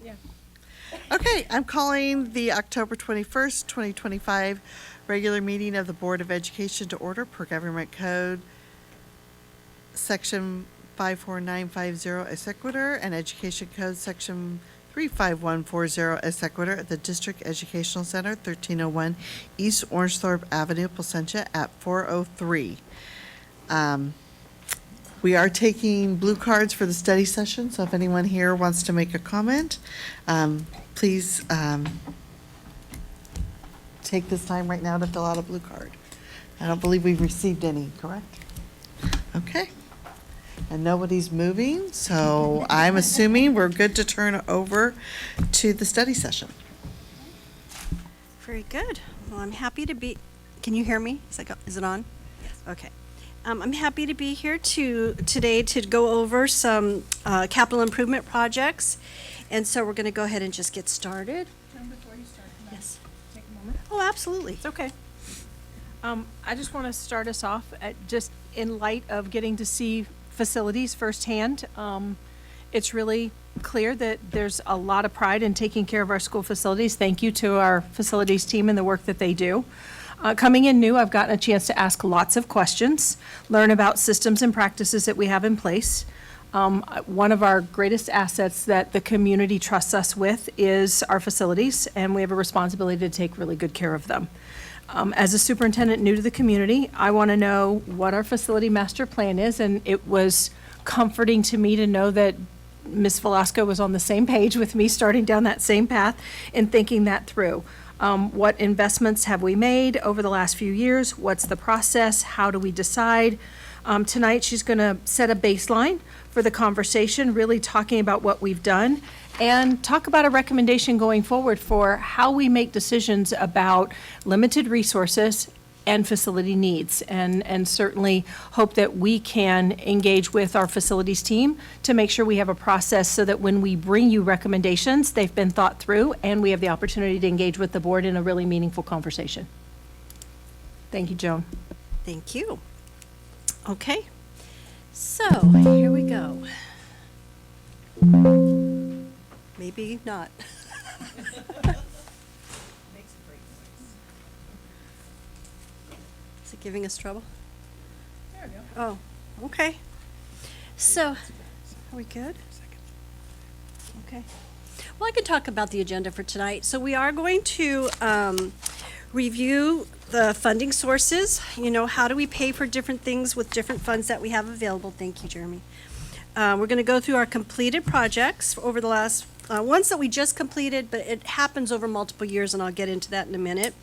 Yeah. Okay, I'm calling the October 21st, 2025 regular meeting of the Board of Education to order per Government Code, Section 54950 as sequitur, and Education Code, Section 35140 as sequitur at the District Educational Center, 1301 East Orangethorpe Avenue, Placentia, at 4:03. We are taking blue cards for the study session, so if anyone here wants to make a comment, please take this time right now to fill out a blue card. I don't believe we've received any, correct? Okay. And nobody's moving, so I'm assuming we're good to turn over to the study session. Very good. Well, I'm happy to be, can you hear me? Is it on? Yes. Okay. I'm happy to be here today to go over some capital improvement projects. And so we're going to go ahead and just get started. John, before you start, can Yes. I take a moment? Oh, absolutely. It's okay. I just want to start us off at just in light of getting to see facilities firsthand. It's really clear that there's a lot of pride in taking care of our school facilities. Thank you to our facilities team and the work that they do. Coming in new, I've gotten a chance to ask lots of questions, learn about systems and practices that we have in place. One of our greatest assets that the community trusts us with is our facilities, and we have a responsibility to take really good care of them. As a superintendent new to the community, I want to know what our facility master plan is, and it was comforting to me to know that Ms. Velasco was on the same page with me, starting down that same path and thinking that through. What investments have we made over the last few years? What's the process? How do we decide? Tonight, she's going to set a baseline for the conversation, really talking about what we've done, and talk about a recommendation going forward for how we make decisions about limited resources and facility needs, and certainly hope that we can engage with our facilities team to make sure we have a process so that when we bring you recommendations, they've been thought through, and we have the opportunity to engage with the board in a really meaningful conversation. Thank you, Joan. Thank you. Okay. So, here we go. Maybe not. Is it giving us trouble? There we go. Oh, okay. So, are we good? Okay. Well, I could talk about the agenda for tonight. So we are going to review the funding sources. You know, how do we pay for different things with different funds that we have available? Thank you, Jeremy. We're going to go through our completed projects over the last, ones that we just completed, but it happens over multiple years, and I'll get into that in a minute.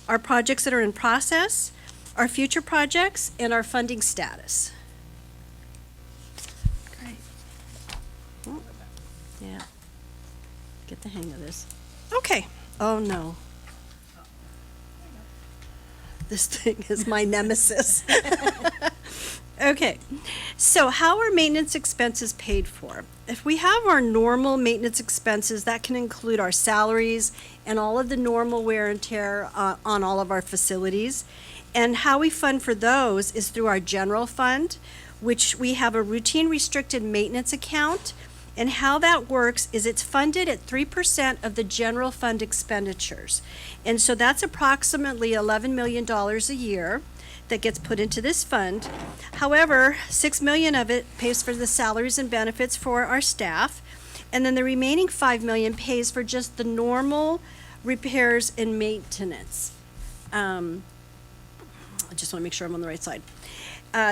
Our projects that are in process, our future projects, and our funding status. Great. Oh, yeah. Get the hang of this. Okay. Oh, no. This thing is my nemesis. Okay. So how are maintenance expenses paid for? If we have our normal maintenance expenses, that can include our salaries and all of the normal wear and tear on all of our facilities. And how we fund for those is through our general fund, which we have a routine restricted maintenance account. And how that works is it's funded at 3% of the general fund expenditures. And so that's approximately $11 million a year that gets put into this fund. However, $6 million of it pays for the salaries and benefits for our staff. And then the remaining $5 million pays for just the normal repairs and maintenance. I just want to make sure I'm on the right side.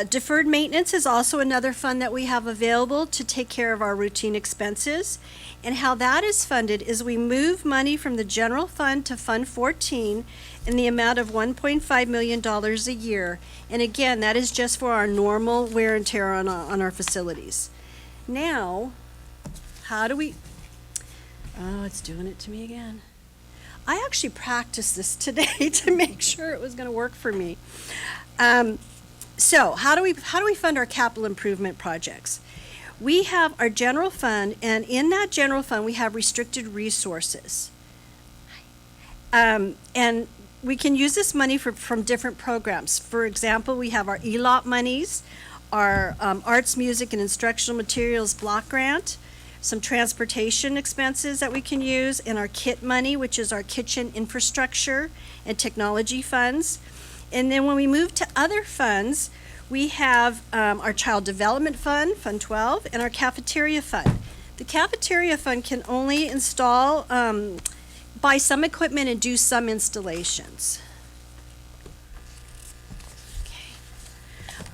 Deferred maintenance is also another fund that we have available to take care of our routine expenses. And how that is funded is we move money from the general fund to Fund 14 in the amount of $1.5 million a year. And again, that is just for our normal wear and tear on our facilities. Now, how do we, oh, it's doing it to me again. I actually practiced this today to make sure it was going to work for me. So how do we fund our capital improvement projects? We have our general fund, and in that general fund, we have restricted resources. And we can use this money from different programs. For example, we have our ELOP monies, our Arts, Music, and Instructional Materials Block Grant. some transportation expenses that we can use, and our KIT money, which is our kitchen infrastructure and technology funds. And then when we move to other funds, we have our Child Development Fund, Fund 12, and our Cafeteria Fund. The Cafeteria Fund can only install, buy some equipment and do some installations. Okay.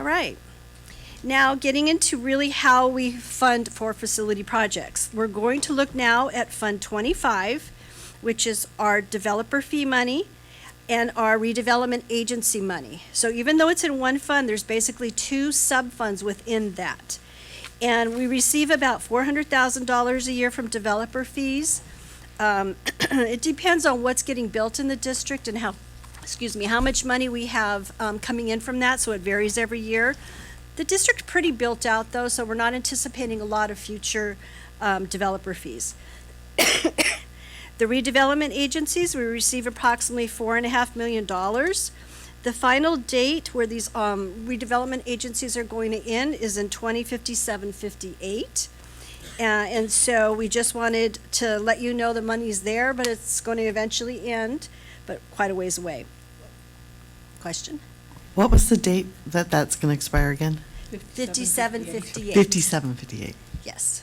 All right. Now, getting into really how we fund for facility projects. We're going to look now at Fund 25, which is our developer fee money and our redevelopment agency money. So even though it's in one fund, there's basically two sub-funds within that. And we receive about $400,000 a year from developer fees. It depends on what's getting built in the district and how much money we have coming in from that, so it varies every year. The district pretty built out though, so we're not anticipating a lot of future developer fees. The redevelopment agencies, we receive approximately $4.5 million. The final date where these redevelopment agencies are going to end is in 2057-58. And so we just wanted to let you know the money's there, but it's going to eventually end, but quite a ways away. Question? What was the date that that's going to expire again? 57-58. 5758. Yes.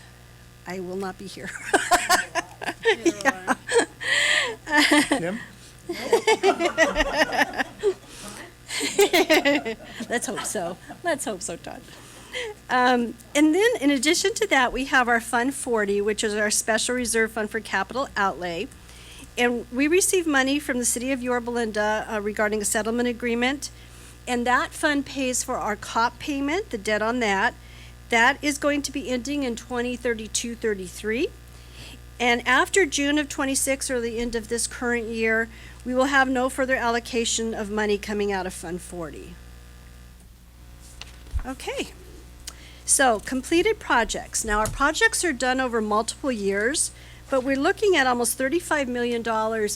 I will not be here. Kim? Let's hope so. Let's hope so, Todd. And then, in addition to that, we have our Fund 40, which is our special reserve fund for capital outlay. And we receive money from the city of Yorba Linda regarding a settlement agreement. And that fund pays for our COP payment, the debt on that. That is going to be ending in 2032-33. And after June of 26, or the end of this current year, we will have no further allocation of money coming out of Fund 40. Okay. So, completed projects. Now, our projects are done over multiple years, but we're looking at almost $35 million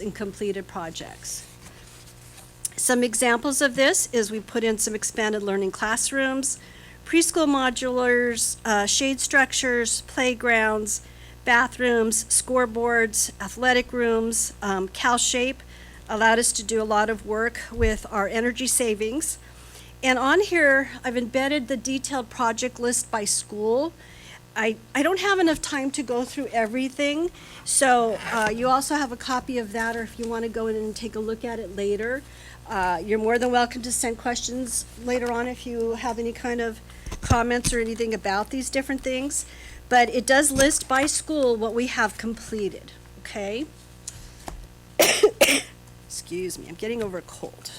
in completed projects. Some examples of this is we put in some expanded learning classrooms, preschool modulars, shade structures, playgrounds, bathrooms, scoreboards, athletic rooms. CalShape allowed us to do a lot of work with our energy savings. And on here, I've embedded the detailed project list by school. I don't have enough time to go through everything, so you also have a copy of that, or if you want to go in and take a look at it later. You're more than welcome to send questions later on if you have any kind of comments or anything about these different things. But it does list by school what we have completed, okay? Excuse me, I'm getting over a cold.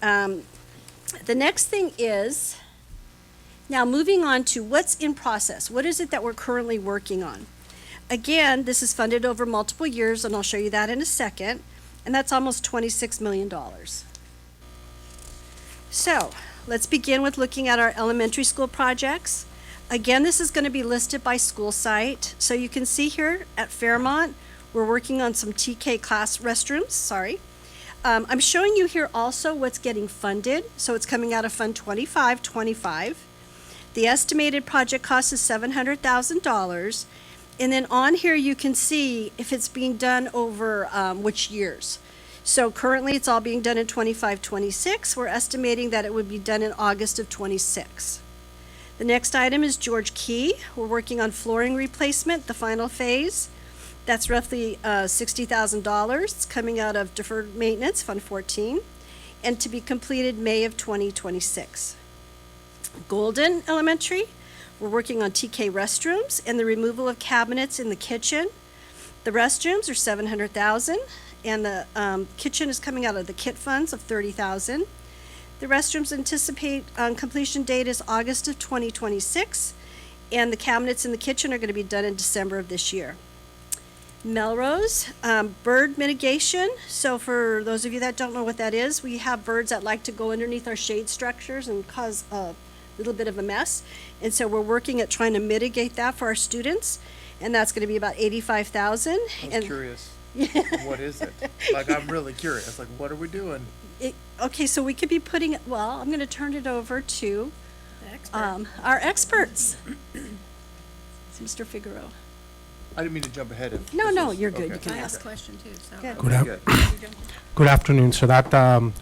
The next thing is, now moving on to what's in process. What is it that we're currently working on? Again, this is funded over multiple years, and I'll show you that in a second, and that's almost $26 million. So, let's begin with looking at our elementary school projects. Again, this is going to be listed by school site. So you can see here at Fairmont, we're working on some TK class restrooms, I'm showing you here also what's getting funded. So it's coming out of Fund 2525. The estimated project cost is $700,000. And then on here you can see if it's being done over which years. So currently it's all being done in 25-26. We're estimating that it would be done in August of 26. The next item is George Key. We're working on flooring replacement, the final phase. That's roughly $60,000. It's coming out of deferred maintenance, Fund 14, and to be completed May of 2026. Golden Elementary, we're working on TK restrooms and the removal of cabinets in the kitchen. The restrooms are $700,000, and the kitchen is coming out of the KIT funds of $30,000. The restrooms anticipate completion date is August of 2026, and the cabinets in the kitchen are going to be done in December of this year. Melrose, bird mitigation. So for those of you that don't know what that is, we have birds that like to go underneath our shade structures and cause a little bit of a mess. And so we're working at trying to mitigate that for our students, and that's going to be about $85,000. I was curious. What is it? Like, I'm really curious. Like, what are we doing? Okay, so we could be putting, well, I'm going to turn it over to our experts. Mr. Figueroa. I didn't mean to jump ahead. No, you're good. You Okay. can I ask. asked a question too, so. Good. Good, af- Good. good afternoon. So that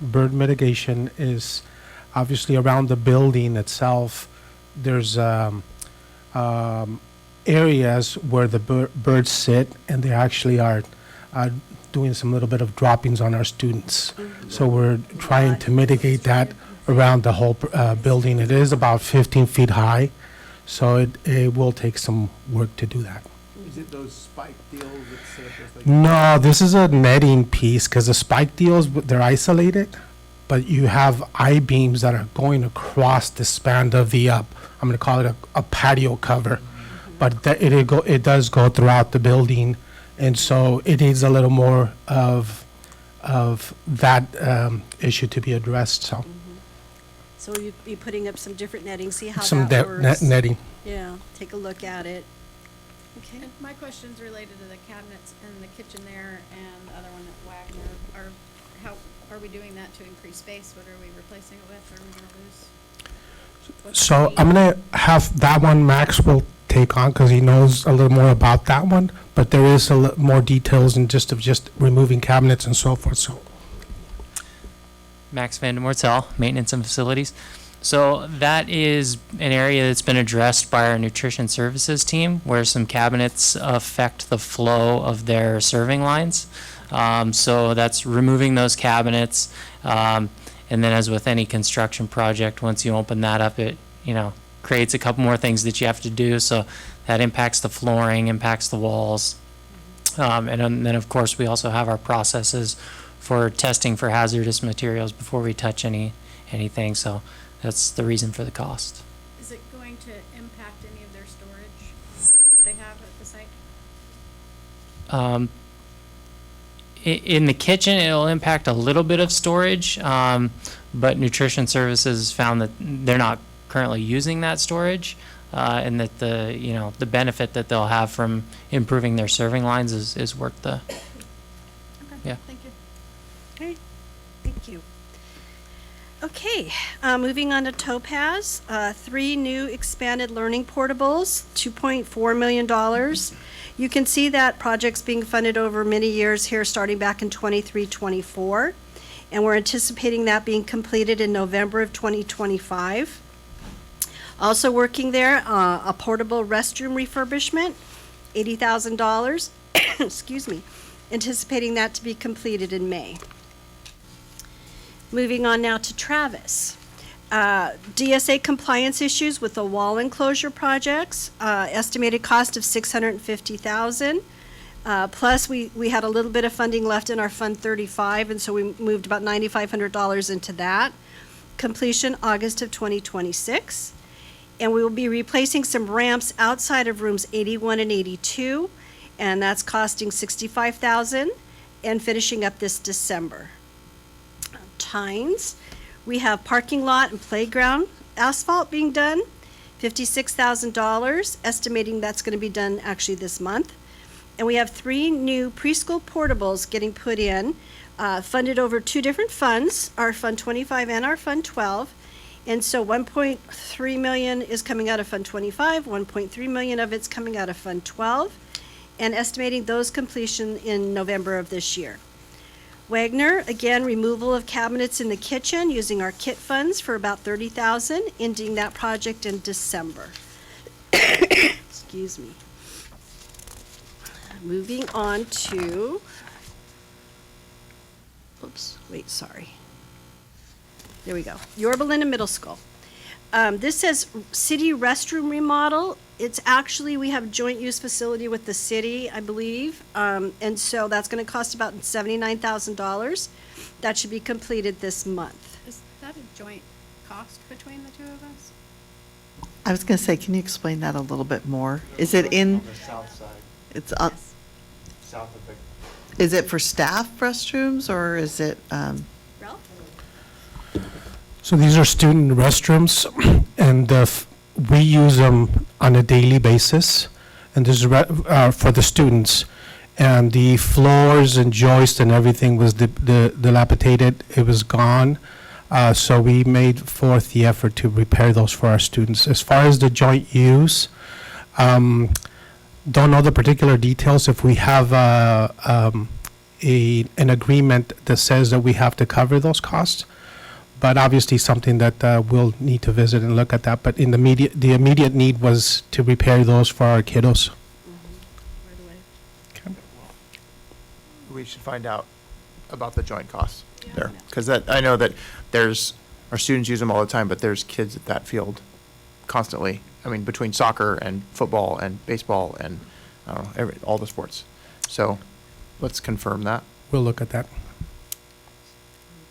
bird mitigation is obviously around the building itself. There's areas where the birds sit, and they actually are doing some little bit of droppings on our students. So we're trying to mitigate that around the whole building. It is about 15 feet high, so it will take some work to do that. Is it those spike deals that set up those things? No, this is a netting piece, because the spike deals, they're isolated, but you have I-beams that are going across the span of the, I'm going to call it a patio cover, but it does go throughout the building, and so it needs a little more of that issue to be addressed, so. So you'll be putting up some different netting, see how Some that works. netting. Yeah, take a look at it. Okay. And my question's related to the cabinets and the kitchen there and the other one at Wagner. How are we doing that to increase space? What are we replacing it with? Are we gonna lose? What's So the I'm need? gonna have that one Max will take on, because he knows a little more about that one, but there is more details and just removing cabinets and so forth, so. Max Van de Mortel, Maintenance and Facilities. So that is an area that's been addressed by our nutrition services team, where some cabinets affect the flow of their serving lines. So that's removing those cabinets. And then, as with any construction project, once you open that up, it, creates a couple more things that you have to do. So that impacts the flooring, impacts the walls. And then, of course, we also have our processes for testing for hazardous materials before we touch anything. So that's the reason for the cost. Is it going to impact any of their storage that they have at the site? In the kitchen, it'll impact a little bit of storage, but nutrition services found that they're not currently using that storage, and that the benefit that they'll have from improving their serving lines is worth the. Okay. Yeah. Thank you. Okay, thank you. Okay, moving on to Topaz, 3 new expanded learning portables, $2.4 million. You can see that project's being funded over many years here, starting back in 23-24, and we're anticipating that being completed in November of 2025. Also working there, a portable restroom refurbishment, $80,000. Excuse me, anticipating that to be completed in May. Moving on now to Travis. DSA compliance issues with the wall enclosure projects, estimated cost of $650,000. Plus, we had a little bit of funding left in our Fund 35, and so we moved about $9,500 into that. Completion August of 2026. And we will be replacing some ramps outside of rooms 81 and 82, and that's costing $65,000, and finishing up this December. Tines, we have parking lot and playground asphalt being done, $56,000, estimating that's going to be done actually this month. And we have 3 new preschool portables getting put in, funded over 2 different funds, our Fund 25 and our Fund 12. And so 1.3 million is coming out of Fund 25, 1.3 million of it's coming out of Fund 12, and estimating those completion in November of this year. Wagner, again, removal of cabinets in the kitchen using our kit funds for about $30,000, ending that project in December. Excuse me. Moving on to, oops, wait, sorry. There we go. Yorba Linda Middle School. This says city restroom remodel. It's actually, we have a joint use facility with the city, I believe. And so that's gonna cost about $79,000. That should be completed this month. Is that a joint cost between the two of us? I was going to say, can you explain that a little bit more? Is it in, On the south side, it's on, south of the. is it for staff restrooms, or is it, Ralph? So these are student restrooms, and we use them on a daily basis, and this is for the students. And the floors and joists and everything was dilapidated, it was gone. So we made forth the effort to repair those for our students. As far as the joint use, don't know the particular details. If we have an agreement that says that we have to cover those costs, but obviously something that we'll need to visit and look at that. But in the immediate need was to repair those for our kiddos. Right away. Okay. We should find out about the joint costs there, because I know that our students use them all the time, but there's kids at that field constantly. I mean, between soccer and football and baseball and, I don't know, all the sports. So let's confirm that. We'll look at that.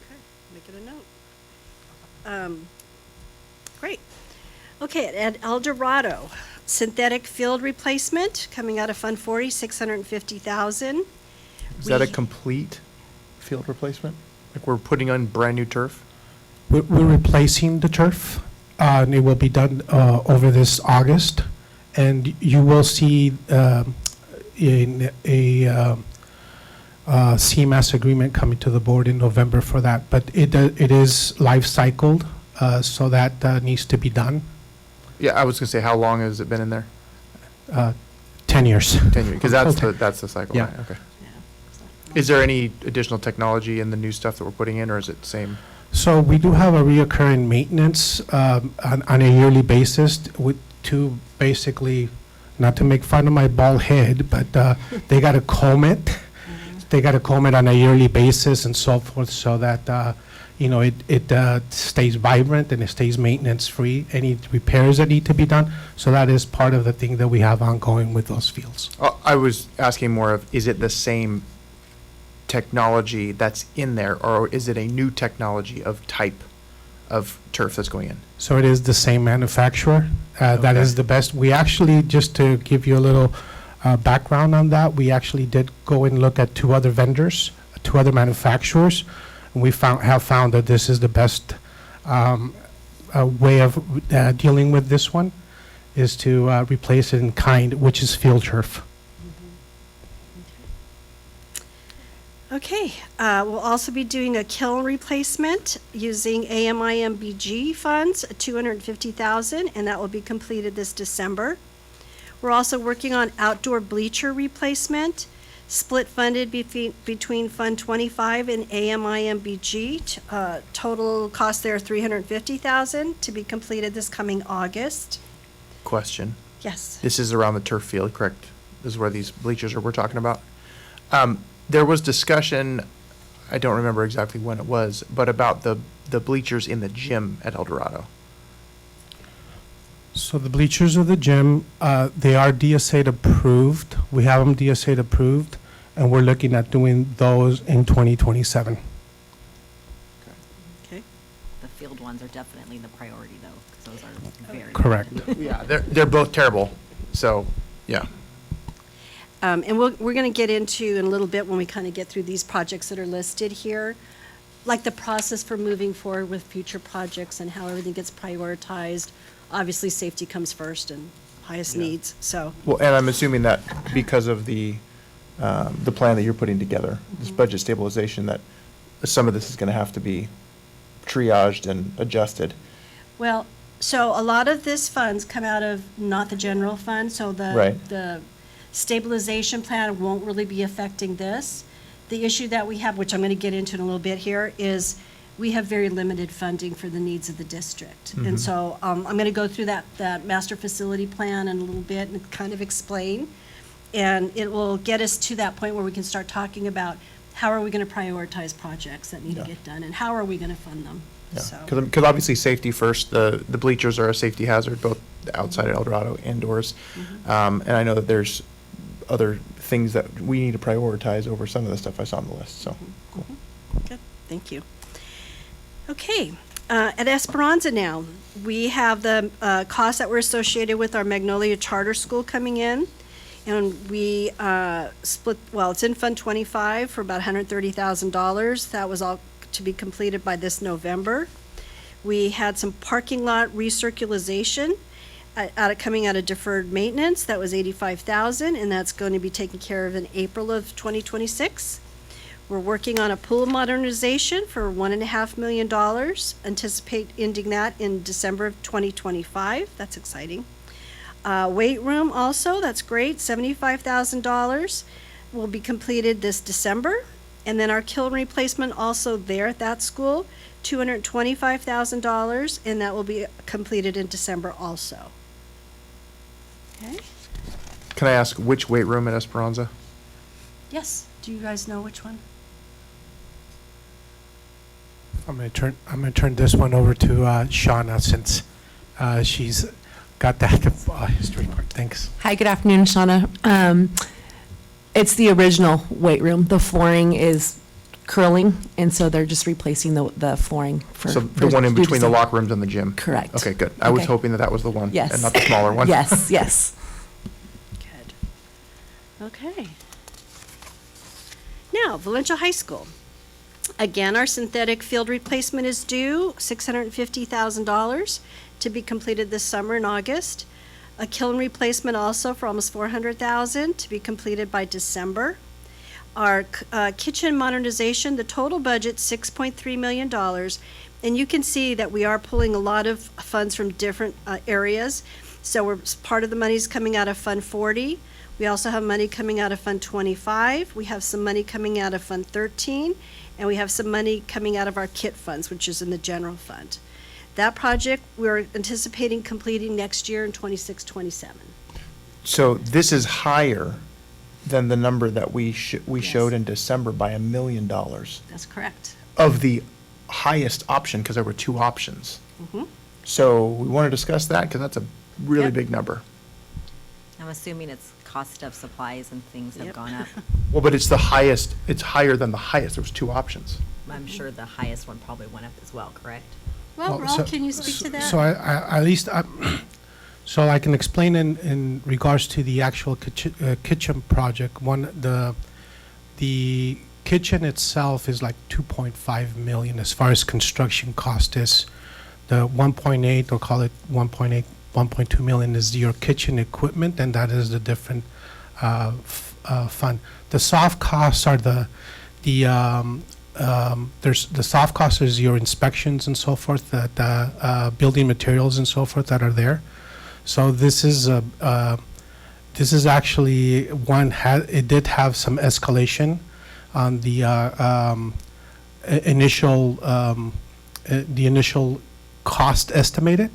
Okay, make it a note. Great. Okay, at El Dorado, synthetic field replacement coming out of Fund 40, $650,000. Is that a We- complete field replacement? Like we're putting on brand new turf? We're replacing the turf, and it will be done over this August. And you will see in a CMAS agreement coming to the board in November for that. But it is life cycled, so that needs to be done. Yeah, I was gonna say, how long has it been in there? 10 years. 10 years, because that's the cycle, Yeah. right? Okay. Is there any additional technology in the new stuff that we're putting in, or is it the same? So we do have a reoccurring maintenance on a yearly basis to basically, not to make fun of my bald head, but they got to comb it. They got to comb it on a yearly basis and so forth, so that it stays vibrant and it stays maintenance free. Any repairs that need to be done. So that is part of the thing that we have ongoing with those fields. I was asking more of, is it the same technology that's in there, or is it a new technology of type of turf that's going in? So it is the same manufacturer. That Okay. is the best. We actually, just to give you a little background on that, we actually did go and look at two other vendors, two other manufacturers, and we have found that this is the best way of dealing with this one, is to replace it in kind, which is field turf. Okay, we'll also be doing a kiln replacement using AMIMBG funds, $250,000, and that will be completed this December. We're also working on outdoor bleacher replacement, split funded between Fund 25 and AMIMBG. Total cost there, $350,000, to be completed this coming August. Question. Yes. This is around the turf field, correct? This is where these bleachers we're talking about. There was discussion, I don't remember exactly when it was, but about the bleachers in the gym at El Dorado. So the bleachers of the gym, they are DSA approved. We have them DSA approved, and we're looking at doing those in 2027. Okay. The field ones are definitely the priority, though, 'cause those are very. Correct. Yeah, they're both terrible, so, yeah. And we're going to get into in a little bit when we kind of get through these projects that are listed here, like the process for moving forward with future projects and how everything gets prioritized. Obviously, safety comes first and highest needs, so. Well, and I'm assuming that because of the plan that you're putting together, this budget stabilization, that some of this is gonna have to be triaged and adjusted. Well, so a lot of this funds come out of not the general fund, so Right. the stabilization plan won't really be affecting this. The issue that we have, which I'm going to get into in a little bit here, is we have very limited funding for the needs of the district. And so I'm going to go through that master facility plan in a little bit and kind of explain. And it will get us to that point where we can start talking about how are we going to prioritize projects that need to Yeah. get done and how are we going to fund them? Yeah, So, because obviously safety first, the bleachers are a safety hazard, both outside of El Dorado, indoors. And I know that there's other things that we need to prioritize over some of the stuff I saw on the list, so, cool. good, thank you. Okay, at Esperanza now, we have the costs that were associated with our Magnolia Charter School coming in. And we split, well, it's in Fund 25 for about $130,000. That was all to be completed by this November. We had some parking lot recirculation coming out of deferred maintenance. That was $85,000, and that's going to be taken care of in April of 2026. We're working on a pool modernization for $1.5 million. Anticipate ending that in December of 2025. That's exciting. Weight room also, that's great, $75,000 will be completed this December. And then our kiln replacement also there at that school, $225,000, and that will be completed in December also. Okay? Can I ask which weight room at Esperanza? Yes, do you guys know which one? I'm gonna turn this one over to Shauna since she's got that history part. Thanks. Hi, good afternoon, Shauna. It's the original weight room. The flooring is curling, and so they're just replacing the flooring for. So the one in between the locker rooms and the gym? Correct. Okay, good. I was Okay. hoping that was the one. Yes. And not the smaller one. Yes, yes. Good. Okay. Now, Valencia High School. Again, our synthetic field replacement is due, $650,000 to be completed this summer in August. A kiln replacement also for almost $400,000 to be completed by December. Our kitchen modernization, the total budget, $6.3 million. And you can see that we are pulling a lot of funds from different areas. So part of the money's coming out of Fund 40. We also have money coming out of Fund 25. We have some money coming out of Fund 13. And we have some money coming out of our KIT funds, which is in the general fund. That project, we're anticipating completing next year in 26, 27. So this is higher than the number that we showed in December by $1 million That's correct. of the highest option, because there were two options. Mhm. So we want to discuss that, because that's a really Yep. big number. I'm assuming it's cost of supplies and things have Yep. gone up. Well, but it's the highest, it's higher than the highest. There was two options. I'm sure the highest one probably went up as well, correct? Well, Well, so- Ralph, can you speak to that? So I at least, so I can explain in regards to the actual kitchen project. The kitchen itself is like 2.5 million as far as construction cost is. The 1.8, or call it 1.8, 1.2 million is your kitchen equipment, and that is the different fund. The soft costs are there's the soft costs is your inspections and so forth, the building materials and so forth that are there. So this is actually it did have some escalation on the initial cost estimated,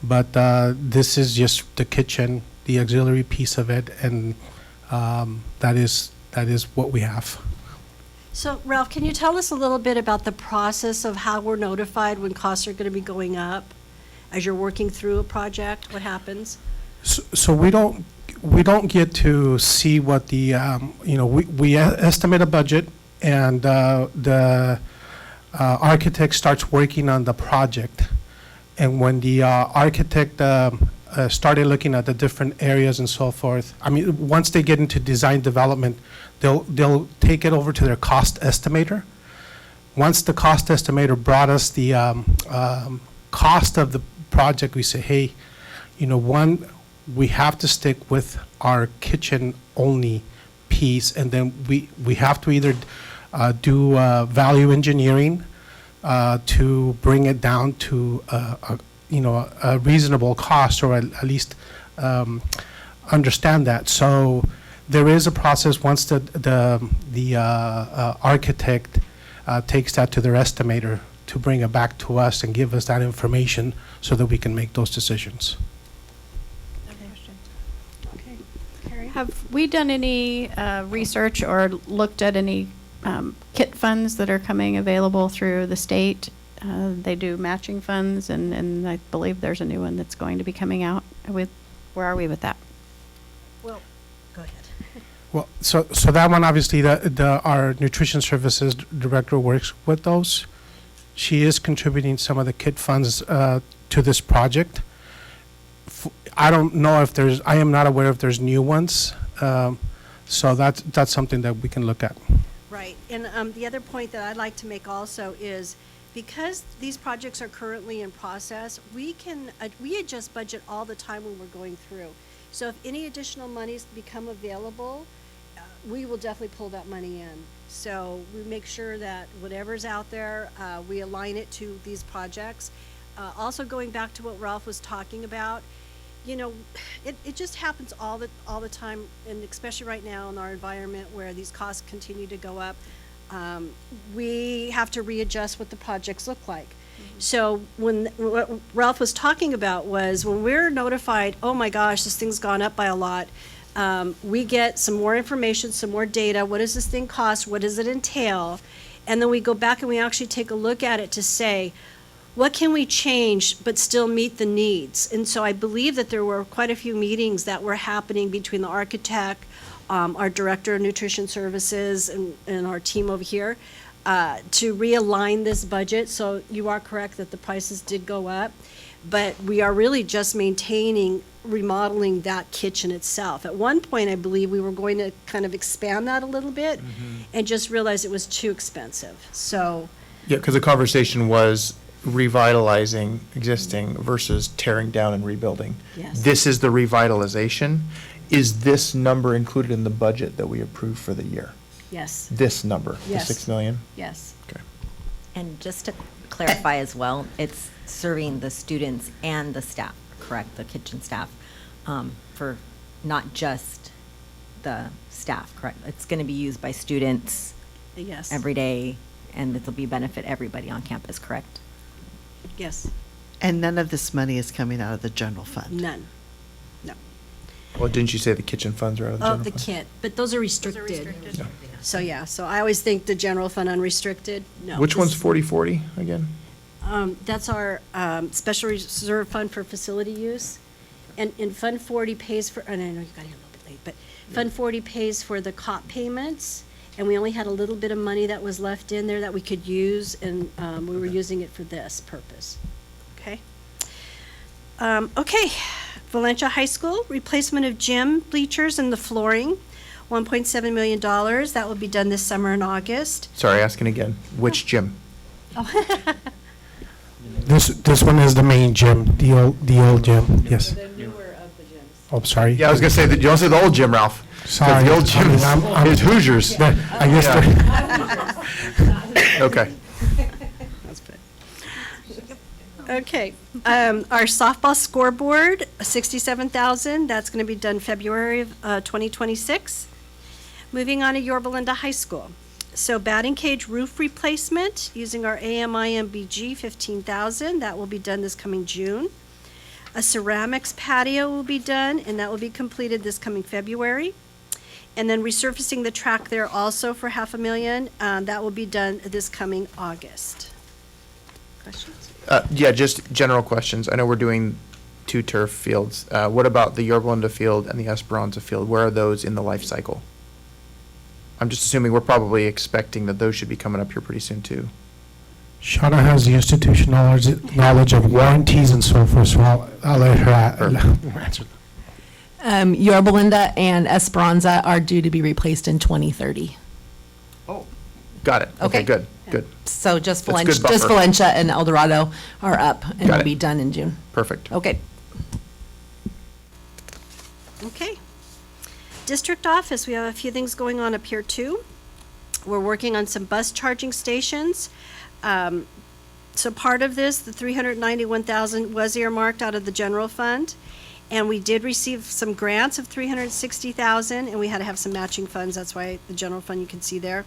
but this is just the kitchen, the auxiliary piece of it, and that is what we have. So Ralph, can you tell us a little bit about the process of how we're notified when costs are going to be going up? As you're working through a project, what happens? So we don't get to see what the, we estimate a budget, and the architect starts working on the project. And when the architect started looking at the different areas and so forth, I mean, once they get into design development, they'll take it over to their cost estimator. Once the cost estimator brought us the cost of the project, we say, hey, we have to stick with our kitchen only piece, and then we have to either do value engineering to bring it down to a reasonable cost, or at least understand that. So there is a process once the architect takes that to their estimator to bring it back to us and give us that information so that we can make those decisions. Okay. Carrie? Have we done any research or looked at any KIT funds that are coming available through the state? They do matching funds, and I believe there's a new one that's going to be coming out. Where are we with that? Well, go ahead. Well, so that one, obviously, our nutrition services director works with those. She is contributing some of the KIT funds to this project. I don't know if I am not aware if there's new ones. So that's something that we can look at. Right, and the other point that I'd like to make also is, because these projects are currently in process, we adjust budget all the time when we're going through. So if any additional monies become available, we will definitely pull that money in. So we make sure that whatever's out there, we align it to these projects. Also going back to what Ralph was talking about, you know, it just happens all the time, and especially right now in our environment where these costs continue to go up. We have to readjust what the projects look like. So what Ralph was talking about was when we're notified, oh my gosh, this thing's gone up by a lot, we get some more information, some more data. What does this thing cost? What does it entail? And then we go back and we actually take a look at it to say, what can we change but still meet the needs? And so I believe that there were quite a few meetings that were happening between the architect, our director of nutrition services, and our team over here to realign this budget. So you are correct that the prices did go up, but we are really just maintaining, remodeling that kitchen itself. At one point, I believe we were going to kind of expand that a little bit and just realized it was too expensive. So, Yeah, because the conversation was revitalizing existing versus tearing down and rebuilding. Yes. This is the revitalization. Is this number included in the budget that we approved for the year? yes, This number, the Yes. 6 million? yes. Okay. And just to clarify as well, it's serving the students and the staff, correct? The kitchen staff, for not just the staff, correct? It's going to be used by students Yes. every day, and it'll be benefit everybody on campus, correct? Yes, And none of this money is coming out of the general fund? none. No. Well, didn't you say the kitchen funds are out of the Oh, general the fund? kit, but those are restricted. Yeah. So, yeah, so I always think the general fund unrestricted, no. Which one's this- 40/40 again? That's our special reserve fund for facility use. And Fund 40 pays for, and I know you got here a little bit late, but Fund 40 pays for the COP payments, and we only had a little bit of money that was left in there that we could use, and we were using it for this purpose. Okay? Okay, Valencia High School, replacement of gym bleachers and the flooring, $1.7 million. That will be done this summer in August. Sorry, asking again. Which gym? This one is the main gym, the old gym, yes. Oh, sorry. Yeah, I was gonna say, that you don't say the old gym, Ralph. 'Cause Sorry. The old gym I mean, is I'm- is Hoosiers. But I guess, Okay. Okay, our softball scoreboard, 67,000, that's gonna be done February of 2026. Moving on to Yorba Linda High School. So batting cage roof replacement, using our AMIMBG, 15,000, that will be done this coming June. A ceramics patio will be done, and that will be completed this coming February. And then resurfacing the track there also for $500,000, that will be done this coming August. Questions? Yeah, just general questions. I know we're doing 2 turf fields. What about the Yorba Linda field and the Esperanza field? Where are those in the life cycle? I'm just assuming we're probably expecting that those should be coming up here pretty soon too. Shauna has the institutional knowledge of warranties and so forth, so I'll let her answer. Yorba Linda and Esperanza are due to be replaced in 2030. Oh. Got it. Okay, Okay. good, good. So just That's good Valencia, buffer. and El Dorado are up and Got will it. be done in June. Perfect. Okay. Okay. District office, we have a few things going on up here too. We're working on some bus charging stations. So part of this, the 391,000 was earmarked out of the general fund. And we did receive some grants of 360,000, and we had to have some matching funds. That's why the general fund you can see there.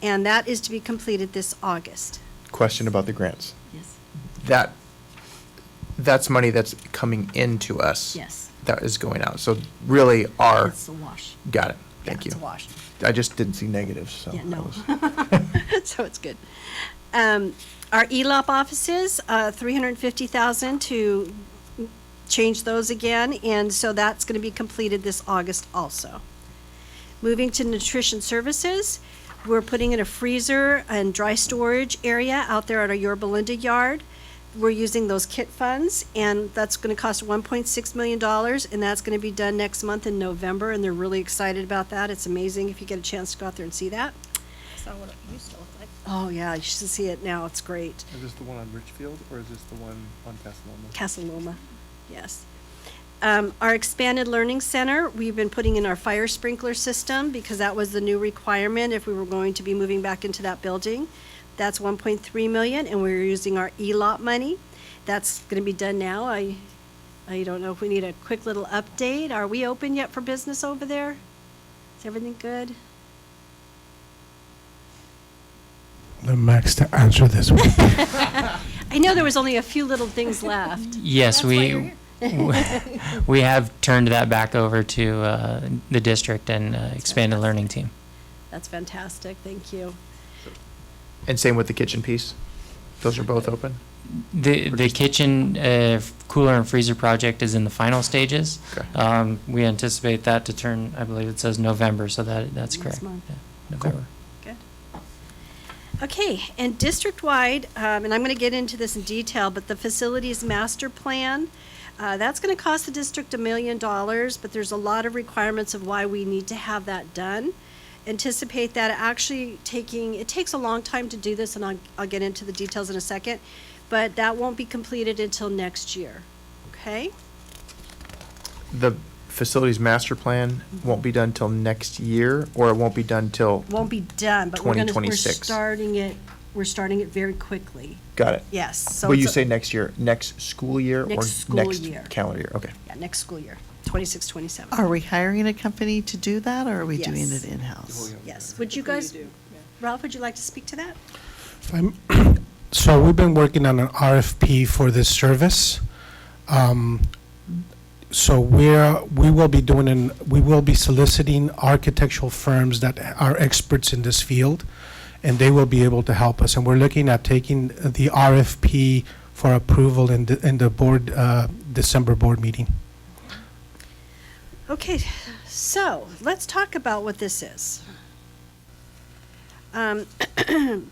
And that is to be completed this August. Question about the grants. Yes. That's money that's coming into us. Yes. That is going out. So really our, It's a wash. got it. Thank you. It's a wash. I just didn't see negatives, so. Yeah, I no. was- So it's good. Our ELOP offices, 350,000 to change those again, and so that's gonna be completed this August also. Moving to nutrition services, we're putting in a freezer and dry storage area out there at our Yorba Linda yard. We're using those kit funds, and that's gonna cost $1.6 million, and that's gonna be done next month in November, and they're really excited about that. It's amazing if you get a chance to go out there and see that. Saw what it used to look like. Oh, yeah, you should see it now. It's great. Is this the one on Richfield, or is this the one on Casanova? Casa Loma, yes. Our expanded learning center, we've been putting in our fire sprinkler system because that was the new requirement if we were going to be moving back into that building. That's 1.3 million, and we're using our ELOP money. That's gonna be done now. I don't know if we need a quick little update. Are we open yet for business over there? Is everything good? The Max to answer this one. I know there was only a few little things left. Yes, we we have turned that back over to the district and expanded learning team. That's fantastic, thank you. And same with the kitchen piece? Those are both open? The kitchen cooler and freezer project is in the final stages. Okay. We anticipate that to turn, I believe it says November, so that's Next correct. month. Yeah, November. Good. Okay, and district-wide, and I'm going to get into this in detail, but the facilities master plan, that's going to cost the district $1 million, but there's a lot of requirements of why we need to have that done. Anticipate that actually it takes a long time to do this, and I'll get into the details in a second, but that won't be completed until next year, okay? The facilities master plan won't be done till next year, or it won't be done till, Won't be done, but we're 2026. we're starting it very quickly, got it. yes. So But you it's a- say next year, next school year or Next school next year. calendar year? Okay. Yeah, next school year, 26, 27. Are we hiring a company to do that, or are we doing Yes. it in-house? Yes, would you guys, Ralph, would you like to speak to that? So we've been working on an RFP for this service. So we will be soliciting architectural firms that are experts in this field, and they will be able to help us. And we're looking at taking the RFP for approval in the board, December board meeting. Okay, so let's talk about what this is.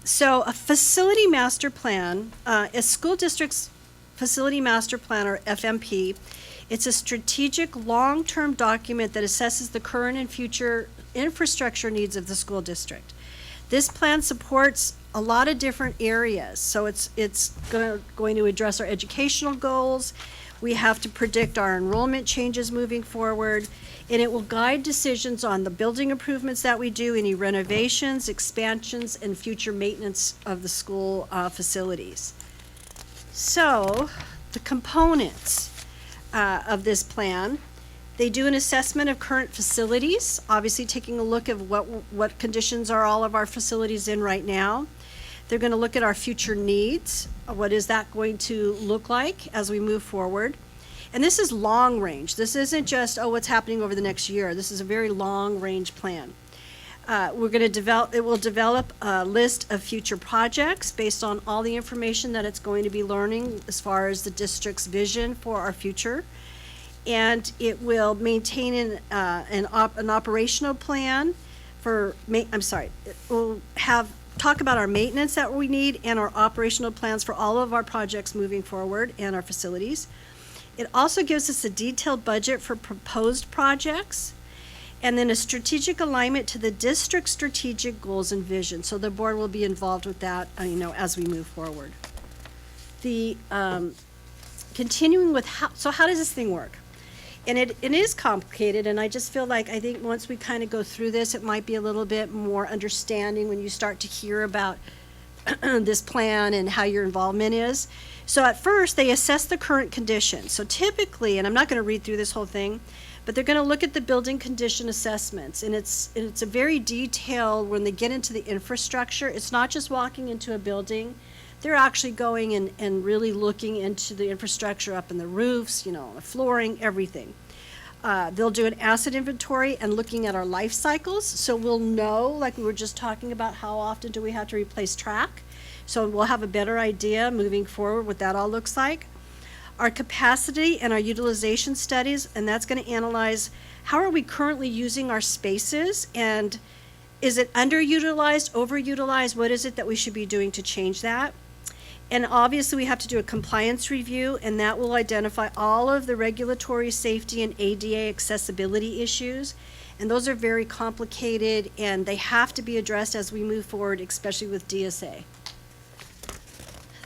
So a facility master plan, a school district's facility master plan, or FMP, it's a strategic, long-term document that assesses the current and future infrastructure needs of the school district. This plan supports a lot of different areas, so it's going to address our educational goals. We have to predict our enrollment changes moving forward, and it will guide decisions on the building improvements that we do, any renovations, expansions, and future maintenance of the school facilities. So, the components of this plan, they do an assessment of current facilities, obviously taking a look at what conditions are all of our facilities in right now. They're going to look at our future needs. What is that going to look like as we move forward? And this is long range. This isn't just, what's happening over the next year. This is a very long range plan. It will develop a list of future projects based on all the information that it's going to be learning as far as the district's vision for our future. And it will maintain an operational plan it will talk about our maintenance that we need and our operational plans for all of our projects moving forward and our facilities. It also gives us a detailed budget for proposed projects, and then a strategic alignment to the district's strategic goals and vision. So the board will be involved with that, as we move forward. The continuing with how does this thing work? And it is complicated, and I just feel like I think once we kind of go through this, it might be a little bit more understanding when you start to hear about this plan and how your involvement is. So at first, they assess the current conditions. So typically, and I'm not going to read through this whole thing, but they're going to look at the building condition assessments, and it's a very detailed, when they get into the infrastructure, it's not just walking into a building. They're actually going and really looking into the infrastructure up in the roofs, the flooring, everything. They'll do an asset inventory and looking at our life cycles, so we'll know, like we were just talking about, how often do we have to replace track. So we'll have a better idea moving forward what that all looks like. Our capacity and our utilization studies, and that's going to analyze how are we currently using our spaces, and is it underutilized, overutilized? What is it that we should be doing to change that? And obviously, we have to do a compliance review, and that will identify all of the regulatory, safety, and ADA accessibility issues. And those are very complicated, and they have to be addressed as we move forward, especially with DSA.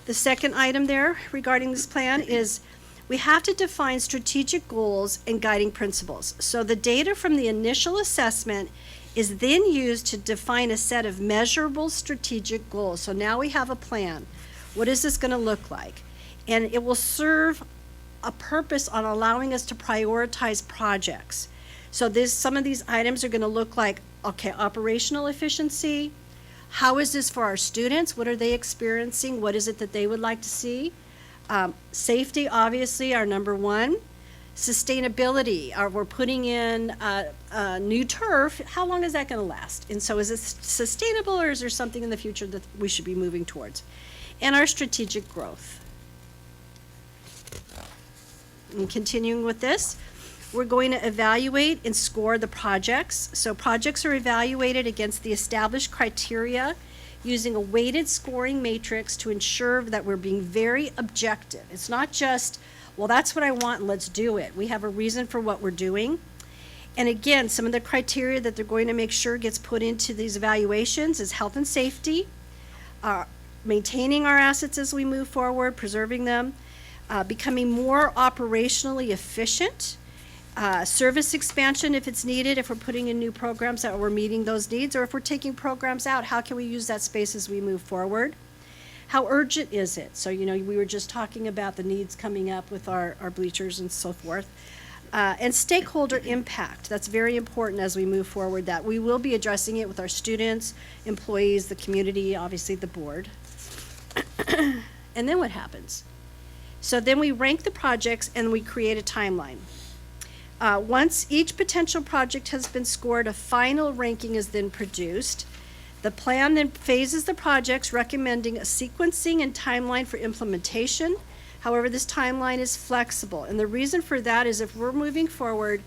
The second item there regarding this plan is we have to define strategic goals and guiding principles. So the data from the initial assessment is then used to define a set of measurable strategic goals. So now we have a plan. What is this going to look like? And it will serve a purpose on allowing us to prioritize projects. So some of these items are gonna look like, okay, operational efficiency. How is this for our students? What are they experiencing? What is it that they would like to see? Safety, obviously, our number one. Sustainability, we're putting in new turf. How long is that gonna last? And so is it sustainable, or is there something in the future that we should be moving towards? And our strategic growth. And continuing with this, we're going to evaluate and score the projects. So projects are evaluated against the established criteria using a weighted scoring matrix to ensure that we're being very objective. It's not just, well, that's what I want, and let's do it. We have a reason for what we're doing. And again, some of the criteria that they're going to make sure gets put into these evaluations is health and safety, maintaining our assets as we move forward, preserving them, becoming more operationally efficient, service expansion if it's needed, if we're putting in new programs that we're meeting those needs, or if we're taking programs out, how can we use that space as we move forward? How urgent is it? So, we were just talking about the needs coming up with our bleachers and so forth. And stakeholder impact, that's very important as we move forward, that we will be addressing it with our students, employees, the community, obviously the board. And then what happens? So then we rank the projects and we create a timeline. Once each potential project has been scored, a final ranking is then produced. The plan then phases the projects, recommending a sequencing and timeline for implementation. However, this timeline is flexible, and the reason for that is if we're moving forward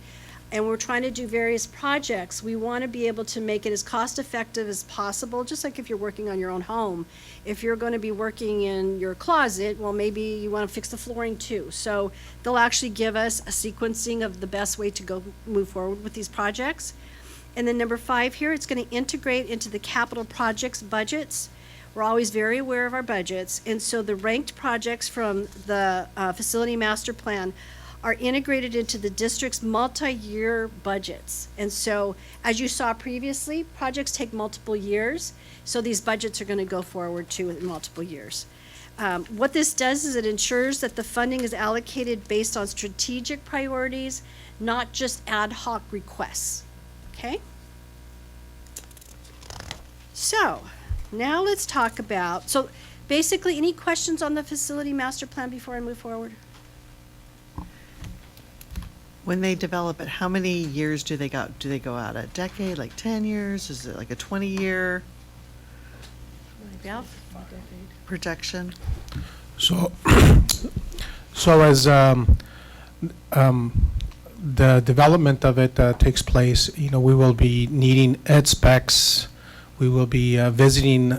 and we're trying to do various projects, we want to be able to make it as cost-effective as possible, just like if you're working on your own home. If you're going to be working in your closet, well, maybe you want to fix the flooring too. So they'll actually give us a sequencing of the best way to go move forward with these projects. And then number 5 here, it's going to integrate into the capital projects budgets. We're always very aware of our budgets, and so the ranked projects from the facility master plan are integrated into the district's multi-year budgets. And so, as you saw previously, projects take multiple years, so these budgets are going to go forward too in multiple years. What this does is it ensures that the funding is allocated based on strategic priorities, not just ad hoc requests. Okay? So, now let's talk about, so basically, any questions on the facility master plan before I move forward? When they develop it, how many years do they go? Do they go out a decade, like 10 years? Is it like a 20-year projection? So, as the development of it takes place, we will be needing ed specs. We will be visiting,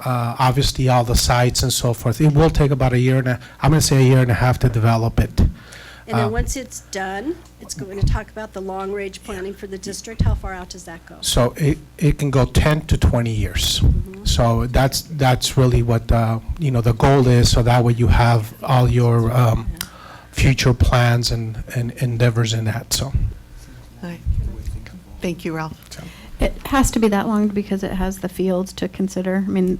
obviously, all the sites and so forth. It will take about I'm going to say a year and a half to develop it. And then once it's done, it's going to talk about the long-range planning for the district. How far out does that go? So it can go 10 to 20 years. So that's really what, the goal is, so that way you have all your future plans and endeavors in that, so. All right. Thank you, Ralph. It has to be that long because it has the fields to consider. I mean,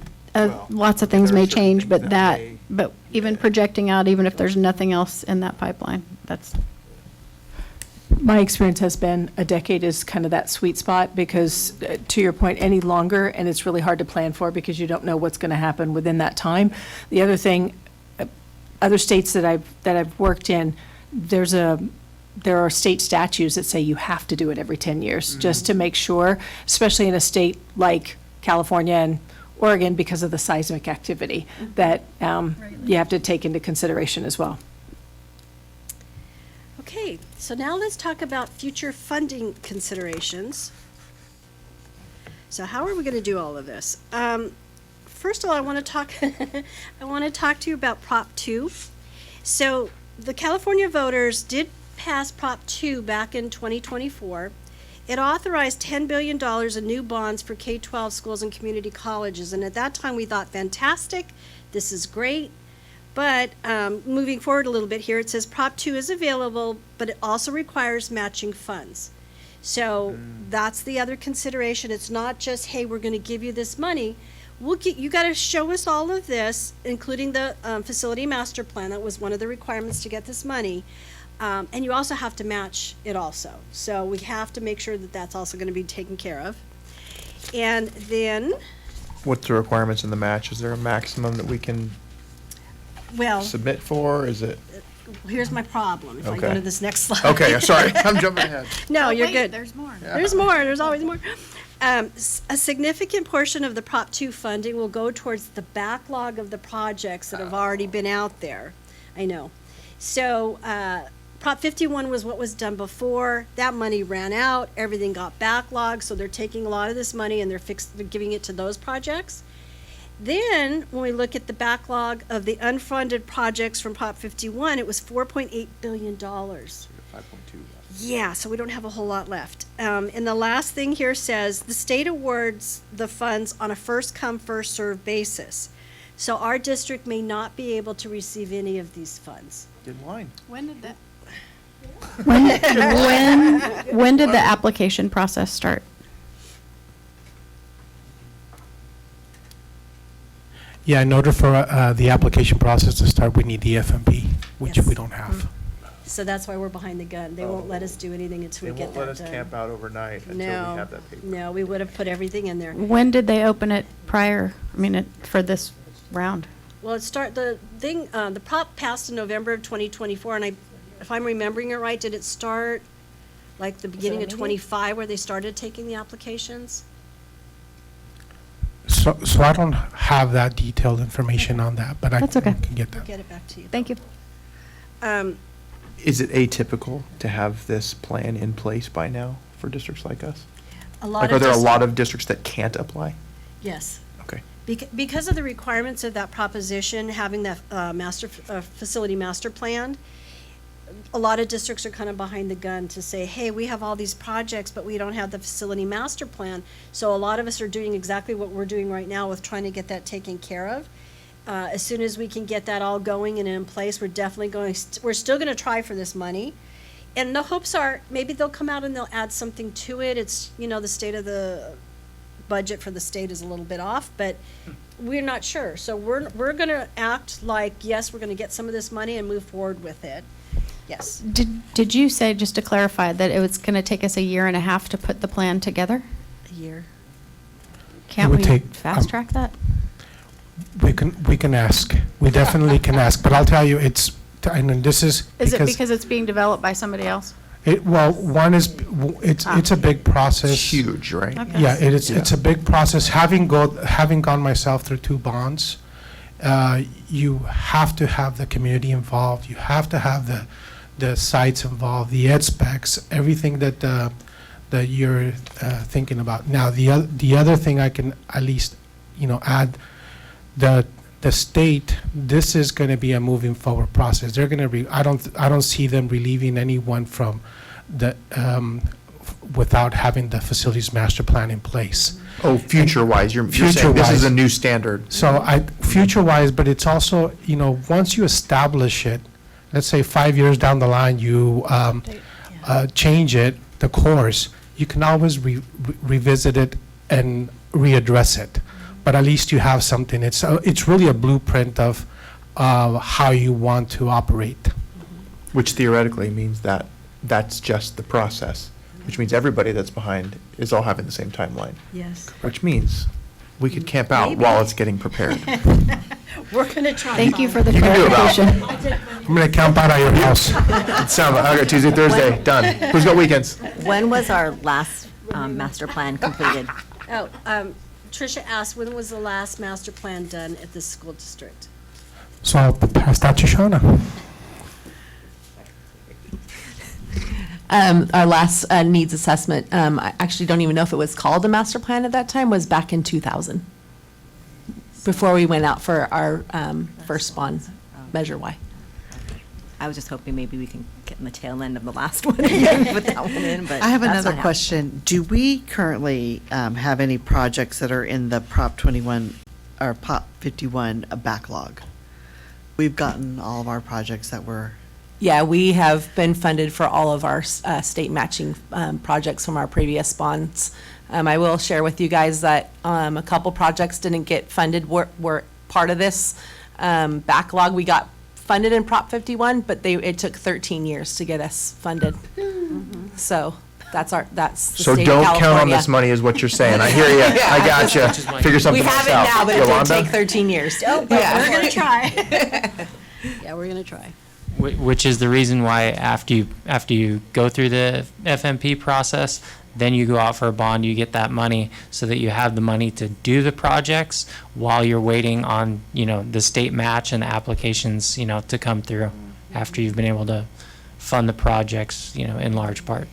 lots of things there are may certain change, things but that may- but even projecting out, even if there's nothing else in that pipeline, that's, My experience has been a decade is kind of that sweet spot because, to your point, any longer, and it's really hard to plan for because you don't know what's going to happen within that time. The other thing, other states that I've worked in, there are state statutes that say you have to do it every 10 years, just to make sure, especially in a state like California and Oregon, because of the seismic activity, that you have to take into consideration as well. Okay, so now let's talk about future funding considerations. So how are we going to do all of this? First of all, I want to talk to you about Prop 2. So the California voters did pass Prop 2 back in 2024. It authorized $10 billion in new bonds for K-12 schools and community colleges. And at that time, we thought, fantastic, this is great. But moving forward a little bit here, it says Prop 2 is available, but it also requires matching funds. So that's the other consideration. It's not just, hey, we're going to give you this money. you gotta show us all of this, including the, facility master plan. That was one of the requirements to get this money. And you also have to match it also. So we have to make sure that that's also gonna be taken care of. And then, What's the requirements in the match? Is there a maximum that we can well, submit for? Is it? here's my problem, if I go Okay. to this next slide. Okay, sorry, I'm jumping ahead. No, you're Wait, good. There's more. There's more, there's always more. A significant portion of the Prop 2 funding will go towards the backlog of the projects that have already been out there. I know. So, Prop 51 was what was done before. That money ran out, everything got backlogged, so they're taking a lot of this money and they're giving it to those projects. Then, when we look at the backlog of the unfunded projects from Prop 51, it was $4.8 billion. 5.2. Yeah, so we don't have a whole lot left. And the last thing here says, the state awards the funds on a first-come, first-served basis. So our district may not be able to receive any of these funds. Good line. When did that? When did the application process start? Yeah, in order for the application process to start, we need the FMP, which Yes. we don't have. So that's why we're behind the gun. They won't let us do anything until They we get won't let that us done. camp out overnight until we No, have that paper. no, we would have put everything in there. When did they open it prior, for this round? Well, the prop passed in November of 2024, and if I'm remembering it right, did it start like the beginning of 25 where they started taking the applications? So I don't have that detailed information on that, but I That's okay. can get that. Get it back to you. Thank you. Is it atypical to have this plan in place by now for districts like us? A lot Like, of are there a dis- lot of districts that can't apply? Yes. Okay. Because of the requirements of that proposition, having that facility master plan, a lot of districts are kind of behind the gun to say, hey, we have all these projects, but we don't have the facility master plan. So a lot of us are doing exactly what we're doing right now with trying to get that taken care of. As soon as we can get that all going and in place, we're definitely we're still gonna try for this money. And the hopes are, maybe they'll come out and they'll add something to it. It's, the state of the budget for the state is a little bit off, but we're not sure. So we're gonna act like, yes, we're gonna get some of this money and move forward with it. Yes. Did you say, just to clarify, that it was going to take us a year and a half to put the plan together? A year. Can't would we take, fast track that? We can ask. We definitely can ask, but I'll tell you, and this is Is it because it's being developed by somebody else? one is, it's a big process. It's huge, right? Okay. Yeah, it's a big process. Having gone myself through 2 bonds, you have to have the community involved. You have to have the sites involved, the ed specs, everything that you're thinking about. Now, the other thing I can at least, add, the state, this is going to be a moving forward process. They're going to I don't see them relieving anyone from the without having the facilities master plan in place. Oh, future-wise, you're saying this is Future-wise. a new standard. So future-wise, but it's also, once you establish it, let's say 5 years down the line, you change it, the course, you can always revisit it and readdress it. But at least you have something. It's really a blueprint of how you want to operate. Which theoretically means that that's just the process, which means everybody that's behind is all having the same timeline, Yes. which means we could camp out Maybe. while it's getting prepared. We're gonna try. Thank you for the You can do it, Val. clarification. I'm going to camp out at your house. It sounds like, okay, Tuesday, Thursday, done. Who's got weekends? When was our last master plan completed? Oh, Tricia asked, when was the last master plan done at this school district? So I'll pass that to Shauna. Our last needs assessment, I actually don't even know if it was called a master plan at that time, was back in 2000, before we went out for our first bond, Measure Y. I was just hoping maybe we can get in the tail end of the last one and put that one in, but I have that's another not happening. question. Do we currently have any projects that are in the Prop 21 or Prop 51 backlog? We've gotten all of our projects that were, Yeah, we have been funded for all of our state matching projects from our previous bonds. I will share with you guys that a couple projects didn't get funded, were part of this backlog. We got funded in Prop 51, but it took 13 years to get us funded. So that's the So state of don't count on California. this money is what you're saying. I hear you. I got you. Figure We something have else it out. now, but it did Yolanda? take 13 years. We're gonna try. Yeah, we're gonna try. Which is the reason why after you go through the FMP process, then you go out for a bond, you get that money so that you have the money to do the projects while you're waiting on, the state match and the applications, to come through after you've been able to fund the projects, in large part.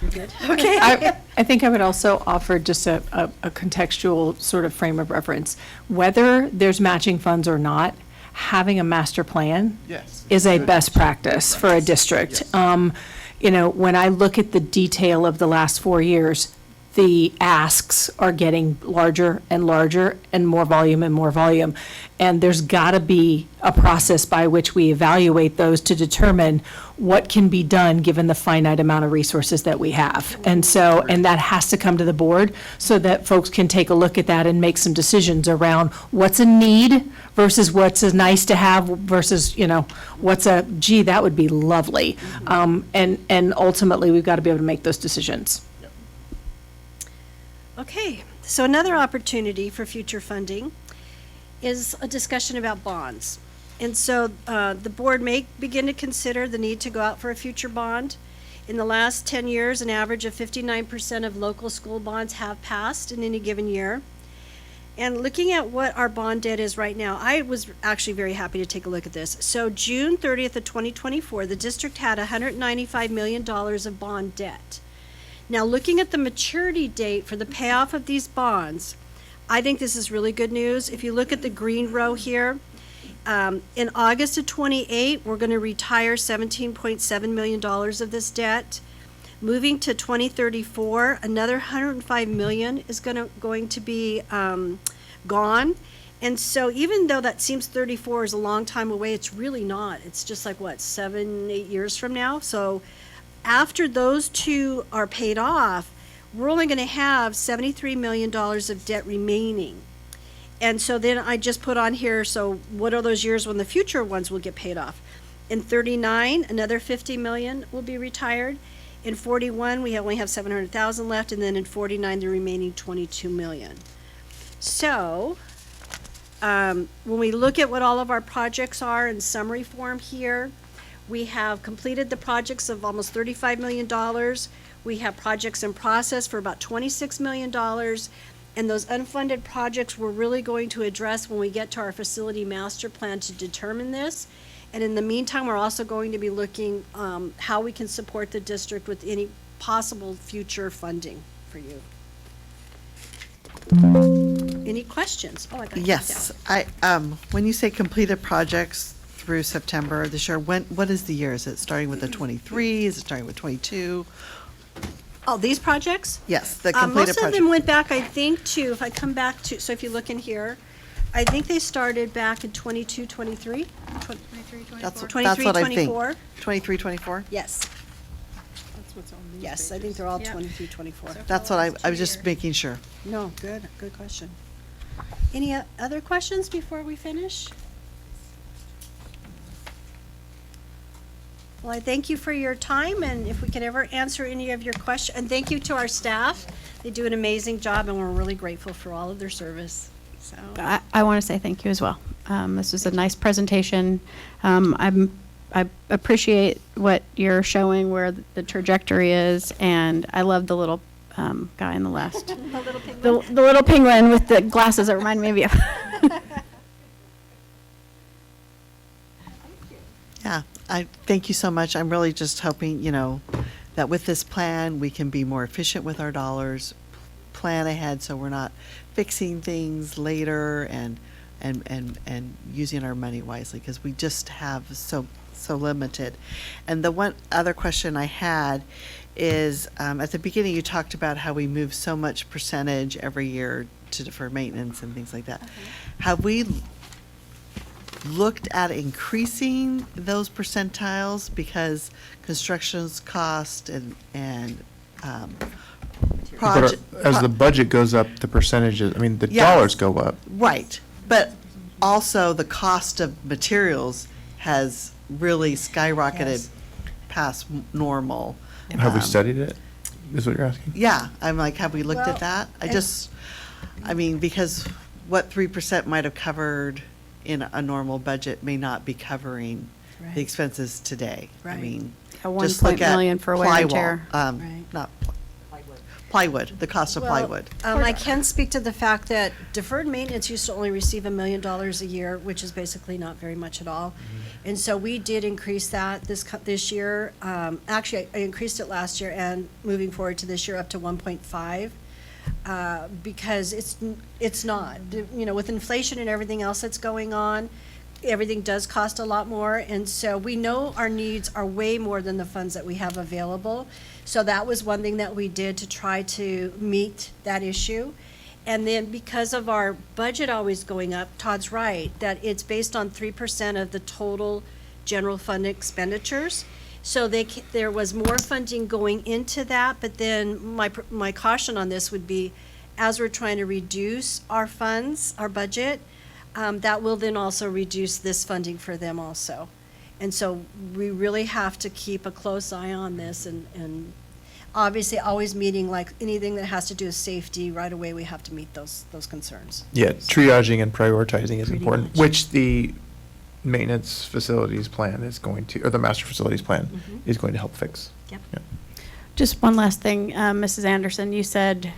Okay. I think I would also offer just a contextual sort of frame of reference. Whether there's matching funds or not, having a master plan Yes. is a best practice for a district. When I look at the detail of the last 4 years, the asks are getting larger and larger and more volume and more volume. And there's got to be a process by which we evaluate those to determine what can be done given the finite amount of resources that we have. And that has to come to the board so that folks can take a look at that and make some decisions around what's a need versus what's a nice to have versus, what's a, gee, that would be lovely. And ultimately, we've got to be able to make those decisions. Okay, so another opportunity for future funding is a discussion about bonds. And so the board may begin to consider the need to go out for a future bond. In the last 10 years, an average of 59% of local school bonds have passed in any given year. And looking at what our bond debt is right now, I was actually very happy to take a look at this. So June 30th of 2024, the district had $195 million of bond debt. Now, looking at the maturity date for the payoff of these bonds, I think this is really good news. If you look at the green row here, in August of 28, we're going to retire $17.7 million of this debt. Moving to 2034, another $105 million is going to be gone. And so even though that seems 34 is a long time away, it's really not. It's just like, 7-8 years from now? So after those two are paid off, we're only going to have $73 million of debt remaining. And so then I just put on here, so what are those years when the future ones will get paid off? In 39, another $50 million will be retired. In 41, we only have $700,000 left, and then in 49, the remaining $22 million. So when we look at what all of our projects are in summary form here, we have completed the projects of almost $35 million. We have projects in process for about $26 million. And those unfunded projects we're really going to address when we get to our facility master plan to determine this. And in the meantime, we're also going to be looking how we can support the district with any possible future funding for you. Any questions? Oh, I got it Yes, when you say completed projects through September of this year, what is the year? Is it starting with the 23? Is it starting with 22? Oh, these projects? Yes, the completed Most of project. them went back, I think, to, if I come back to, so if you look in here, I think they started back in 22, 23? 23, 24? That's 23, what I think. 24? 23, 24? Yes, That's what's on these yes, I think pages. they're all Yeah. 23, 24. That's what I was just making sure. No, good question. Any other questions before we finish? Well, I thank you for your time, and if we can ever answer any of your questions, and thank you to our staff. They do an amazing job, and we're really grateful for all of their service, so. I want to say thank you as well. This was a nice presentation. I appreciate what you're showing, where the trajectory is, and I love the little guy in the last. The little penguin. The little penguin with the glasses that remind me of you. Yeah, I thank you so much. I'm really just hoping, that with this plan, we can be more efficient with our dollars, plan ahead so we're not fixing things later and using our money wisely, because we just have so limited. And the one other question I had is, at the beginning, you talked about how we move so much percentage every year to defer maintenance and things like that. Have we looked at increasing those percentiles because construction's cost and But project. as the budget goes up, the percentages, I mean, the Yes. dollars go up. Right, but also the cost of materials has really skyrocketed past normal. Have we Um, studied it? Is what you're asking? Yeah, I'm like, have we looked Well, at that? and- I mean, because what 3% might have covered in a normal budget may not be covering Right. the expenses today. I Right. mean, A just 1 look at million for wear and plywall, tear. Right. Not plywood, the cost of Well, plywood. I can speak to the fact that deferred maintenance used to only receive $1 million a year, which is basically not very much at all. And so we did increase that this year. Actually, I increased it last year and moving forward to this year up to 1.5. Because it's not, you know, with inflation and everything else that's going on, everything does cost a lot more. And so we know our needs are way more than the funds that we have available. So that was one thing that we did to try to meet that issue. And then because of our budget always going up, Todd's right, that it's based on 3% of the total general fund expenditures. So there was more funding going into that, but then my caution on this would be, as we're trying to reduce our funds, our budget, that will then also reduce this funding for them also. And so we really have to keep a close eye on this and obviously always meeting, like anything that has to do with safety, right away we have to meet those concerns. Yeah, triaging and prioritizing is Pretty important, much. which the maintenance facilities plan is going to, or the master facilities plan Mhm. is going to help fix. Yep. Yeah. Just one last thing, Mrs. Anderson, you said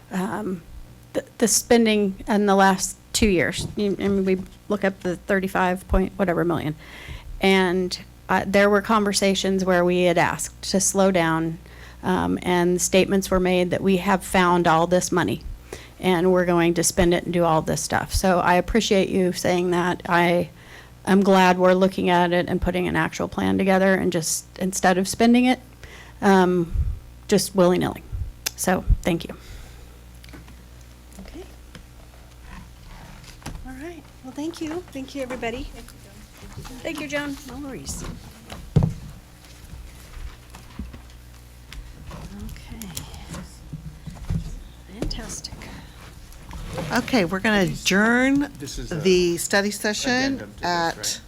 the spending in the last 2 years, and we look up the 35 point whatever million, and there were conversations where we had asked to slow down, and statements were made that we have found all this money, and we're going to spend it and do all this stuff. So I appreciate you saying that. I'm glad we're looking at it and putting an actual plan together and just, instead of spending it, just willy-nilly. So, thank you. Okay. All right, well, thank you. Thank you, everybody. Thank you, Joan. No worries. Okay. Fantastic. Okay, we're going to adjourn This is a the study session addendum to this, at right?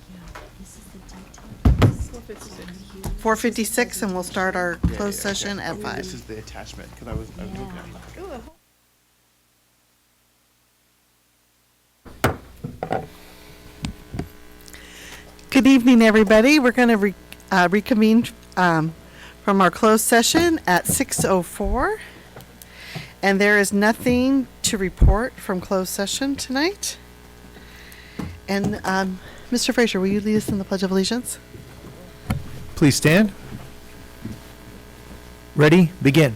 4:56, and we'll start our Yeah, closed yeah, session okay. at 5. This is the attachment, because I was looking at it. Good evening, everybody. We're going to reconvene from our closed session at 6:04. And there is nothing to report from closed session tonight. And Mr. Frazier, will you lead us in the Pledge of Allegiance? Please stand. Ready, begin.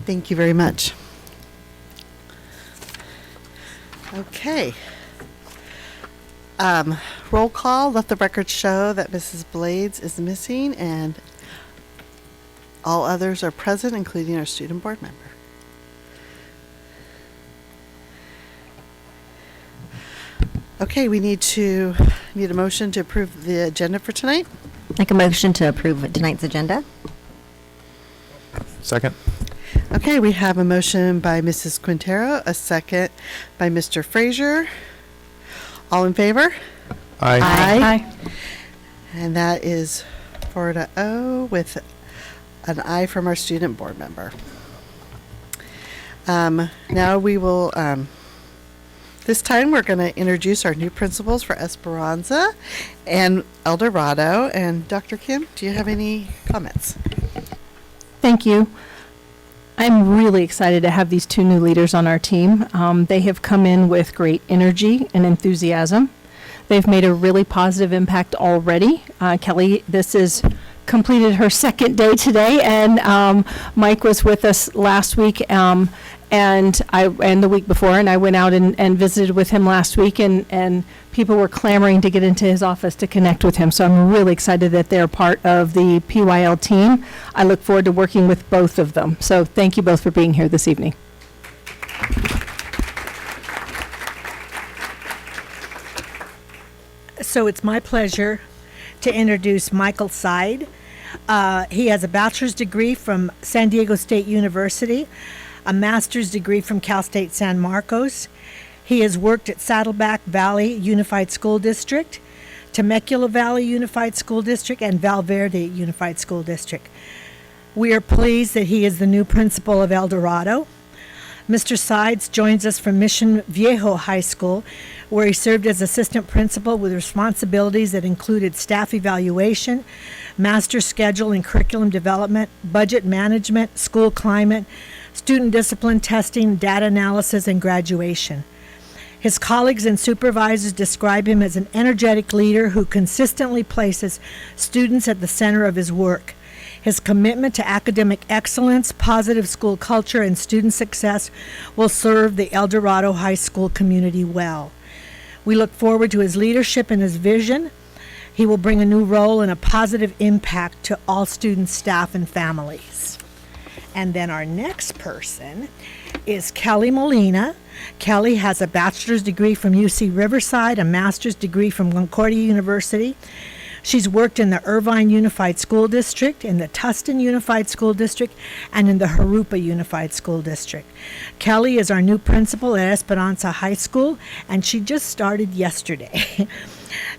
Thank you very much. Okay. Roll call, let the record show that Mrs. Blades is missing and all others are present, including our student board member. Okay, we need a motion to approve the agenda for tonight. Make a motion to approve tonight's agenda. Second. Okay, we have a motion by Mrs. Quintero, a second by Mr. Frazier. All in favor? Aye. And that is 4-0 with an aye from our student board member. Now we will, this time we're going to introduce our new principals for Esperanza and El Dorado. And Dr. Kim, do you have any comments? Thank you. I'm really excited to have these two new leaders on our team. They have come in with great energy and enthusiasm. They've made a really positive impact already. Kelly, this is completed her second day today, and Mike was with us last week, and the week before, and I went out and visited with him last week, and people were clamoring to get into his office to connect with him. So I'm really excited that they're part of the PYL team. I look forward to working with both of them. So thank you both for being here this evening. So it's my pleasure to introduce Michael Seid. He has a bachelor's degree from San Diego State University, a master's degree from Cal State San Marcos. He has worked at Saddleback Valley Unified School District, Temecula Valley Unified School District, and Val Verde Unified School District. We are pleased that he is the new principal of El Dorado. Mr. Sides joins us from Mission Viejo High School, where he served as assistant principal with responsibilities that included staff evaluation, master schedule and curriculum development, budget management, school climate, student discipline testing, data analysis, and graduation. His colleagues and supervisors describe him as an energetic leader who consistently places students at the center of his work. His commitment to academic excellence, positive school culture, and student success will serve the El Dorado High School community well. We look forward to his leadership and his vision. He will bring a new role and a positive impact to all students, staff, and families. And then our next person is Kelly Molina. Kelly has a bachelor's degree from UC Riverside, a master's degree from Concordia University. She's worked in the Irvine Unified School District, in the Tustin Unified School District, and in the Jurupa Unified School District. Kelly is our new principal at Esperanza High School, and she just started yesterday.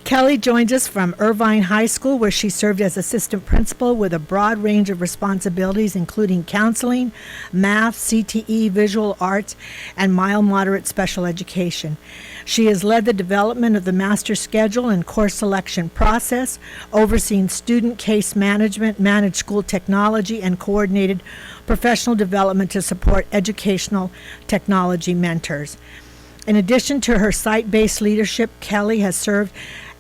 Kelly joins us from Irvine High School, where she served as assistant principal with a broad range of responsibilities, including counseling, math, CTE, visual arts, and mild-moderate special education. She has led the development of the master schedule and course selection process, overseen student case management, managed school technology, and coordinated professional development to support educational technology mentors. In addition to her site-based leadership, Kelly has served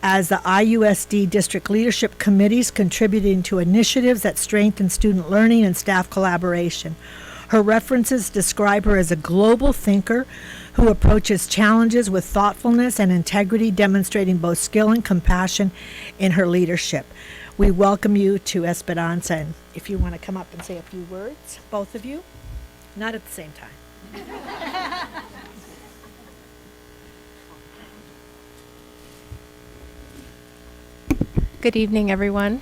as the IUSD district leadership committees, contributing to initiatives that strengthen student learning and staff collaboration. Her references describe her as a global thinker who approaches challenges with thoughtfulness and integrity, demonstrating both skill and compassion in her leadership. We welcome you to Esperanza, and if you want to come up and say a few words, both of you, not at the same time. Good evening, everyone.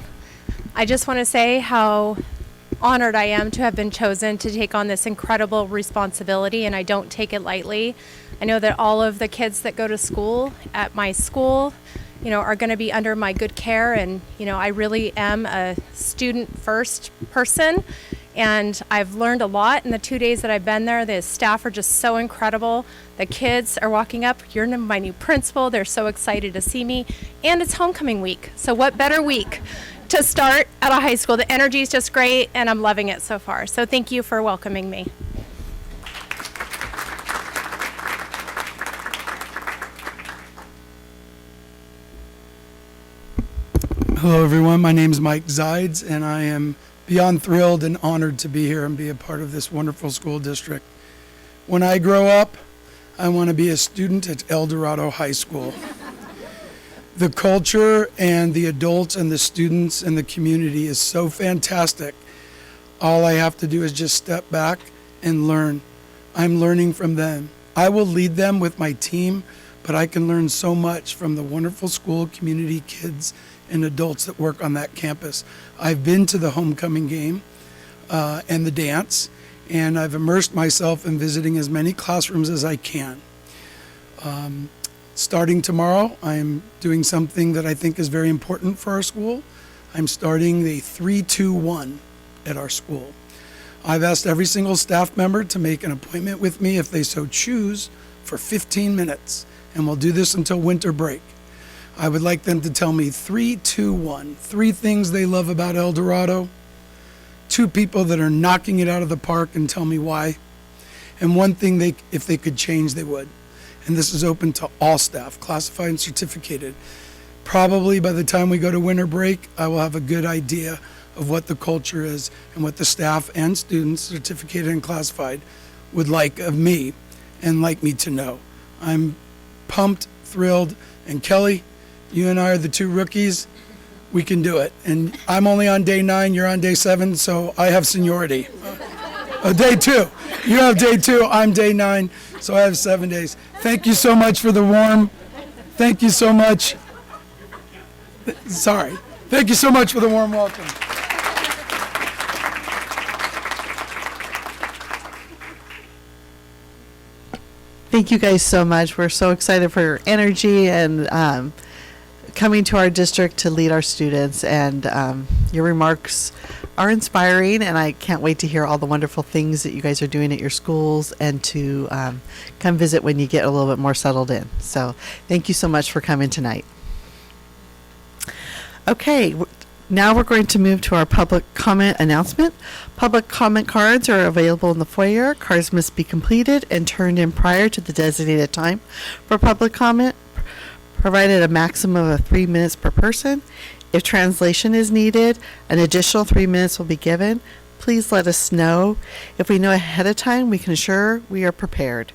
I just want to say how honored I am to have been chosen to take on this incredible responsibility, and I don't take it lightly. I know that all of the kids that go to school at my school, are going to be under my good care, and, I really am a student-first person, and I've learned a lot in the 2 days that I've been there. The staff are just so incredible. The kids are walking up, "You're my new principal." They're so excited to see me, and it's homecoming week. So what better week to start at a high school? The energy is just great, and I'm loving it so far. So thank you for welcoming me. Hello, everyone. My name is Mike Zides, and I am beyond thrilled and honored to be here and be a part of this wonderful school district. When I grow up, I want to be a student at El Dorado High School. The culture and the adults and the students and the community is so fantastic. All I have to do is just step back and learn. I'm learning from them. I will lead them with my team, but I can learn so much from the wonderful school community, kids, and adults that work on that campus. I've been to the homecoming game and the dance, and I've immersed myself in visiting as many classrooms as I can. Starting tomorrow, I'm doing something that I think is very important for our school. I'm starting the 3-2-1 at our school. I've asked every single staff member to make an appointment with me if they so choose for 15 minutes, and we'll do this until winter break. I would like them to tell me 3-2-1, 3 things they love about El Dorado, 2 people that are knocking it out of the park and tell me why, and 1 thing if they could change, they would. And this is open to all staff, classified and certificated. Probably by the time we go to winter break, I will have a good idea of what the culture is and what the staff and students, certificated and classified, would like of me and like me to know. I'm pumped, thrilled, and Kelly, you and I are the two rookies. We can do it. And I'm only on day 9, you're on day 7, so I have seniority. Day 2. You have day 2, I'm day 9, so I have 7 days. Thank you so much for the warm. Thank you so much. Sorry. Thank you so much for the warm welcome. Thank you guys so much. We're so excited for your energy and coming to our district to lead our students. And your remarks are inspiring, and I can't wait to hear all the wonderful things that you guys are doing at your schools and to come visit when you get a little bit more settled in. So thank you so much for coming tonight. Okay, now we're going to move to our public comment announcement. Public comment cards are available in the foyer. Cards must be completed and turned in prior to the designated time for public comment, provided a maximum of 3 minutes per person. If translation is needed, an additional 3 minutes will be given. Please let us know. If we know ahead of time, we can ensure we are prepared.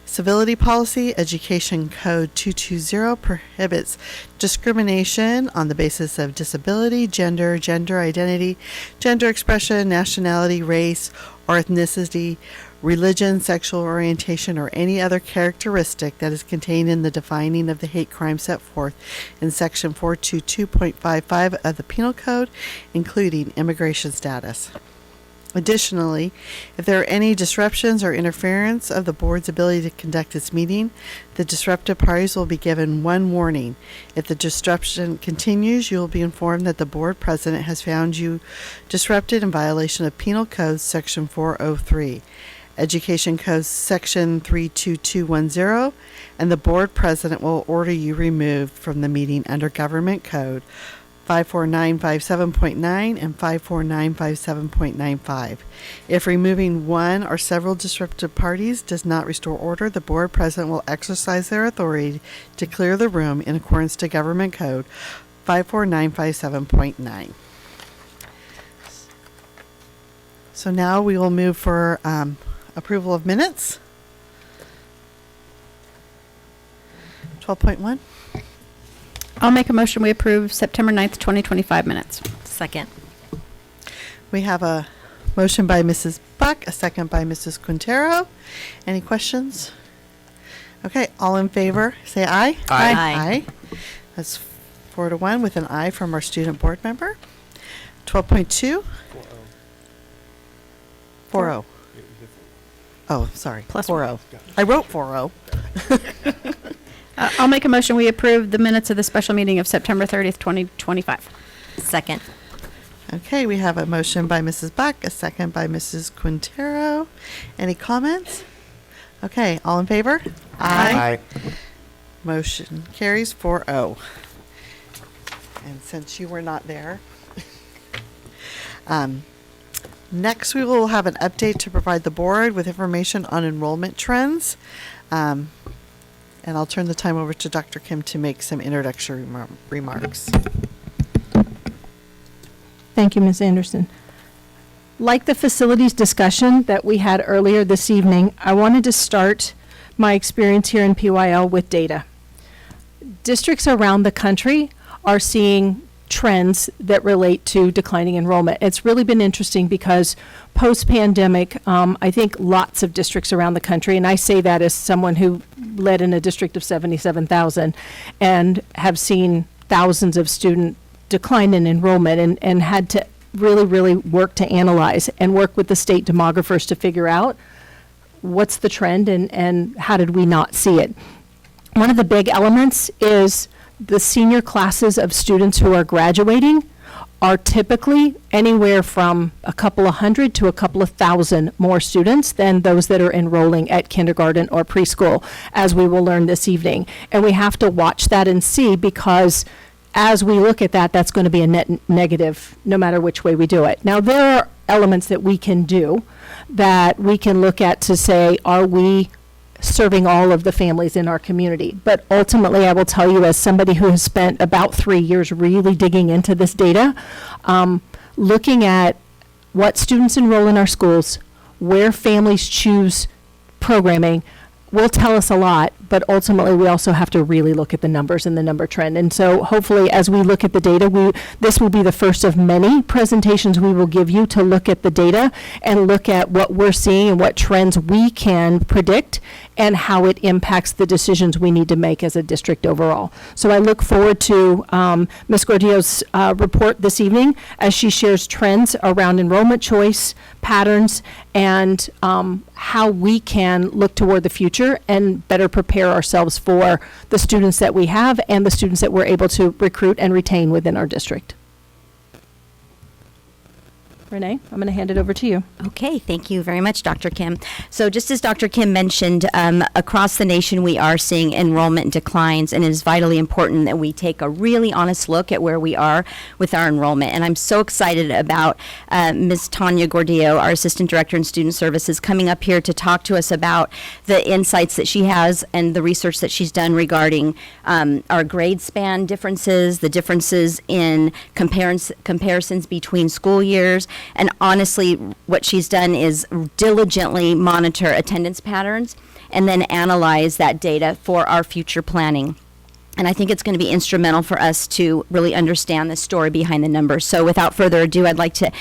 Civility Policy, Education Code 220 prohibits discrimination on the basis of disability, gender, gender identity, gender expression, nationality, race, or ethnicity, religion, sexual orientation, or any other characteristic that is contained in the defining of the hate crime set forth in Section 422.55 of the Penal Code, including immigration status. Additionally, if there are any disruptions or interference of the board's ability to conduct its meeting, the disruptive parties will be given one warning. If the disruption continues, you will be informed that the board president has found you disrupted in violation of Penal Code Section 403, Education Code Section 32210, and the board president will order you removed from the meeting under Government Code 54957.9 and 54957.95. If removing one or several disruptive parties does not restore order, the board president will exercise their authority to clear the room in accordance to Government Code 54957.9. So now we will move for approval of minutes. 12.1. I'll make a motion, we approve September 9th, 2025 minutes. Second. We have a motion by Mrs. Buck, a second by Mrs. Quintero. Any questions? Okay, all in favor, say aye. Aye. Aye. That's 4-1 with an aye from our student board member. 12.2. 4-0. Oh, sorry. Plus 4-0. I wrote 4-0. I'll make a motion, we approve the minutes of the special meeting of September 30th, 2025. Second. Okay, we have a motion by Mrs. Buck, a second by Mrs. Quintero. Any comments? Okay, all in favor? Aye. Motion carries 4-0. And since you were not there, next we will have an update to provide the board with information on enrollment trends. And I'll turn the time over to Dr. Kim to make some introductory remarks. Thank you, Ms. Anderson. Like the facilities discussion that we had earlier this evening, I wanted to start my experience here in PYL with data. Districts around the country are seeing trends that relate to declining enrollment. It's really been interesting because post-pandemic, I think lots of districts around the country, and I say that as someone who led in a district of 77,000 and have seen thousands of student decline in enrollment and had to really work to analyze and work with the state demographers to figure out what's the trend and how did we not see it. One of the big elements is the senior classes of students who are graduating are typically anywhere from a couple of hundred to a couple of thousand more students than those that are enrolling at kindergarten or preschool, as we will learn this evening. And we have to watch that and see, because as we look at that, that's going to be a net negative no matter which way we do it. Now, there are elements that we can do that we can look at to say, are we serving all of the families in our community? But ultimately, I will tell you, as somebody who has spent about 3 years really digging into this data, looking at what students enroll in our schools, where families choose programming will tell us a lot, but ultimately we also have to really look at the numbers and the number trend. And so hopefully as we look at the data, this will be the first of many presentations we will give you to look at the data and look at what we're seeing and what trends we can predict and how it impacts the decisions we need to make as a district overall. So I look forward to Ms. Gordillo's report this evening as she shares trends around enrollment choice, patterns, and how we can look toward the future and better prepare ourselves for the students that we have and the students that we're able to recruit and retain within our district. Renee, I'm going to hand it over to you. Okay, thank you very much, Dr. Kim. So just as Dr. Kim mentioned, across the nation we are seeing enrollment declines, and it is vitally important that we take a really honest look at where we are with our enrollment. And I'm so excited about Ms. Tanya Gordillo, our Assistant Director in Student Services, coming up here to talk to us about the insights that she has and the research that she's done regarding our grade span differences, the differences in comparisons between school years. And honestly, what she's done is diligently monitor attendance patterns and then analyze that data for our future planning. And I think it's going to be instrumental for us to really understand the story behind the numbers. So without further ado, I'd like to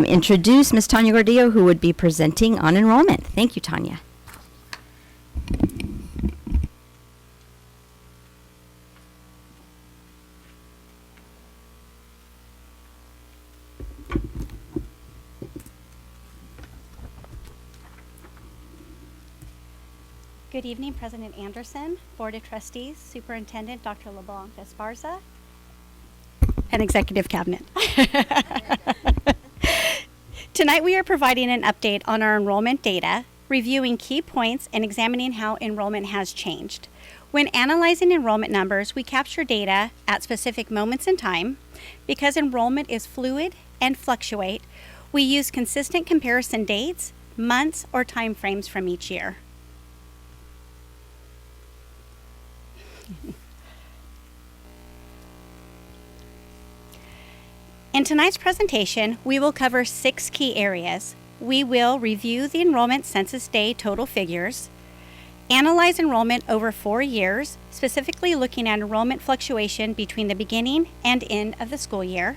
introduce Ms. Tanya Gordillo, who would be presenting on enrollment. Thank you, Tanya. Good evening, President Anderson, Board of Trustees, Superintendent Dr. LeBlanc Esparza, and Executive Cabinet. Tonight we are providing an update on our enrollment data, reviewing key points, and examining how enrollment has changed. When analyzing enrollment numbers, we capture data at specific moments in time. Because enrollment is fluid and fluctuate, we use consistent comparison dates, months, or time frames from each year. In tonight's presentation, we will cover 6 key areas. We will review the enrollment census day total figures, analyze enrollment over 4 years, specifically looking at enrollment fluctuation between the beginning and end of the school year,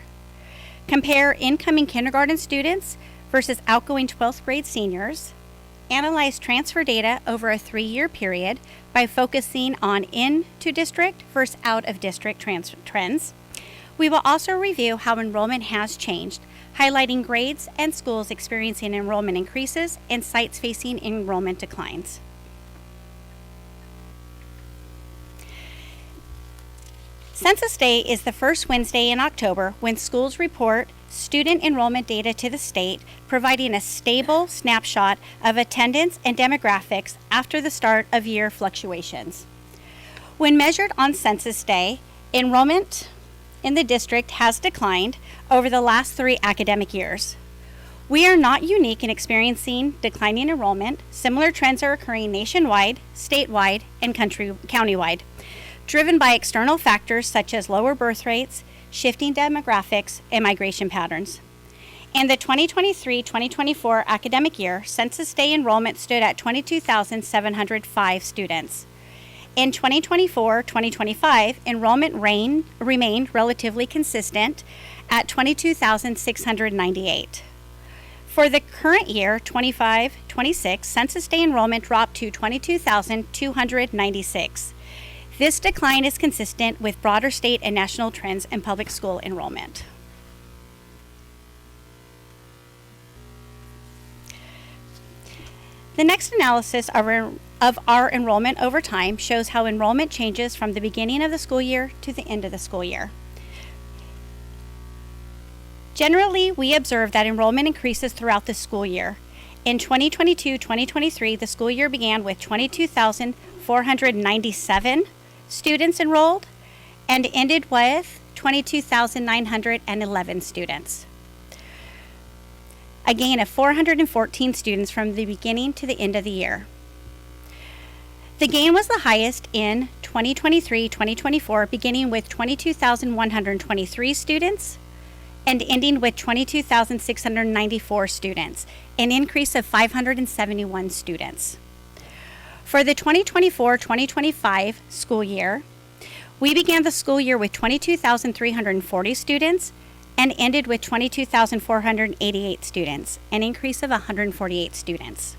compare incoming kindergarten students versus outgoing 12th grade seniors, analyze transfer data over a 3-year period by focusing on into-district versus out-of-district trends. We will also review how enrollment has changed, highlighting grades and schools experiencing enrollment increases and sites facing enrollment declines. Census Day is the first Wednesday in October when schools report student enrollment data to the state, providing a stable snapshot of attendance and demographics after the start of year fluctuations. When measured on Census Day, enrollment in the district has declined over the last 3 academic years. We are not unique in experiencing declining enrollment. Similar trends are occurring nationwide, statewide, and countywide, driven by external factors such as lower birth rates, shifting demographics, and migration patterns. In the 2023-2024 academic year, Census Day enrollment stood at 22,705 students. In 2024-2025, enrollment remained relatively consistent at 22,698. For the current year, 25-26, Census Day enrollment dropped to 22,296. This decline is consistent with broader state and national trends in public school enrollment. The next analysis of our enrollment over time shows how enrollment changes from the beginning of the school year to the end of the school year. Generally, we observe that enrollment increases throughout the school year. In 2022-2023, the school year began with 22,497 students enrolled and ended with 22,911 students. A gain of 414 students from the beginning to the end of the year. The gain was the highest in 2023-2024, beginning with 22,123 students and ending with 22,694 students, an increase of 571 students. For the 2024-2025 school year, we began the school year with 22,340 students and ended with 22,488 students, an increase of 148 students.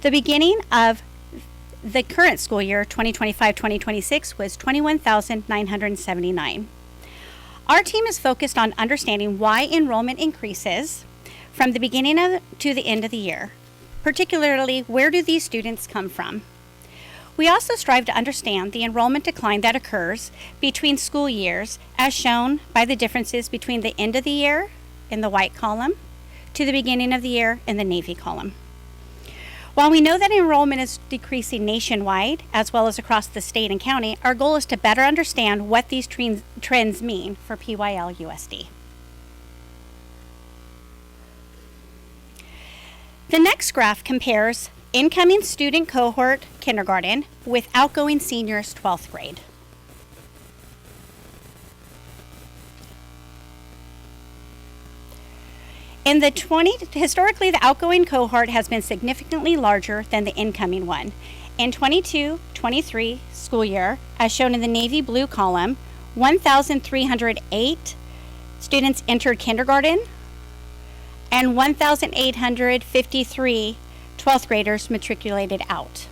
The beginning of the current school year, 2025-2026, was 21,979. Our team is focused on understanding why enrollment increases from the beginning to the end of the year. Particularly, where do these students come from? We also strive to understand the enrollment decline that occurs between school years, as shown by the differences between the end of the year in the white column to the beginning of the year in the navy column. While we know that enrollment is decreasing nationwide, as well as across the state and county, our goal is to better understand what these trends mean for PYL-USD. The next graph compares incoming student cohort kindergarten with outgoing seniors 12th grade. Historically, the outgoing cohort has been significantly larger than the incoming one. In 22-23 school year, as shown in the navy blue column, 1,308 students entered kindergarten and 1,853 12th graders matriculated out.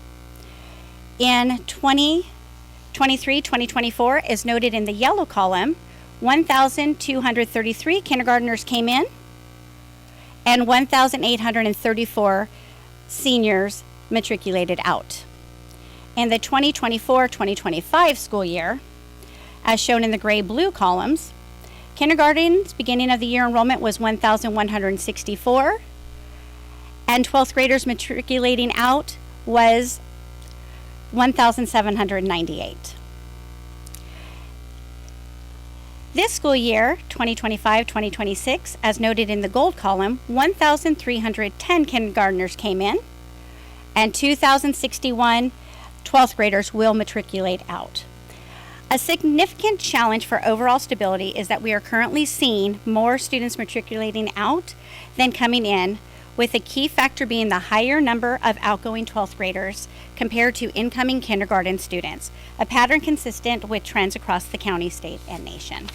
In 2023-2024, as noted in the yellow column, 1,233 kindergartners came in and 1,834 seniors matriculated out. In the 2024-2025 school year, as shown in the gray-blue columns, kindergarten's beginning of the year enrollment was 1,164, and 12th graders matriculating out was 1,798. This school year, 2025-2026, as noted in the gold column, 1,310 kindergartners came in, and 2,061 12th graders will matriculate out. A significant challenge for overall stability is that we are currently seeing more students matriculating out than coming in, with a key factor being the higher number of outgoing 12th graders compared to incoming kindergarten students, a pattern consistent with trends across the county, state, and nation.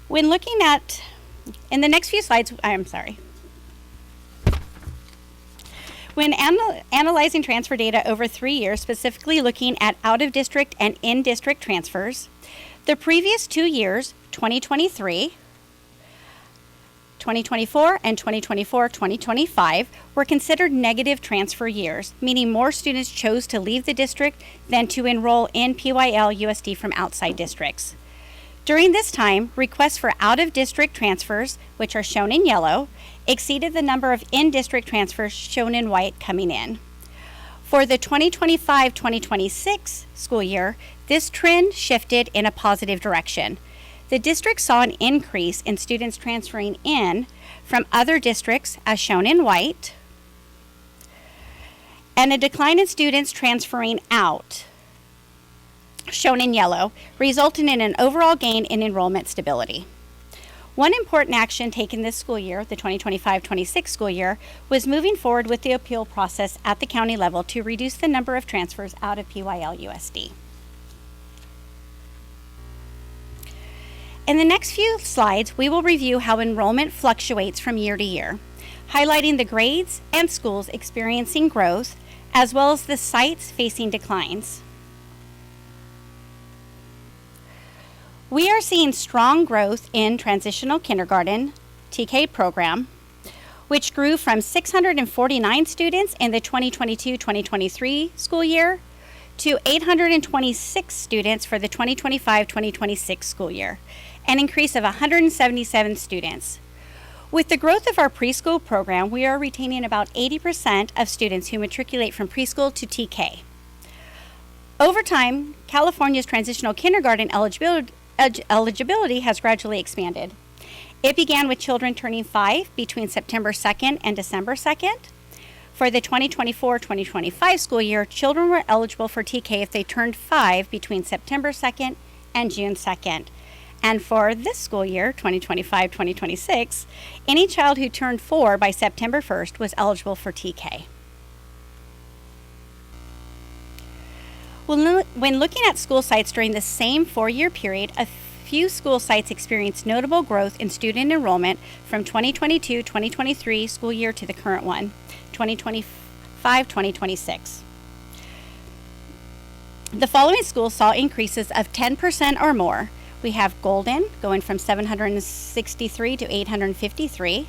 When looking at, in the next few slides, when analyzing transfer data over 3 years, specifically looking at out-of-district and in-district transfers, the previous 2 years, 2023, 2024, and 2024-2025, were considered negative transfer years, meaning more students chose to leave the district than to enroll in PYL-USD from outside districts. During this time, requests for out-of-district transfers, which are shown in yellow, exceeded the number of in-district transfers shown in white coming in. For the 2025-2026 school year, this trend shifted in a positive direction. The district saw an increase in students transferring in from other districts, as shown in white, and a decline in students transferring out, shown in yellow, resulting in an overall gain in enrollment stability. One important action taken this school year, the 2025-26 school year, was moving forward with the appeal process at the county level to reduce the number of transfers out of PYL-USD. In the next few slides, we will review how enrollment fluctuates from year to year, highlighting the grades and schools experiencing growth, as well as the sites facing declines. We are seeing strong growth in transitional kindergarten TK program, which grew from 649 students in the 2022-2023 school year to 826 students for the 2025-2026 school year, an increase of 177 students. With the growth of our preschool program, we are retaining about 80% of students who matriculate from preschool to TK. Over time, California's transitional kindergarten eligibility has gradually expanded. It began with children turning 5 between September 2nd and December 2nd. For the 2024-2025 school year, children were eligible for TK if they turned 5 between September 2nd and June 2nd. And for this school year, 2025-2026, any child who turned 4 by September 1st was eligible for TK. When looking at school sites during the same 4-year period, a few school sites experienced notable growth in student enrollment from 2022-2023 school year to the current one, 2025-2026. The following schools saw increases of 10% or more. We have Golden going from 763 to 853.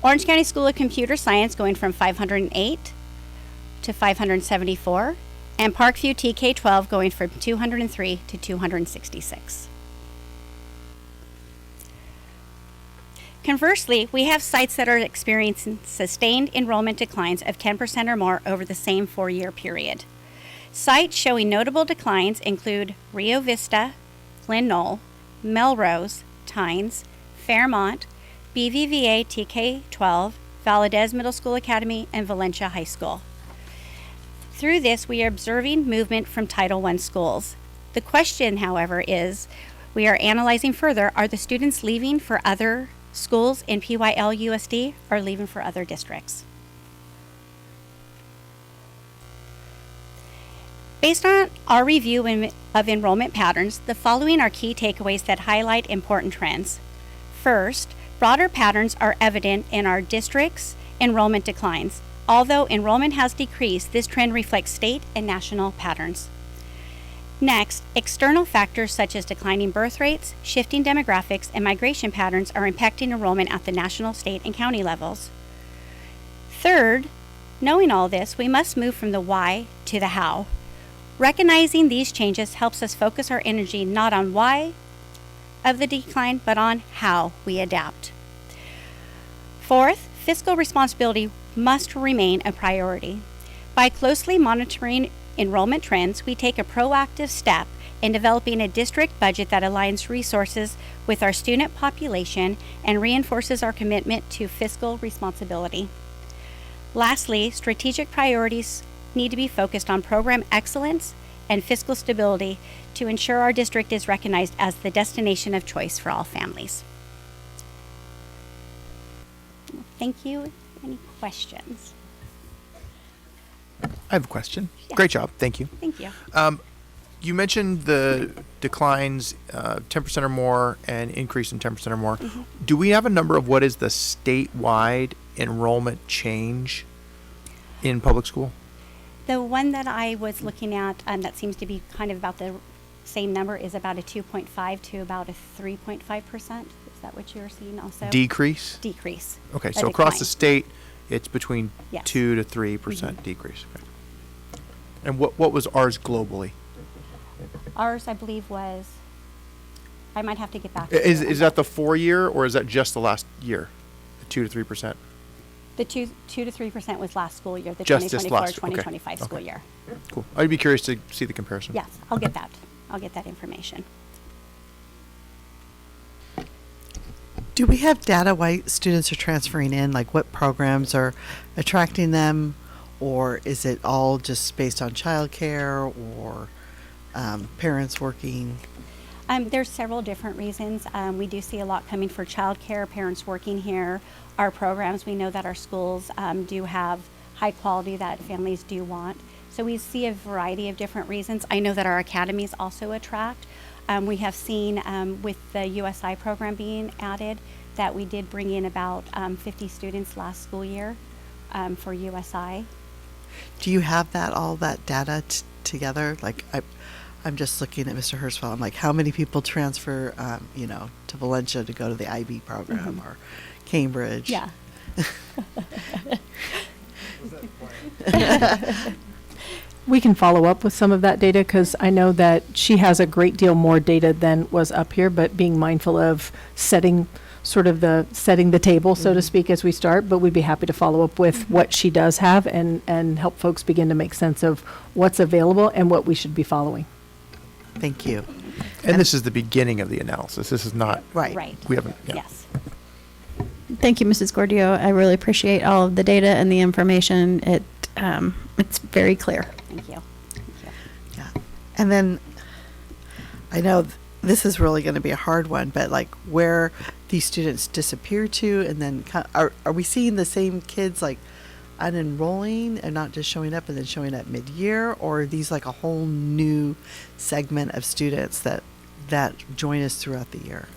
Orange County School of Computer Science going from 508 to 574. And Parkview TK-12 going from 203 to 266. Conversely, we have sites that are experiencing sustained enrollment declines of 10% or more over the same 4-year period. Sites showing notable declines include Rio Vista, Glen Knoll, Melrose, Tynes, Fairmont, BVVA TK-12, Valadez Middle School Academy, and Valencia High School. Through this, we are observing movement from Title I schools. The question, however, is we are analyzing further, are the students leaving for other schools in PYL-USD or leaving for other districts? Based on our review of enrollment patterns, the following are key takeaways that highlight important trends. First, broader patterns are evident in our district's enrollment declines. Although enrollment has decreased, this trend reflects state and national patterns. Next, external factors such as declining birth rates, shifting demographics, and migration patterns are impacting enrollment at the national, state, and county levels. Third, knowing all this, we must move from the why to the how. Recognizing these changes helps us focus our energy not on why of the decline, but on how we adapt. Fourth, fiscal responsibility must remain a priority. By closely monitoring enrollment trends, we take a proactive step in developing a district budget that aligns resources with our student population and reinforces our commitment to fiscal responsibility. Lastly, strategic priorities need to be focused on program excellence and fiscal stability to ensure our district is recognized as the destination of choice for all families. Thank you. Any questions? I have a question. Yeah. Great job. Thank you. Thank you. You mentioned the declines, 10% or more, and increase in 10% or more. Mhm. Do we have a number of what is the statewide enrollment change in public school? The one that I was looking at that seems to be kind of about the same number is about a 2.5 to about a 3.5%. Is that what you're seeing also? Decrease? Decrease. Okay, A so across decline. the state, it's between Yes. 2 to 3% decrease. Okay. And what was ours globally? Ours, I believe, was, I might have to get back to you Is on that the 4-year, or is that just the last year? The 2 to 3%? The 2 to 3% was last school year, the Just this 2024, last- okay. 2025 school Okay. year. Cool. I'd be curious to see the comparison. Yes, I'll get that. I'll get that information. Do we have data why students are transferring in, like what programs are attracting them? Or is it all just based on childcare or parents working? There's several different reasons. We do see a lot coming for childcare, parents working here. Our programs, we know that our schools do have high quality that families do want. So we see a variety of different reasons. I know that our academies also attract. We have seen with the USI program being added that we did bring in about 50 students last school year for USI. Do you have all that data together? Like I'm just looking at Mr. Hirschfeld. I'm like, how many people transfer, to Valencia to go to the IB program or Cambridge? Yeah. We can follow up with some of that data because I know that she has a great deal more data than was up here, but being mindful of setting the table, so to speak, as we start. But we'd be happy to follow up with what she does have and help folks begin to make sense of what's available and what we should be following. Thank you. And this is the beginning of the analysis. This is not. Right. Right. We haven't. Yeah. Yes. Thank you, Mrs. Gordillo. I really appreciate all of the data and the information. It's very clear. Thank you. Thank you. Yeah. And then I know this is really going to be a hard one, but like where these students disappear to, and then are we seeing the same kids like unenrolling and not just showing up and then showing up mid-year, or are these like a whole new segment of students that join us throughout the year?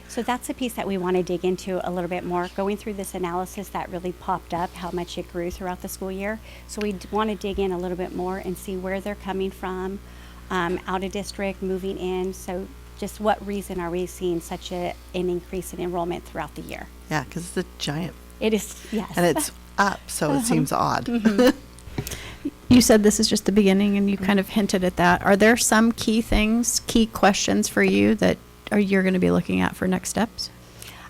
So that's a piece that we want to dig into a little bit more. Going through this analysis that really popped up, how much it grew throughout the school year. So we want to dig in a little bit more and see where they're coming from, out of district, moving in. So just what reason are we seeing such an increase in enrollment throughout the year? Yeah, because it's a giant. It is, yes. And it's up, so it seems odd. You said this is just the beginning, and you kind of hinted at that. Are there some key things, key questions for you that you're going to be looking at for next steps?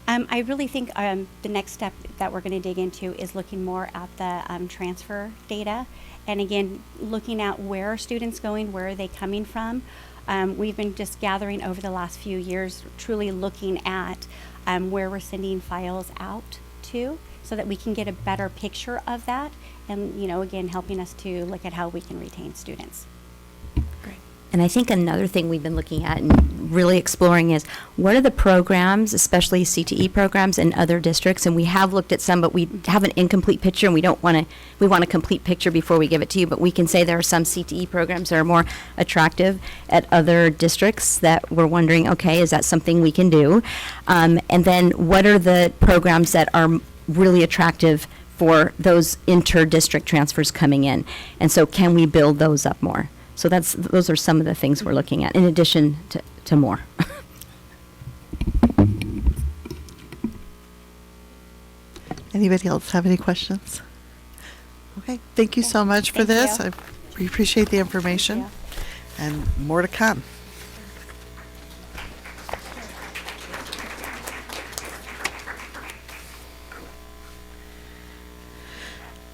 I really think the next step that we're going to dig into is looking more at the transfer data. And again, looking at where are students going, where are they coming from. We've been just gathering over the last few years, truly looking at where we're sending files out to, so that we can get a better picture of that. And, again, helping us to look at how we can retain students. And I think another thing we've been looking at and really exploring is what are the programs, especially CTE programs in other districts. And we have looked at some, but we have an incomplete picture, and we want a complete picture before we give it to you. But we can say there are some CTE programs that are more attractive at other districts that we're wondering, okay, is that something we can do? And then what are the programs that are really attractive for those inter-district transfers coming in? And so can we build those up more? So those are some of the things we're looking at, in addition to more. Anybody else have any questions? Okay, thank you so much for Thank this. you. We appreciate the information, and more to come.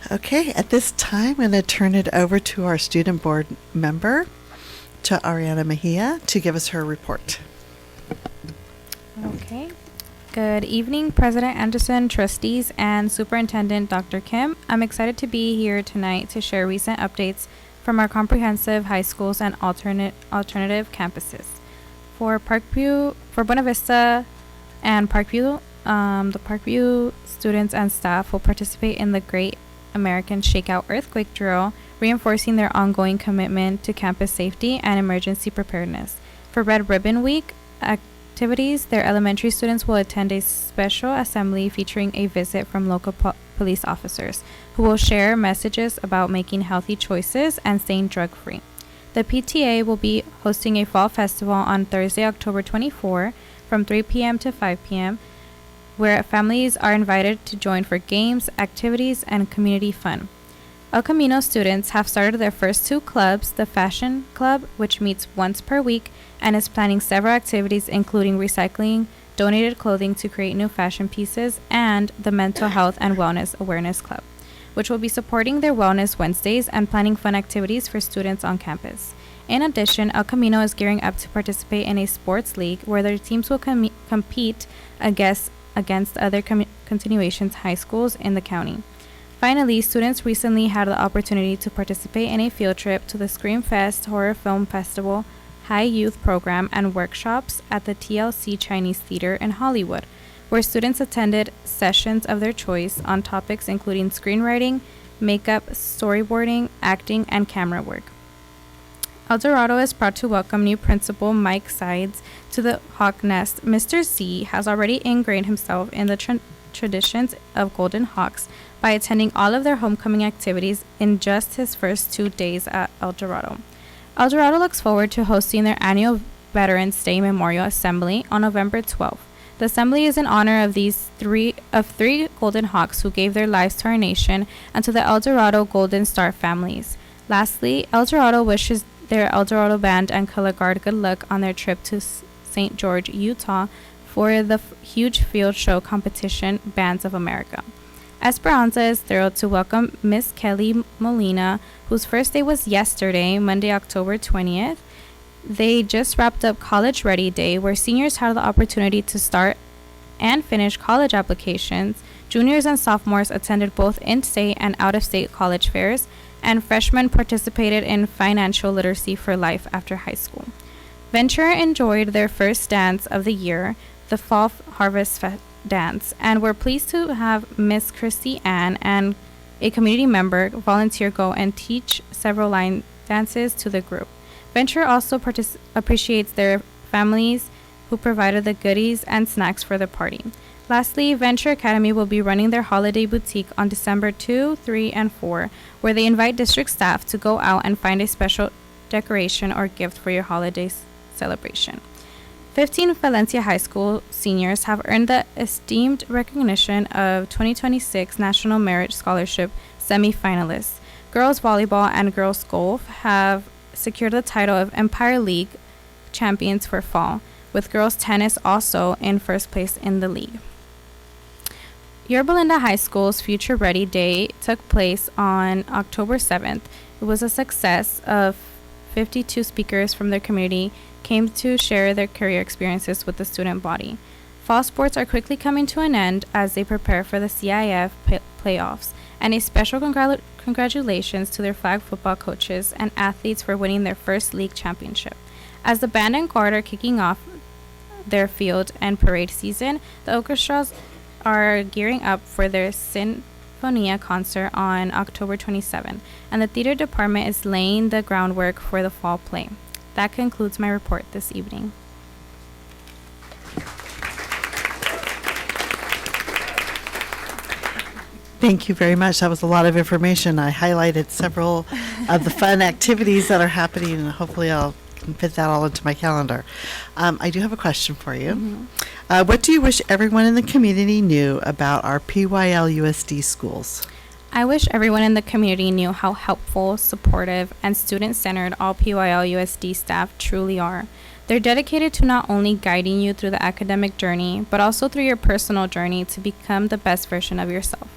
Okay, at this time, I'm going to turn it over to our student board member, to Ariana Mejia, to give us her report. Okay. Good evening, President Anderson, trustees, and Superintendent Dr. Kim. I'm excited to be here tonight to share recent updates from our comprehensive high schools and alternative campuses. For Buena Vista and Parkview, the Parkview students and staff will participate in the Great American Shakeout Earthquake Drill, reinforcing their ongoing commitment to campus safety and emergency preparedness. For Red Ribbon Week activities, their elementary students will attend a special assembly featuring a visit from local police officers who will share messages about making healthy choices and staying drug-free. The PTA will be hosting a fall festival on Thursday, October 24 from 3 p.m. to 5 p.m., where families are invited to join for games, activities, and community fun. El Camino students have started their first two clubs, the Fashion Club, which meets once per week and is planning several activities including recycling donated clothing to create new fashion pieces, and the Mental Health and Wellness Awareness Club, which will be supporting their Wellness Wednesdays and planning fun activities for students on campus. In addition, El Camino is gearing up to participate in a sports league where their teams will compete against other continuations high schools in the county. Finally, students recently had the opportunity to participate in a field trip to the Screamfest Horror Film Festival, High Youth Program, and workshops at the TLC Chinese Theater in Hollywood, where students attended sessions of their choice on topics including screenwriting, makeup, storyboarding, acting, and camera work. El Dorado is proud to welcome new principal Mike Sides to the Hawk Nest. Mr. Z has already ingrained himself in the traditions of Golden Hawks by attending all of their homecoming activities in just his first 2 days at El Dorado. El Dorado looks forward to hosting their annual Veterans Day Memorial Assembly on November 12th. The assembly is in honor of three Golden Hawks who gave their lives to our nation and to the El Dorado Golden Star families. Lastly, El Dorado wishes their El Dorado Band and Color Guard good luck on their trip to St. George, Utah for the huge field show competition, Bands of America. Esperanza is thrilled to welcome Miss Kelly Molina, whose first day was yesterday, Monday, October 20th. They just wrapped up College Ready Day, where seniors had the opportunity to start and finish college applications. Juniors and sophomores attended both in-state and out-of-state college fairs, and freshmen participated in financial literacy for life after high school. Ventura enjoyed their first dance of the year, the Fall Harvest Dance, and we're pleased to have Miss Christy Ann and a community member volunteer go and teach several line dances to the group. Ventura also appreciates their families who provided the goodies and snacks for the party. Lastly, Venture Academy will be running their holiday boutique on December 2, 3, and 4, where they invite district staff to go out and find a special decoration or gift for your holiday celebration. 15 Valencia High School seniors have earned the esteemed recognition of 2026 National Merit Scholarship semi-finalists. Girls volleyball and girls golf have secured the title of Empire League champions for fall, with girls tennis also in first place in the league. Yorba Linda High School's Future Ready Day took place on October 7th. It was a success of 52 speakers from their community came to share their career experiences with the student body. Fall sports are quickly coming to an end as they prepare for the CIF playoffs, and a special congratulations to their flag football coaches and athletes for winning their first league championship. As the band and choir are kicking off their field and parade season, the orchestras are gearing up for their Sinfonia concert on October 27, and the theater department is laying the groundwork for the fall play. That concludes my report this evening. Thank you very much. That was a lot of information. I highlighted several of the fun activities that are happening, and hopefully I'll can fit that all into my calendar. I do have a question for you. What do you wish everyone in the community knew about our PYL-USD schools? I wish everyone in the community knew how helpful, supportive, and student-centered all PYL-USD staff truly are. They're dedicated to not only guiding you through the academic journey, but also through your personal journey to become the best version of yourself.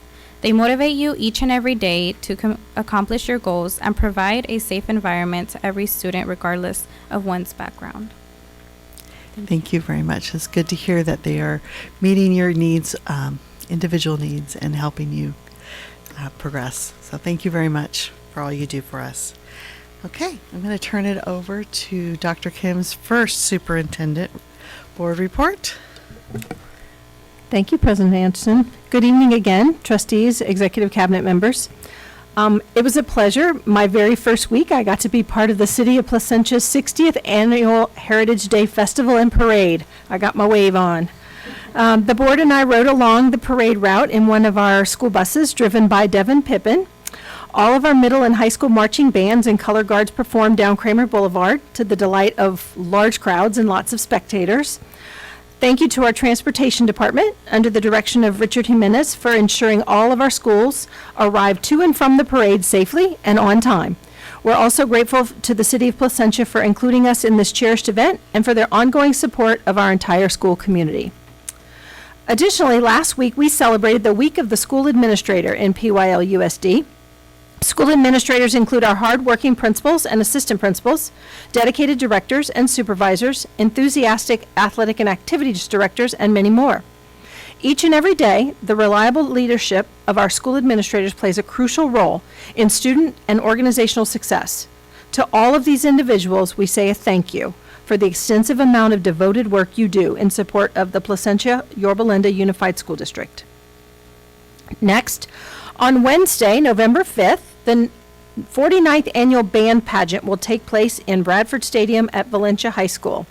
They motivate you each and every day to accomplish your goals and provide a safe environment to every student regardless of one's background. Thank you very much. It's good to hear that they are meeting your needs, individual needs, and helping you progress. So thank you very much for all you do for us. Okay, I'm going to turn it over to Dr. Kim's first superintendent board report. Thank you, President Anderson. Good evening again, trustees, executive cabinet members. It was a pleasure. My very first week, I got to be part of the City of Placentia's 60th Annual Heritage Day Festival and Parade. I got my wave on. The board and I rode along the parade route in one of our school buses driven by Devin Pippin. All of our middle and high school marching bands and color guards performed down Kramer Boulevard to the delight of large crowds and lots of spectators. Thank you to our transportation department under the direction of Richard Jimenez for ensuring all of our schools arrived to and from the parade safely and on time. We're also grateful to the City of Placentia for including us in this cherished event and for their ongoing support of our entire school community. Additionally, last week we celebrated the Week of the School Administrator in PYL-USD. School administrators include our hard-working principals and assistant principals, dedicated directors and supervisors, enthusiastic athletic and activities directors, and many more. Each and every day, the reliable leadership of our school administrators plays a crucial role in student and organizational success. To all of these individuals, we say a thank you for the extensive amount of devoted work you do in support of the Placentia-Yorba Linda Unified School District. Next, on Wednesday, November 5th, the 49th Annual Band Pageant will take place in Bradford Stadium at Valencia High School.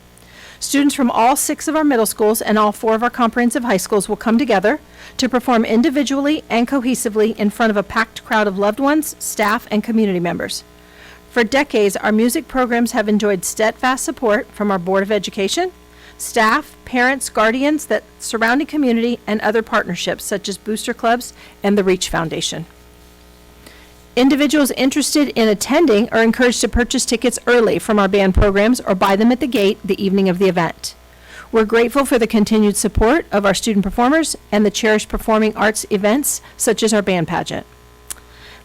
Students from all 6 of our middle schools and all 4 of our comprehensive high schools will come together to perform individually and cohesively in front of a packed crowd of loved ones, staff, and community members. For decades, our music programs have enjoyed steadfast support from our Board of Education, staff, parents, guardians, the surrounding community, and other partnerships such as booster clubs and the Reach Foundation. Individuals interested in attending are encouraged to purchase tickets early from our band programs or buy them at the gate the evening of the event. We're grateful for the continued support of our student performers and the cherished performing arts events such as our band pageant.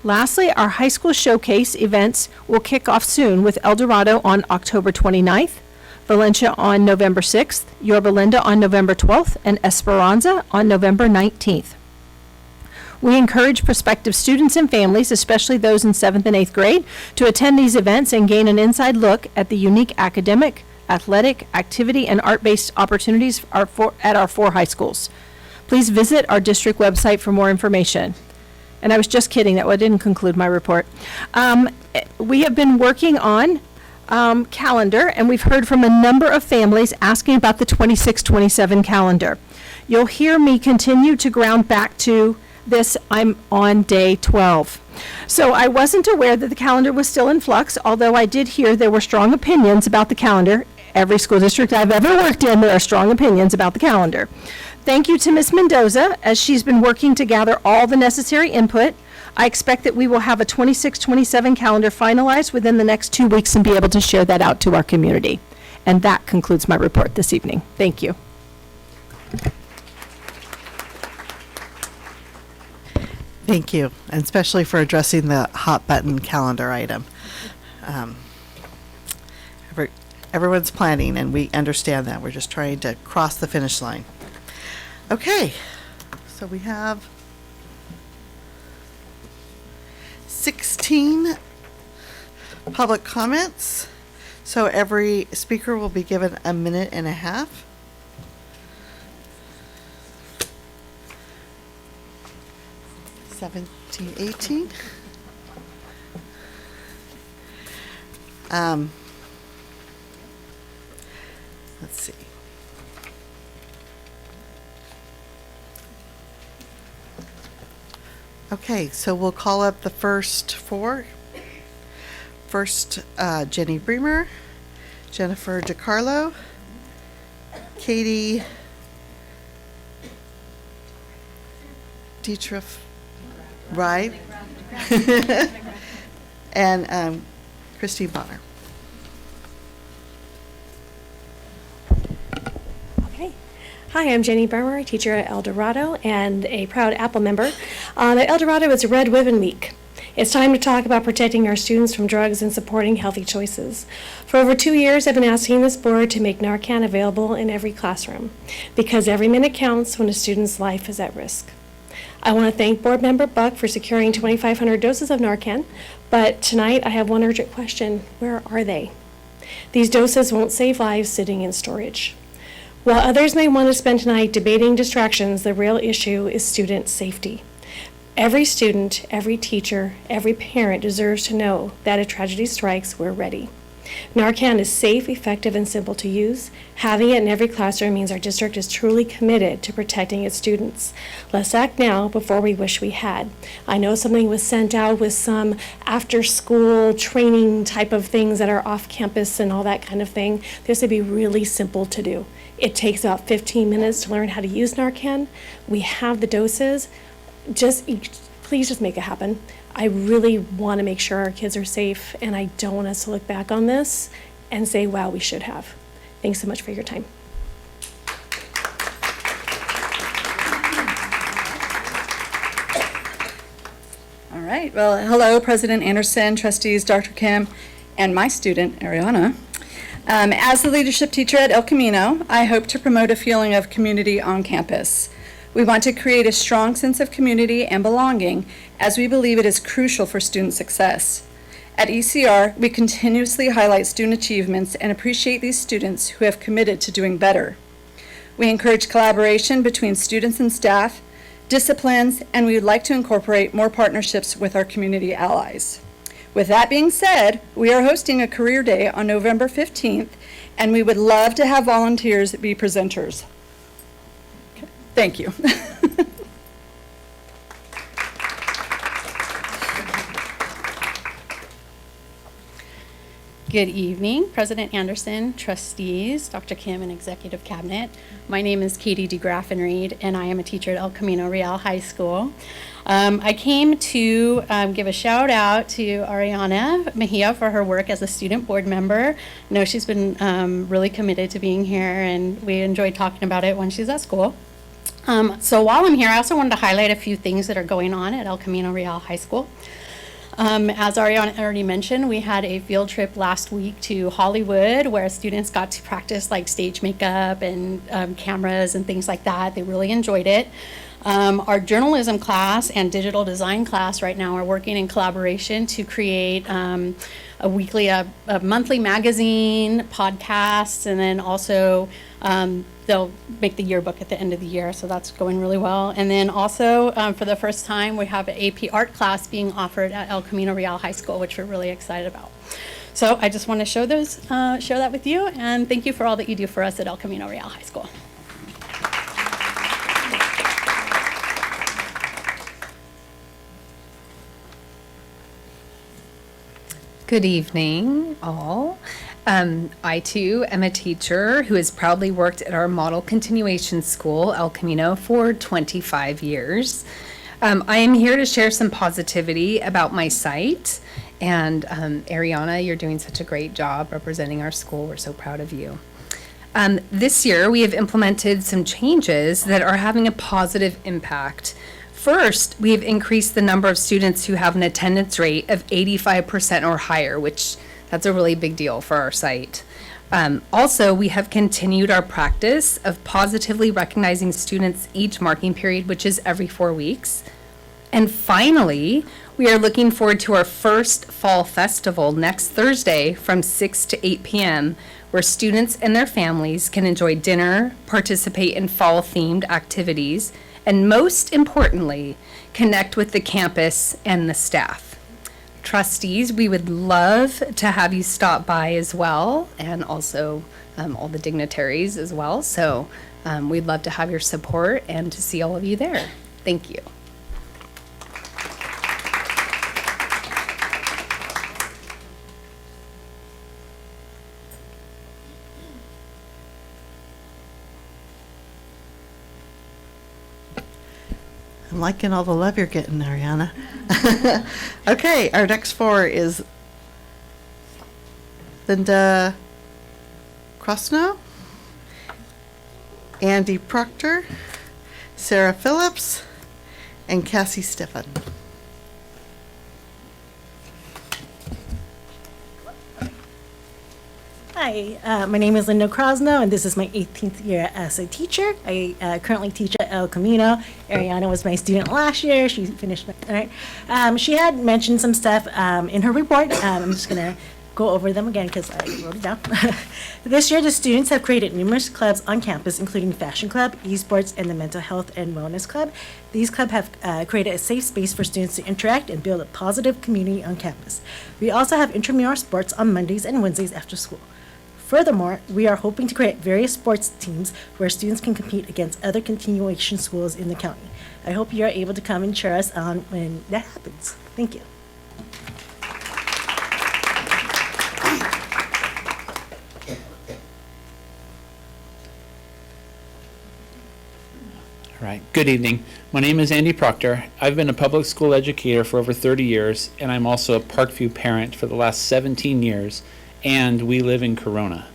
Lastly, our high school showcase events will kick off soon with El Dorado on October 29th, Valencia on November 6th, Yorba Linda on November 12th, and Esperanza on November 19th. We encourage prospective students and families, especially those in 7th and 8th grade, to attend these events and gain an inside look at the unique academic, athletic, activity, and art-based opportunities at our 4 high schools. Please visit our district website for more information. And I was just kidding, that didn't conclude my report. We have been working on calendar, and we've heard from a number of families asking about the 26-27 calendar. You'll hear me continue to ground back to this. I'm on day 12. So I wasn't aware that the calendar was still in flux, although I did hear there were strong opinions about the calendar. Every school district I've ever worked in, there are strong opinions about the calendar. Thank you to Ms. Mendoza, as she's been working to gather all the necessary input. I expect that we will have a 26-27 calendar finalized within the next 2 weeks and be able to share that out to our community. And that concludes my report this evening. Thank you. Thank you, and especially for addressing the hot button calendar item. Everyone's planning, and we understand that. We're just trying to cross the finish line. Okay, so we have 16 public comments. So every speaker will be given a minute and a half. 17, 18. Let's see. Okay, so we'll call up the first 4. First, Jenny Bremer, Jennifer DiCarlo, Katie Dietrich Wright, and Christine Bonner. Hi, I'm Jenny Bremer, teacher at El Dorado and a proud Apple member. At El Dorado, it's Red Ribbon Week. It's time to talk about protecting our students from drugs and supporting healthy choices. For over 2 years, I've been asking this board to make Narcan available in every classroom, because every minute counts when a student's life is at risk. I want to thank Board Member Buck for securing 2,500 doses of Narcan, but tonight I have one urgent question. Where are they? These doses won't save lives sitting in storage. While others may want to spend tonight debating distractions, the real issue is student safety. Every student, every teacher, every parent deserves to know that if tragedy strikes, we're ready. Narcan is safe, effective, and simple to use. Having it in every classroom means our district is truly committed to protecting its students. Let's act now before we wish we had. I know something was sent out with some after-school training type of things that are off campus and all that kind of thing. This would be really simple to do. It takes about 15 minutes to learn how to use Narcan. We have the doses. Please just make it happen. I really want to make sure our kids are safe, and I don't want us to look back on this and say, wow, we should have. Thanks so much for your time. All right. Well, hello, President Anderson, trustees, Dr. Kim, and my student, Ariana. As the leadership teacher at El Camino, I hope to promote a feeling of community on campus. We want to create a strong sense of community and belonging, as we believe it is crucial for student success. At ECR, we continuously highlight student achievements and appreciate these students who have committed to doing better. We encourage collaboration between students and staff, disciplines, and we would like to incorporate more partnerships with our community allies. With that being said, we are hosting a career day on November 15th, and we would love to have volunteers be presenters. Okay. Thank you. Good evening, President Anderson, trustees, Dr. Kim, and Executive Cabinet. My name is Katie DeGraffenried, and I am a teacher at El Camino Real High School. I came to give a shout out to Ariana Mejia for her work as a student board member. I know she's been really committed to being here, and we enjoyed talking about it when she's at school. So while I'm here, I also wanted to highlight a few things that are going on at El Camino Real High School. As Ariana already mentioned, we had a field trip last week to Hollywood where students got to practice like stage makeup and cameras and things like that. They really enjoyed it. Our journalism class and digital design class right now are working in collaboration to create a a monthly magazine, podcasts, and then also they'll make the yearbook at the end of the year, so that's going really well. And then also, for the first time, we have an AP art class being offered at El Camino Real High School, which we're really excited about. So I just want to share that with you, and thank you for all that you do for us at El Camino Real High School. Good evening, all. I too am a teacher who has proudly worked at our model continuation school, El Camino, for 25 years. I am here to share some positivity about my site. And Ariana, you're doing such a great job representing our school. We're so proud of you. This year, we have implemented some changes that are having a positive impact. First, we have increased the number of students who have an attendance rate of 85% or higher, which that's a really big deal for our site. Also, we have continued our practice of positively recognizing students each marking period, which is every 4 weeks. And finally, we are looking forward to our first fall festival next Thursday from 6 to 8 p.m., where students and their families can enjoy dinner, participate in fall-themed activities, and most importantly, connect with the campus and the staff. Trustees, we would love to have you stop by as well, and also all the dignitaries as well. So we'd love to have your support and to see all of you there. Thank you. I'm liking all the love you're getting, Ariana. Okay, our next four is Linda Krosno, Andy Proctor, Sarah Phillips, and Cassie Stephan. Hi, my name is Linda Krosno, and this is my 18th year as a teacher. I currently teach at El Camino. Ariana was my student last year. She finished. All right. She had mentioned some stuff in her report. I'm just going to go over them again because I wrote it down. This year, the students have created numerous clubs on campus, including Fashion Club, Esports, and the Mental Health and Wellness Club. These clubs have created a safe space for students to interact and build a positive community on campus. We also have intramural sports on Mondays and Wednesdays after school. Furthermore, we are hoping to create various sports teams where students can compete against other continuation schools in the county. I hope you are able to come and cheer us on when that happens. Thank you. All right, good evening. My name is Andy Proctor. I've been a public school educator for over 30 years, and I'm also a Parkview parent for the last 17 years. And we live in Corona.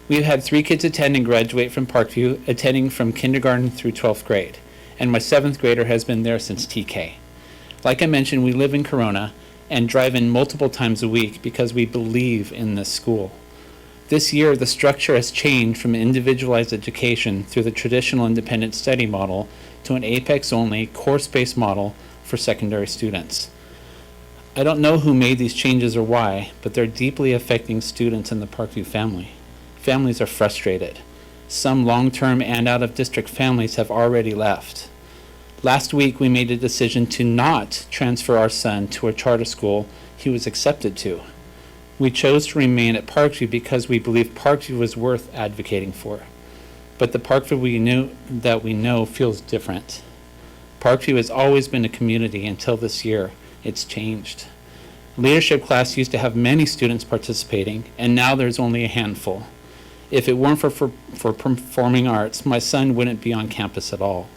We've had 3 kids attend and graduate from Parkview, attending from kindergarten through 12th grade, and my 7th grader has been there since TK. Like I mentioned, we live in Corona and drive in multiple times a week because we believe in this school. This year, the structure has changed from individualized education through the traditional independent study model to an APEX-only, course-based model for secondary students. I don't know who made these changes or why, but they're deeply affecting students in the Parkview family. Families are frustrated. Some long-term and out-of-district families have already left. Last week, we made a decision to not transfer our son to a charter school he was accepted to. We chose to remain at Parkview because we believe Parkview was worth advocating for. But the Parkview we know feels different. Parkview has always been a community until this year. It's changed. Leadership class used to have many students participating, and now there's only a handful. If it weren't for performing arts, my son wouldn't be on campus at all.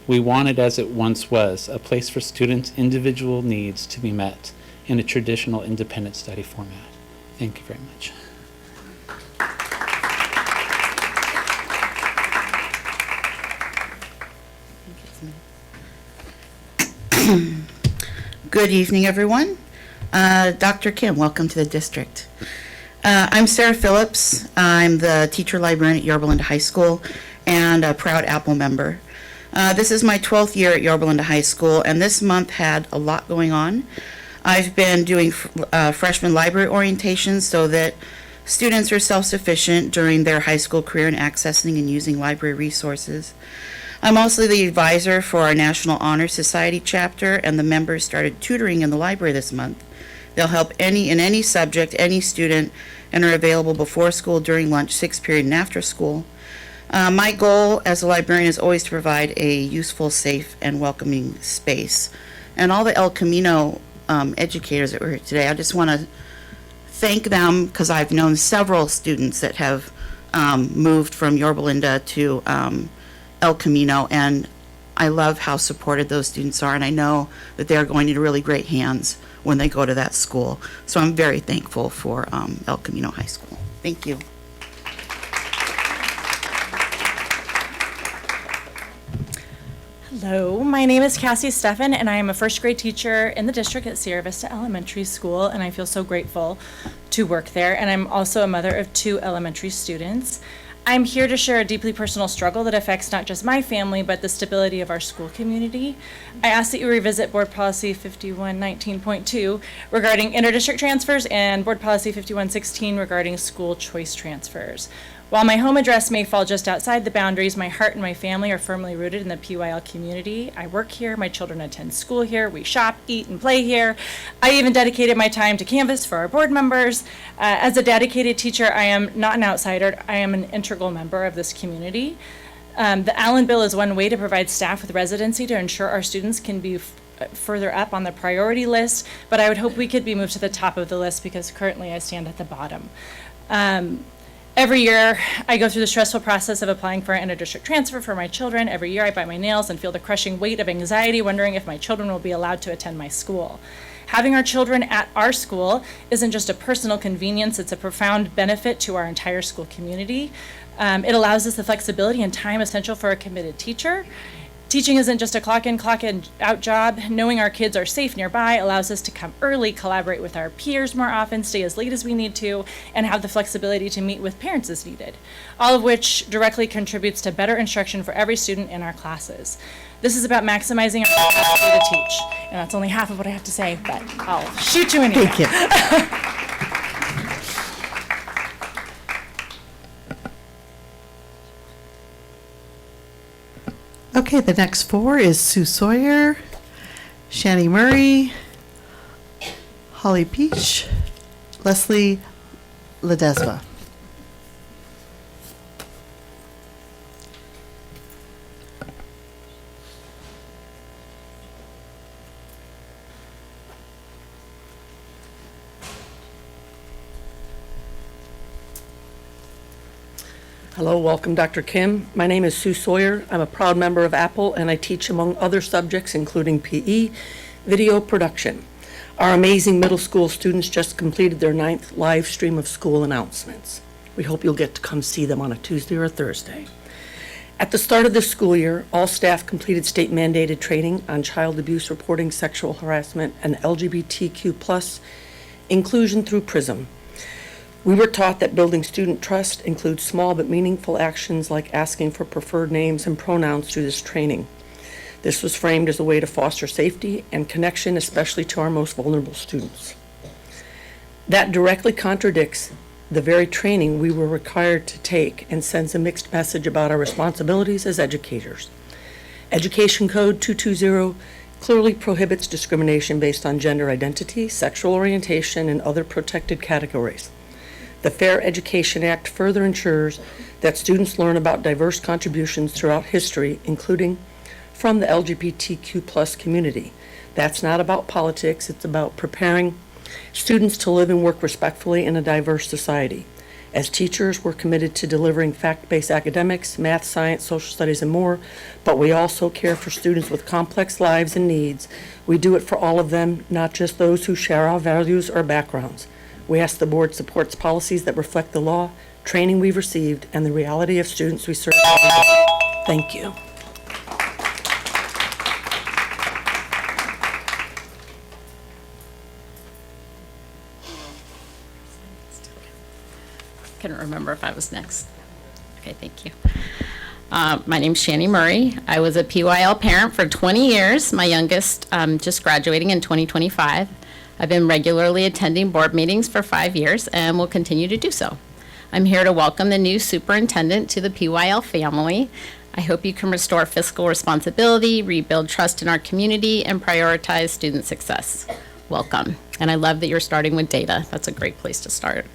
We want it as it once was, a place for students' individual needs to be met in a traditional independent study format. Thank you very much. Good evening, everyone. Dr. Kim, welcome to the district. I'm Sarah Phillips. I'm the teacher librarian at Yorba High School and a proud Apple member. This is my 12th year at Yorba High School, and this month had a lot going on. I've been doing freshman library orientations so that students are self-sufficient during their high school career in accessing and using library resources. I'm also the advisor for our National Honor Society chapter, and the members started tutoring in the library this month. They'll help in any subject, any student, and are available before school, during lunch, 6th period, and after school. My goal as a librarian is always to provide a useful, safe, and welcoming space. And all the El Camino educators that were here today, I just want to thank them, because I've known several students that have moved from Yorba Linda to El Camino, and I love how supported those students are, and I know that they're going into really great hands when they go to that school. So I'm very thankful for El Camino High School. Thank you. Hello, my name is Cassie Steffen, and I am a first grade teacher in the district at Sierra Vista Elementary School, and I feel so grateful to work there. And I'm also a mother of 2 elementary students. I'm here to share a deeply personal struggle that affects not just my family, but the stability of our school community. I ask that you revisit Board Policy 5119.2 regarding interdistrict transfers and Board Policy 5116 regarding school choice transfers. While my home address may fall just outside the boundaries, my heart and my family are firmly rooted in the PYL community. I work here, my children attend school here, we shop, eat, and play here. I even dedicated my time to Canvas for our board members. As a dedicated teacher, I am not an outsider, I am an integral member of this community. The Allen Bill is one way to provide staff with residency to ensure our students can be further up on the priority list, but I would hope we could be moved to the top of the list because currently I stand at the bottom. Every year, I go through the stressful process of applying for an interdistrict transfer for my children. Every year, I bite my nails and feel the crushing weight of anxiety, wondering if my children will be allowed to attend my school. Having our children at our school isn't just a personal convenience, it's a profound benefit to our entire school community. It allows us the flexibility and time essential for a committed teacher. Teaching isn't just a clock in, clock out job. Knowing our kids are safe nearby allows us to come early, collaborate with our peers more often, stay as late as we need to, and have the flexibility to meet with parents as needed, all of which directly contributes to better instruction for every student in our classes. This is about maximizing our capacity to teach. And that's only half of what I have to say, but I'll shoot you anyway. Thank you. Okay, the next 4 is Sue Sawyer, Shani Murray, Holly Peach, Leslie Ledesma. Hello, welcome Dr. Kim. My name is Sue Sawyer. I'm a proud member of Apple and I teach among other subjects including PE, video production. Our amazing middle school students just completed their 9th live stream of school announcements. We hope you'll get to come see them on a Tuesday or a Thursday. At the start of this school year, all staff completed state mandated training on child abuse reporting, sexual harassment, and LGBTQ+ inclusion through PRISM. We were taught that building student trust includes small but meaningful actions like asking for preferred names and pronouns through this training. This was framed as a way to foster safety and connection, especially to our most vulnerable students. That directly contradicts the very training we were required to take and sends a mixed message about our responsibilities as educators. Education Code 220 clearly prohibits discrimination based on gender identity, sexual orientation, and other protected categories. The Fair Education Act further ensures that students learn about diverse contributions throughout history, including from the LGBTQ+ community. That's not about politics, it's about preparing students to live and work respectfully in a diverse society. As teachers, we're committed to delivering fact-based academics, math, science, social studies, and more, but we also care for students with complex lives and needs. We do it for all of them, not just those who share our values or backgrounds. We ask the board supports policies that reflect the law, training we've received, and the reality of students we serve every day. Thank you. Couldn't remember if I was next. Okay, thank you. My name's Shani Murray. I was a PYL parent for 20 years. My youngest just graduating in 2025. I've been regularly attending board meetings for 5 years and will continue to do so. I'm here to welcome the new superintendent to the PYL family. I hope you can restore fiscal responsibility, rebuild trust in our community, and prioritize student success. Welcome. And I love that you're starting with data. That's a great place to start.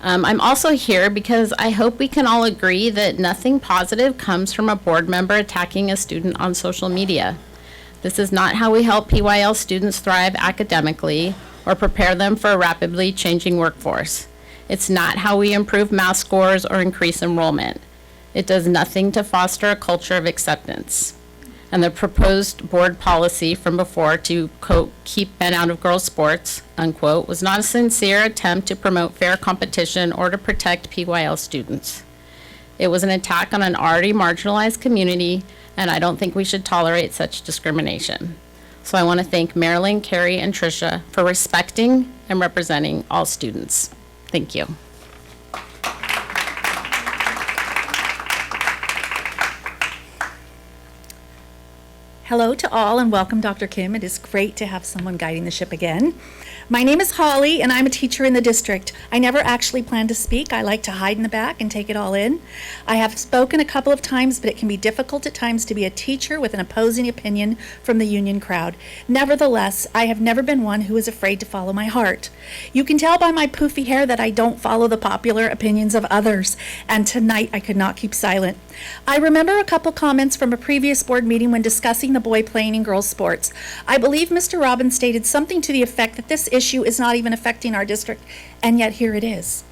I'm also here because I hope we can all agree that nothing positive comes from a board member attacking a student on social media. This is not how we help PYL students thrive academically or prepare them for a rapidly changing workforce. It's not how we improve math scores or increase enrollment. It does nothing to foster a culture of acceptance. And the proposed board policy from before to, quote, keep men out of girls' sports, unquote, was not a sincere attempt to promote fair competition or to protect PYL students. It was an attack on an already marginalized community, and I don't think we should tolerate such discrimination. So I want to thank Marilyn, Carrie, and Tricia for respecting and representing all students. Thank you. Hello to all and welcome, Dr. Kim. It is great to have someone guiding the ship again. My name is Holly and I'm a teacher in the district. I never actually plan to speak. I like to hide in the back and take it all in. I have spoken a couple of times, but it can be difficult at times to be a teacher with an opposing opinion from the union crowd. Nevertheless, I have never been one who is afraid to follow my heart. You can tell by my poofy hair that I don't follow the popular opinions of others, and tonight I could not keep silent. I remember a couple comments from a previous board meeting when discussing the boy playing in girls' sports. I believe Mr. Robbins stated something to the effect that this issue is not even affecting our district, and yet here it is.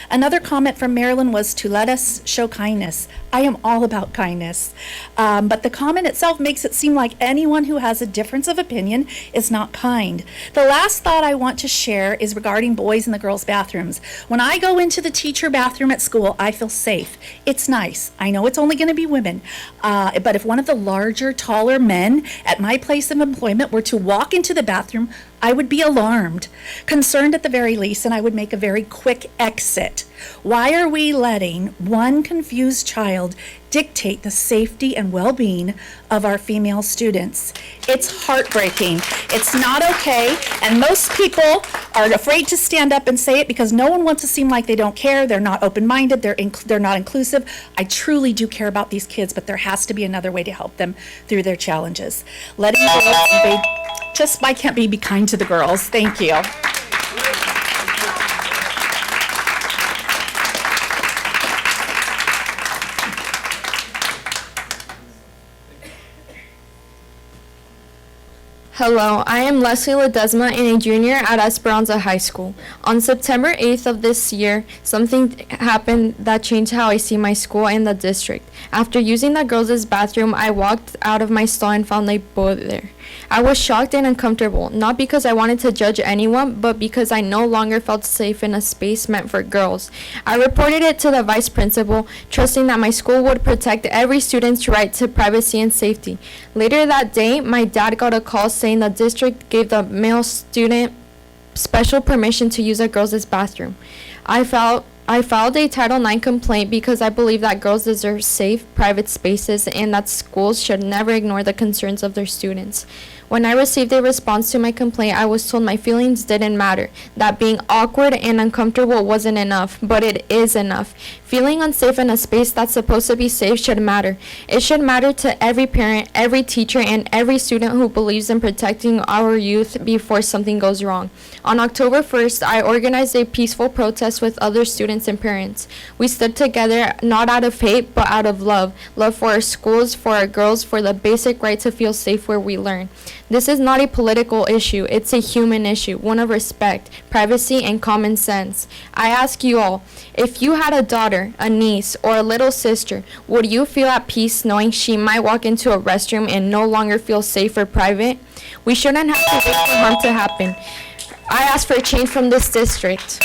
Another comment from Marilyn was to let us show kindness. I am all about kindness. But the comment itself makes it seem like anyone who has a difference of opinion is not kind. The last thought I want to share is regarding boys in the girls' bathrooms. When I go into the teacher bathroom at school, I feel safe. It's nice. I know it's only going to be women. But if one of the larger, taller men at my place of employment were to walk into the bathroom, I would be alarmed, concerned at the very least, and I would make a very quick exit. Why are we letting one confused child dictate the safety and well-being of our female students? It's heartbreaking. It's not okay, and most people are afraid to stand up and say it because no one wants to seem like they don't care. They're not open-minded. They're not inclusive. I truly do care about these kids, but there has to be another way to help them through their challenges. Letting girls invade. Why can't we be kind to the girls? Thank you. Hello, I am Leslie Ledesma and a junior at Esperanza High School. On September 8th of this year, something happened that changed how I see my school and the district. After using the girls' bathroom, I walked out of my stall and found a boy there. I was shocked and uncomfortable, not because I wanted to judge anyone, but because I no longer felt safe in a space meant for girls. I reported it to the vice principal, trusting that my school would protect every student's right to privacy and safety. Later that day, my dad got a call saying the district gave the male student special permission to use a girls' bathroom. I filed a Title IX complaint because I believe that girls deserve safe, private spaces and that schools should never ignore the concerns of their students. When I received a response to my complaint, I was told my feelings didn't matter, that being awkward and uncomfortable wasn't enough, but it is enough. Feeling unsafe in a space that's supposed to be safe should matter. It should matter to every parent, every teacher, and every student who believes in protecting our youth before something goes wrong. On October 1st, I organized a peaceful protest with other students and parents. We stood together not out of hate, but out of love. Love for our schools, for our girls, for the basic right to feel safe where we learn. This is not a political issue, it's a human issue, one of respect, privacy, and common sense. I ask you all, if you had a daughter, a niece, or a little sister, would you feel at peace knowing she might walk into a restroom and no longer feel safe or private? We shouldn't have to wait for harm to happen. I ask for a change from this district.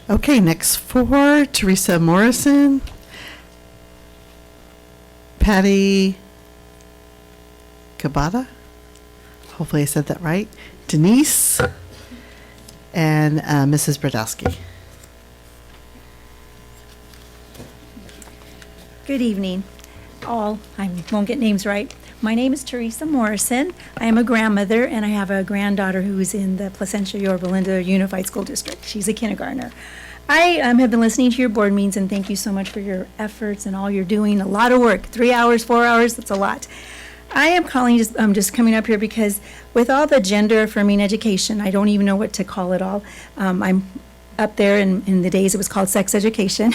Okay, next four, Teresa Morrison, Patty Kabata, hopefully I said that right, Denise, and Mrs. Brodowski. Good evening, all. I won't get names right. My name is Teresa Morrison. I am a grandmother, and I have a granddaughter who's in the Placentia-Yorba Unified School District. She's a kindergartner. I have been listening to your board meetings, and thank you so much for your efforts and all you're doing. A lot of work, 3 hours, 4 hours, that's a lot. I am calling, just coming up here because with all the gender affirming education, I don't even know what to call it all. I'm up there in the days it was called sex education.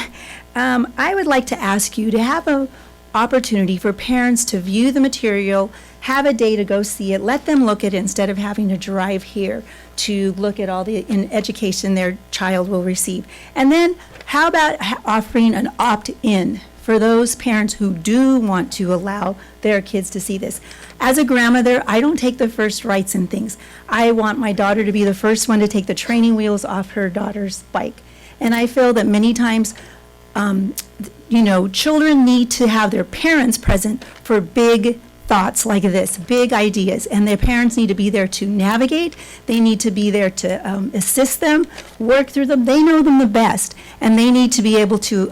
I would like to ask you to have an opportunity for parents to view the material, have a day to go see it, let them look at it instead of having to drive here to look at all the education their child will receive. And then how about offering an opt-in for those parents who do want to allow their kids to see this? As a grandmother, I don't take the first rights in things. I want my daughter to be the first one to take the training wheels off her daughter's bike. And I feel that many times, children need to have their parents present for big thoughts like this, big ideas, and their parents need to be there to navigate. They need to be there to assist them, work through them. They know them the best, and they need to be able to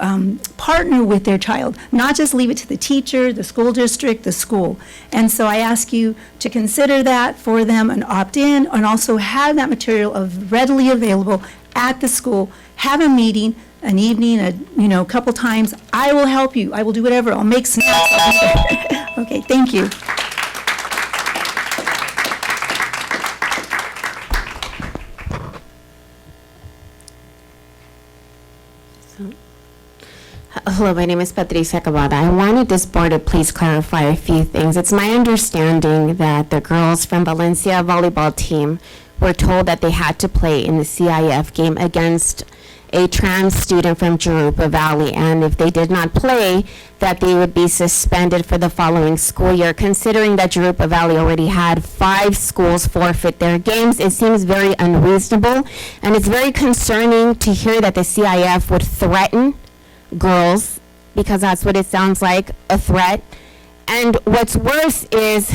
partner with their child, not just leave it to the teacher, the school district, the school. And so I ask you to consider that for them and opt in, and also have that material readily available at the school. Have a meeting, an evening, a couple times. I will help you. I will do whatever. I'll make snacks. I'll be there. Okay, thank you. Hello, my name is Patricia Cavada. I wanted this board to please clarify a few things. It's my understanding that the girls from Valencia volleyball team were told that they had to play in the CIF game against a trans student from Yorba Valley, and if they did not play, that they would be suspended for the following school year. Considering that Yorba Valley already had 5 schools forfeit their games, it seems very unreasonable, and it's very concerning to hear that the CIF would threaten girls, because that's what it sounds like, a threat. And what's worse is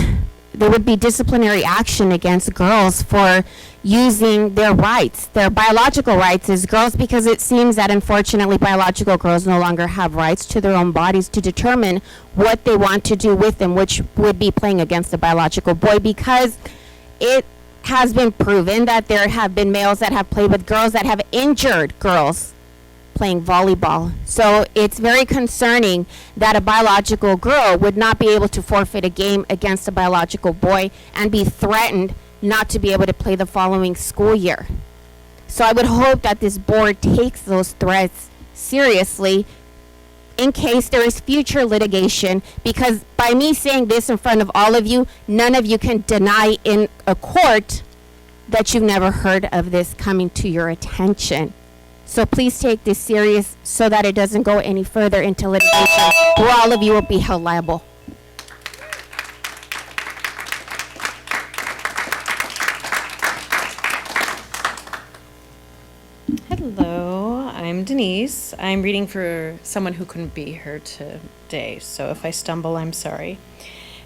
there would be disciplinary action against girls for using their rights, their biological rights as girls, because it seems that unfortunately biological girls no longer have rights to their own bodies to determine what they want to do with them, which would be playing against a biological boy, because it has been proven that there have been males that have played with girls that have injured girls playing volleyball. So it's very concerning that a biological girl would not be able to forfeit a game against a biological boy and be threatened not to be able to play the following school year. So I would hope that this board takes those threats seriously in case there is future litigation, because by me saying this in front of all of you, none of you can deny in a court that you've never heard of this coming to your attention. So please take this serious so that it doesn't go any further into litigation where all of you will be held liable. Hello, I'm Denise. I'm reading for someone who couldn't be here today, so if I stumble, I'm sorry.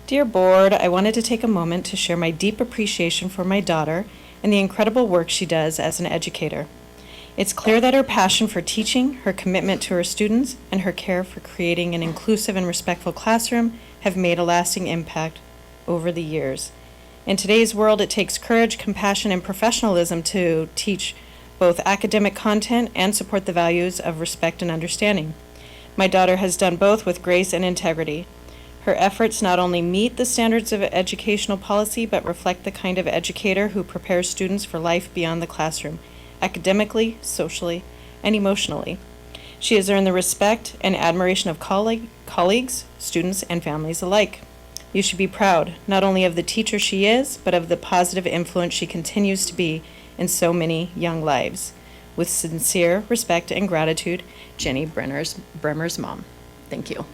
Dear board, I wanted to take a moment to share my deep appreciation for my daughter and the incredible work she does as an educator. It's clear that her passion for teaching, her commitment to her students, and her care for creating an inclusive and respectful classroom have made a lasting impact over the years. In today's world, it takes courage, compassion, and professionalism to teach both academic content and support the values of respect and understanding. My daughter has done both with grace and integrity. Her efforts not only meet the standards of educational policy, but reflect the kind of educator who prepares students for life beyond the classroom, academically, socially, and emotionally. She has earned the respect and admiration of colleagues, students, and families alike. You should be proud, not only of the teacher she is, but of the positive influence she continues to be in so many young lives. With sincere respect and gratitude, Jenny Bremer's mom. Thank you.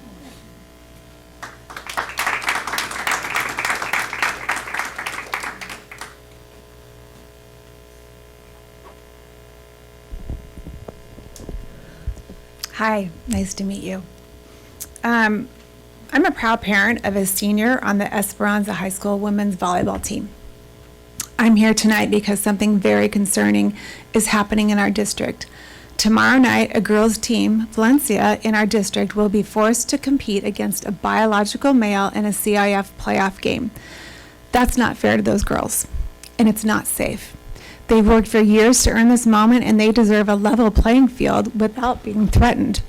Hi, nice to meet you. I'm a proud parent of a senior on the Esperanza High School women's volleyball team. I'm here tonight because something very concerning is happening in our district. Tomorrow night, a girls' team, Valencia, in our district will be forced to compete against a biological male in a CIF playoff game. That's not fair to those girls, and it's not safe. They've worked for years to earn this moment, and they deserve a level playing field without being threatened.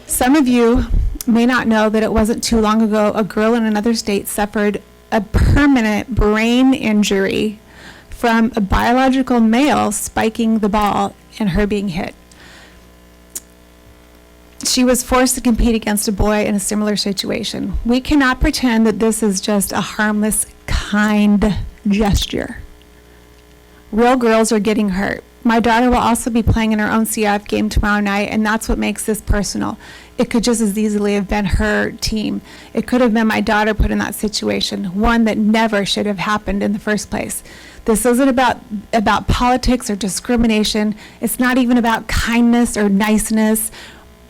Some of you may not know that it wasn't too long ago a girl in another state suffered a permanent brain injury from a biological male spiking the ball and her being hit. She was forced to compete against a boy in a similar situation. We cannot pretend that this is just a harmless, kind gesture. Real girls are getting hurt. My daughter will also be playing in her own CIF game tomorrow night, and that's what makes this personal. It could just as easily have been her team. It could have been my daughter put in that situation, one that never should have happened in the first place. This isn't about politics or discrimination. It's not even about kindness or niceness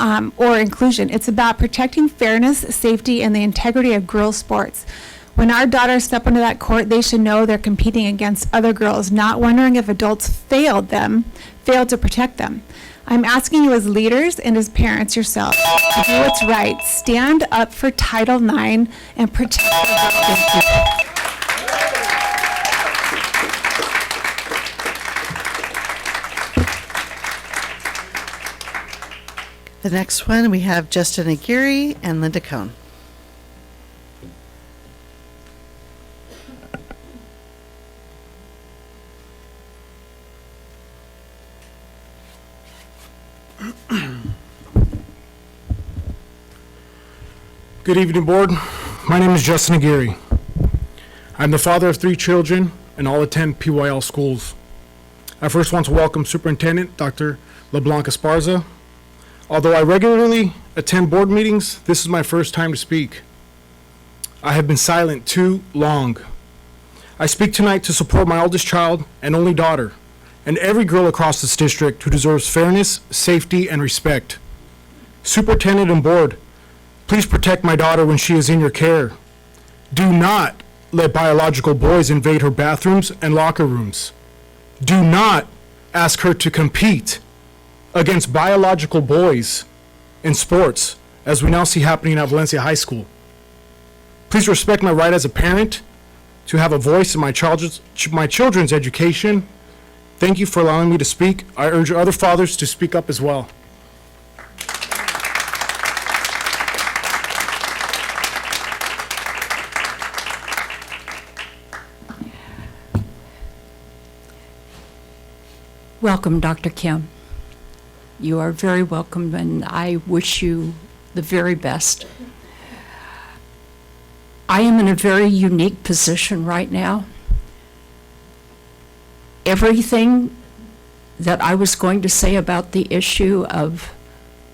or inclusion. It's about protecting fairness, safety, and the integrity of girls' sports. When our daughters step onto that court, they should know they're competing against other girls, not wondering if adults failed to protect them. I'm asking you as leaders and as parents yourself to do what's right. Stand up for Title IX and protect the girls. The next one, we have Justin Aguirre and Linda Cohn. Good evening, board. My name is Justin Aguirre. I'm the father of 3 children and all attend PYL schools. I first want to welcome Superintendent Dr. LeBlanc Esparza. Although I regularly attend board meetings, this is my first time to speak. I have been silent too long. I speak tonight to support my oldest child and only daughter, and every girl across this district who deserves fairness, safety, and respect. Superintendent and board, please protect my daughter when she is in your care. Do not let biological boys invade her bathrooms and locker rooms. Do not ask her to compete against biological boys in sports, as we now see happening at Valencia High School. Please respect my right as a parent to have a voice in my children's education. Thank you for allowing me to speak. I urge other fathers to speak up as well. Welcome, Dr. Kim. You are very welcome, and I wish you the very best. I am in a very unique position right now. Everything that I was going to say about the issue of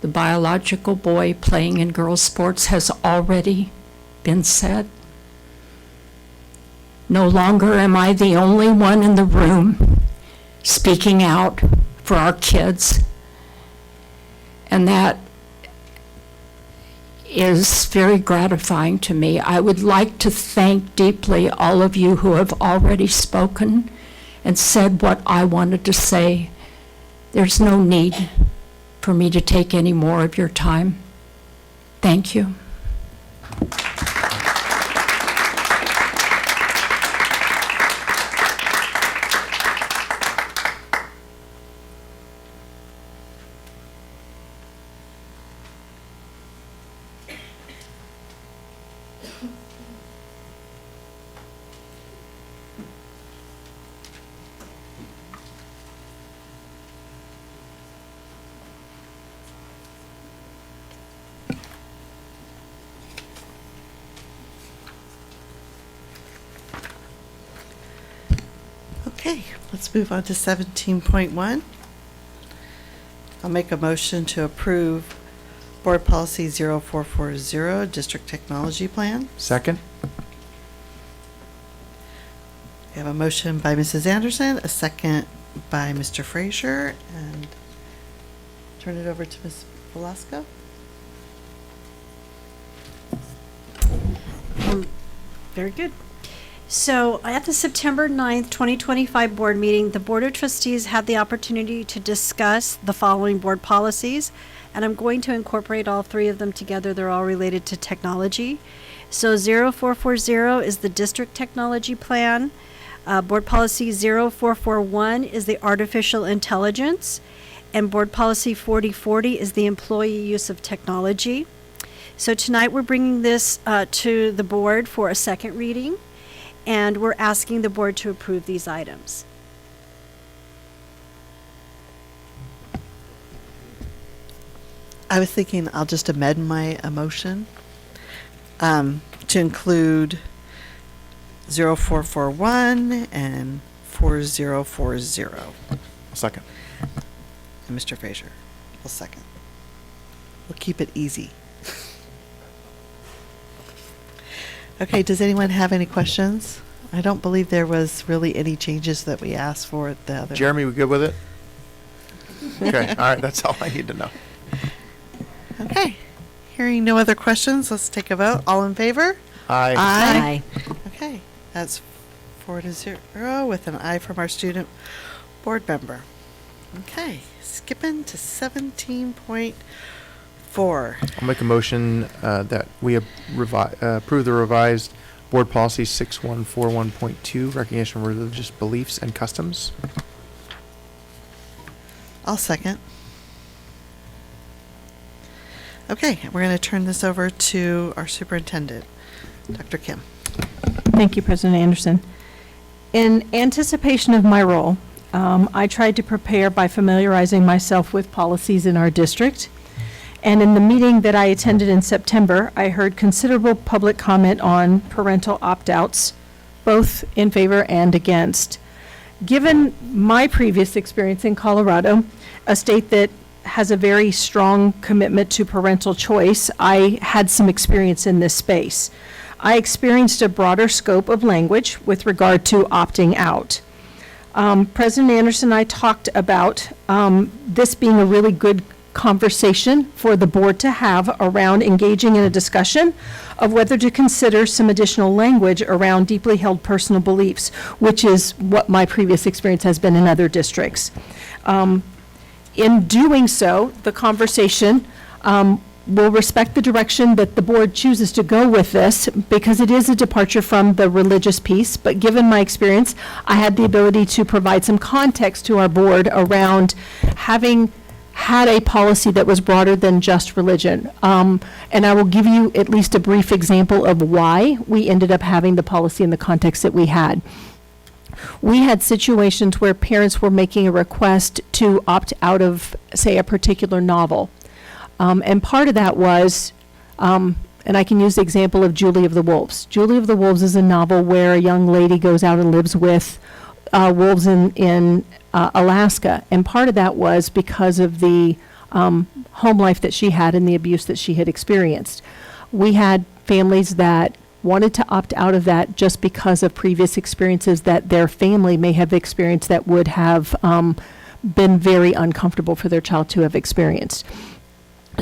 the biological boy playing in girls' sports has already been said. No longer am I the only one in the room speaking out for our kids. And that is very gratifying to me. I would like to thank deeply all of you who have already spoken and said what I wanted to say. There's no need for me to take any more of your time. Thank you. Okay, let's move on to 17.1. I'll make a motion to approve Board Policy 0440, District Technology Plan. Second. We have a motion by Mrs. Anderson, a second by Mr. Frazier, and turn it over to Ms. Velasco. Very good. So at the September 9th, 2025 board meeting, the Board of Trustees had the opportunity to discuss the following board policies, and I'm going to incorporate all three of them together. They're all related to technology. So 0440 is the district technology plan. Board policy 0441 is the artificial intelligence, and board policy 4040 is the employee use of technology. So tonight we're bringing this to the board for a second reading, and we're asking the board to approve these items. I was thinking I'll just amend my motion to include 0441 and 4040. Second. And Mr. Frazier will second. We'll keep it easy. Okay, does anyone have any questions? I don't believe there was really any changes that we asked for at the other. Jeremy, we good with it? Okay, all right, that's all I need to know. Okay, hearing no other questions, let's take a vote. All in favor? Aye. Aye. Okay, that's 4-0 with an aye from our student board member. Okay, skipping to 17.4. I'll make a motion that we approve the revised board policy 6141.2, recognition of religious beliefs and customs. I'll second. Okay, we're going to turn this over to our superintendent, Dr. Kim. Thank you, President Anderson. In anticipation of my role, I tried to prepare by familiarizing myself with policies in our district. And in the meeting that I attended in September, I heard considerable public comment on parental opt-outs, both in favor and against. Given my previous experience in Colorado, a state that has a very strong commitment to parental choice, I had some experience in this space. I experienced a broader scope of language with regard to opting out. President Anderson and I talked about this being a really good conversation for the board to have around engaging in a discussion of whether to consider some additional language around deeply held personal beliefs, which is what my previous experience has been in other districts. In doing so, the conversation will respect the direction that the board chooses to go with this, because it is a departure from the religious piece. But given my experience, I had the ability to provide some context to our board around having had a policy that was broader than just religion. And I will give you at least a brief example of why we ended up having the policy in the context that we had. We had situations where parents were making a request to opt out of, say, a particular novel. And part of that was, and I can use the example of Julie of the Wolves. Julie of the Wolves is a novel where a young lady goes out and lives with wolves in Alaska. And part of that was because of the home life that she had and the abuse that she had experienced. We had families that wanted to opt out of that just because of previous experiences that their family may have experienced that would have been very uncomfortable for their child to have experienced.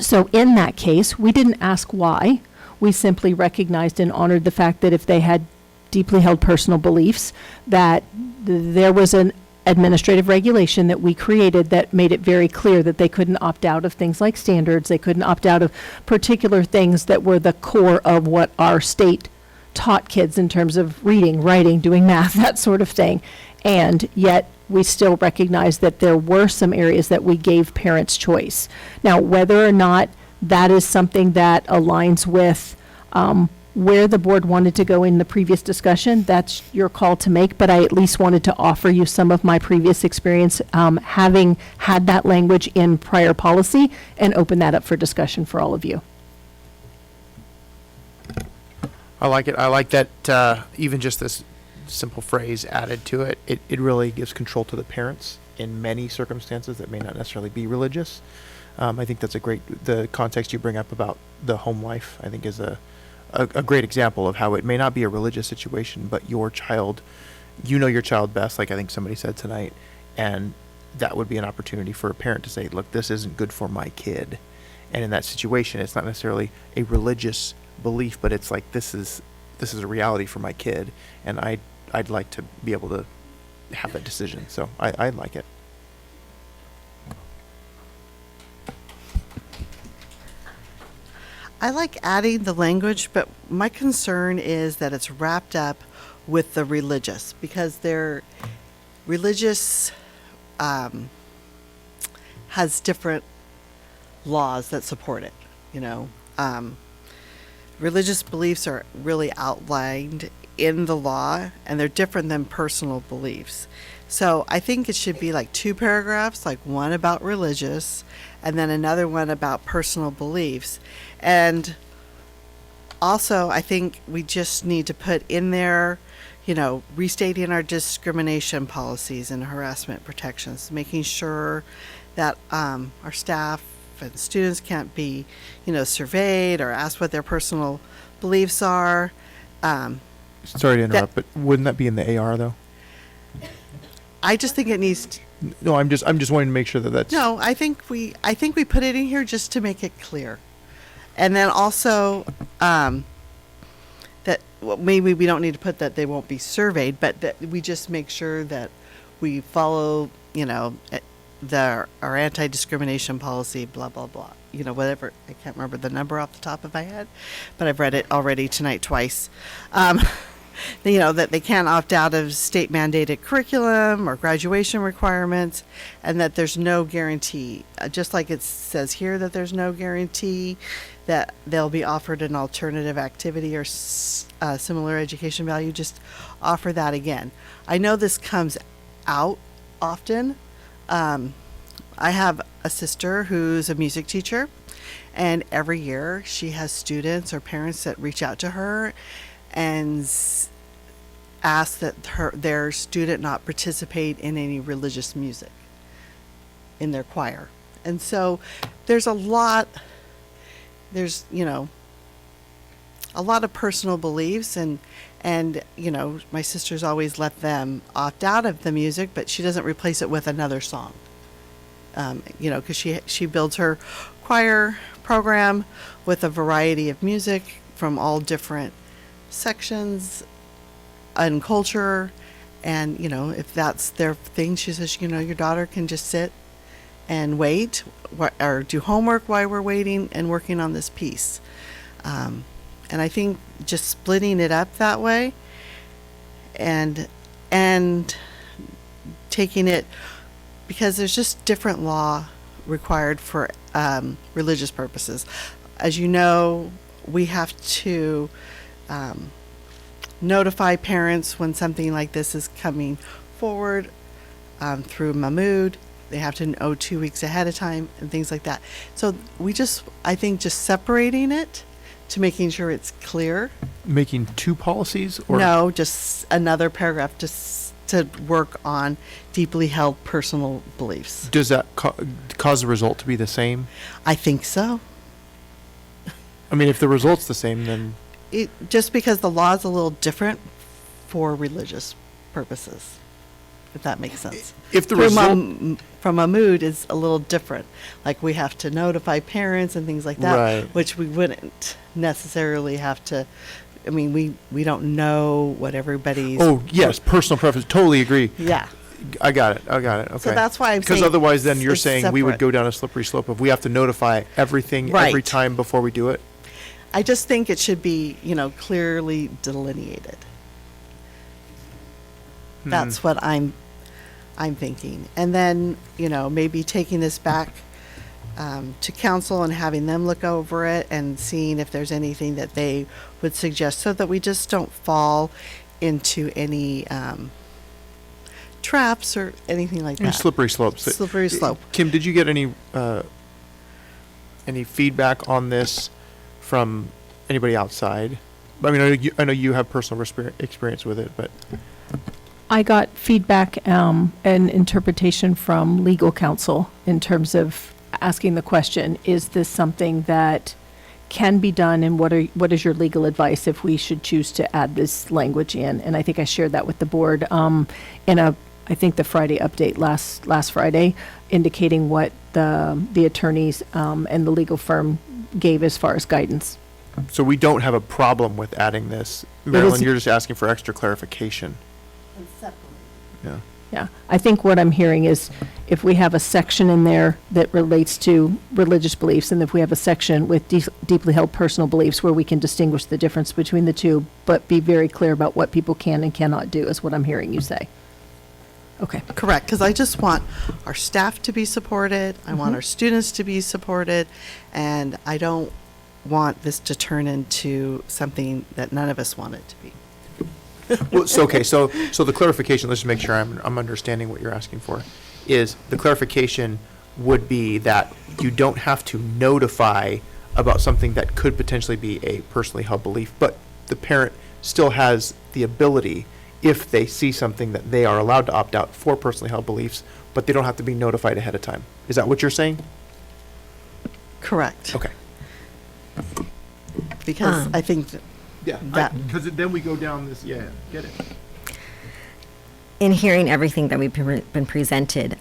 So in that case, we didn't ask why. We simply recognized and honored the fact that if they had deeply held personal beliefs, that there was an administrative regulation that we created that made it very clear that they couldn't opt out of things like standards. They couldn't opt out of particular things that were the core of what our state taught kids in terms of reading, writing, doing math, that sort of thing. And yet we still recognize that there were some areas that we gave parents choice. Now, whether or not that is something that aligns with where the board wanted to go in the previous discussion, that's your call to make, but I at least wanted to offer you some of my previous experience having had that language in prior policy and open that up for discussion for all of you. I like it. I like that even just this simple phrase added to it, it really gives control to the parents in many circumstances that may not necessarily be religious. I think that's the context you bring up about the home life, I think is a great example of how it may not be a religious situation, but your child, you know your child best, like I think somebody said tonight, and that would be an opportunity for a parent to say, look, this isn't good for my kid. And in that situation, it's not necessarily a religious belief, but it's like, this is this is a reality for my kid, and I'd like to be able to have that decision. So I like it. I like adding the language, but my concern is that it's wrapped up with the religious, because their religious has different laws that support it, you know. Religious beliefs are really outlined in the law, and they're different than personal beliefs. So I think it should be like 2 paragraphs, like one about religious and then another one about personal beliefs. And also, I think we just need to put in there, you know, restating our discrimination policies and harassment protections, making sure that our staff and students can't be, you know, surveyed or asked what their personal beliefs are. Sorry to interrupt, but wouldn't that be in the AR though? I just think it needs to, No, I'm just wanting to make sure that that's. no, I think we put it in here just to make it clear. And then also, that, well, maybe we don't need to put that they won't be surveyed, but that we just make sure that we follow, you know, our anti-discrimination policy, blah, blah, blah. You know, whatever, I can't remember the number off the top of my head, but I've read it already tonight twice. You know, that they can't opt out of state mandated curriculum or graduation requirements, and that there's no guarantee, just like it says here that there's no guarantee that they'll be offered an alternative activity or similar education value. Just offer that again. I know this comes out often. I have a sister who's a music teacher, and every year she has students or parents that reach out to her and ask that their student not participate in any religious music in their choir. And so there's you know, a lot of personal beliefs, and you know, my sister's always let them opt out of the music, but she doesn't replace it with another song. You know, because she builds her choir program with a variety of music from all different sections and culture, and you know, if that's their thing, she says, you know, your daughter can just sit and wait or do homework while we're waiting and working on this piece. And I think just splitting it up that way and taking it, because there's just different law required for religious purposes. As you know, we have to notify parents when something like this is coming forward through Mahmood. They have to know 2 weeks ahead of time and things like that. So I think just separating it to making sure it's clear. Making 2 policies? Or No, just another paragraph just to work on deeply held personal beliefs. Does that cause the result to be the same? I think so. I mean, if the result's the same, then Just because the law is a little different for religious purposes, if that makes sense. If the From a mood is a little different. Like we have to notify parents and things like that, Right. which we wouldn't necessarily have to. I mean, we don't know what everybody's. Oh, yes, personal preference. Totally agree. Yeah. I got it. Okay. So that's why I'm Because saying otherwise, then you're it's saying we would separate. go down a slippery slope if we have to notify everything every Right. time before we do it. I just think it should be, you know, clearly delineated. That's what I'm thinking. And then, you know, maybe taking this back to council and having them look over it and seeing if there's anything that they would suggest, so that we just don't fall into any traps or anything like that. Slippery slopes. Slippery slope. Kim, did you get any feedback on this from anybody outside? I mean, I know you have personal experience with it, but I got feedback and interpretation from legal counsel in terms of asking the question, is this something that can be done, and what is your legal advice if we should choose to add this language in? And I think I shared that with the board in I think the Friday update last Friday, indicating what the attorneys and the legal firm gave as far as guidance. So we don't have a problem with adding this. Marilyn, you're just asking for extra clarification. Yeah. Yeah, I think what I'm hearing is if we have a section in there that relates to religious beliefs, and if we have a section with deeply held personal beliefs where we can distinguish the difference between the two, but be very clear about what people can and cannot do, is what I'm hearing you say. Okay. Correct, because I just want our staff to be supported, I want our students to be supported, and I don't want this to turn into something that none of us want it to be. Well, so, okay, so the clarification, let's just make sure I'm understanding what you're asking for, is the clarification would be that you don't have to notify about something that could potentially be a personally held belief, but the parent still has the ability, if they see something, that they are allowed to opt out for personally held beliefs, but they don't have to be notified ahead of time. Is that what you're saying? Correct. Okay. Because I think because then we go down this, get it. In hearing everything that we've been presented,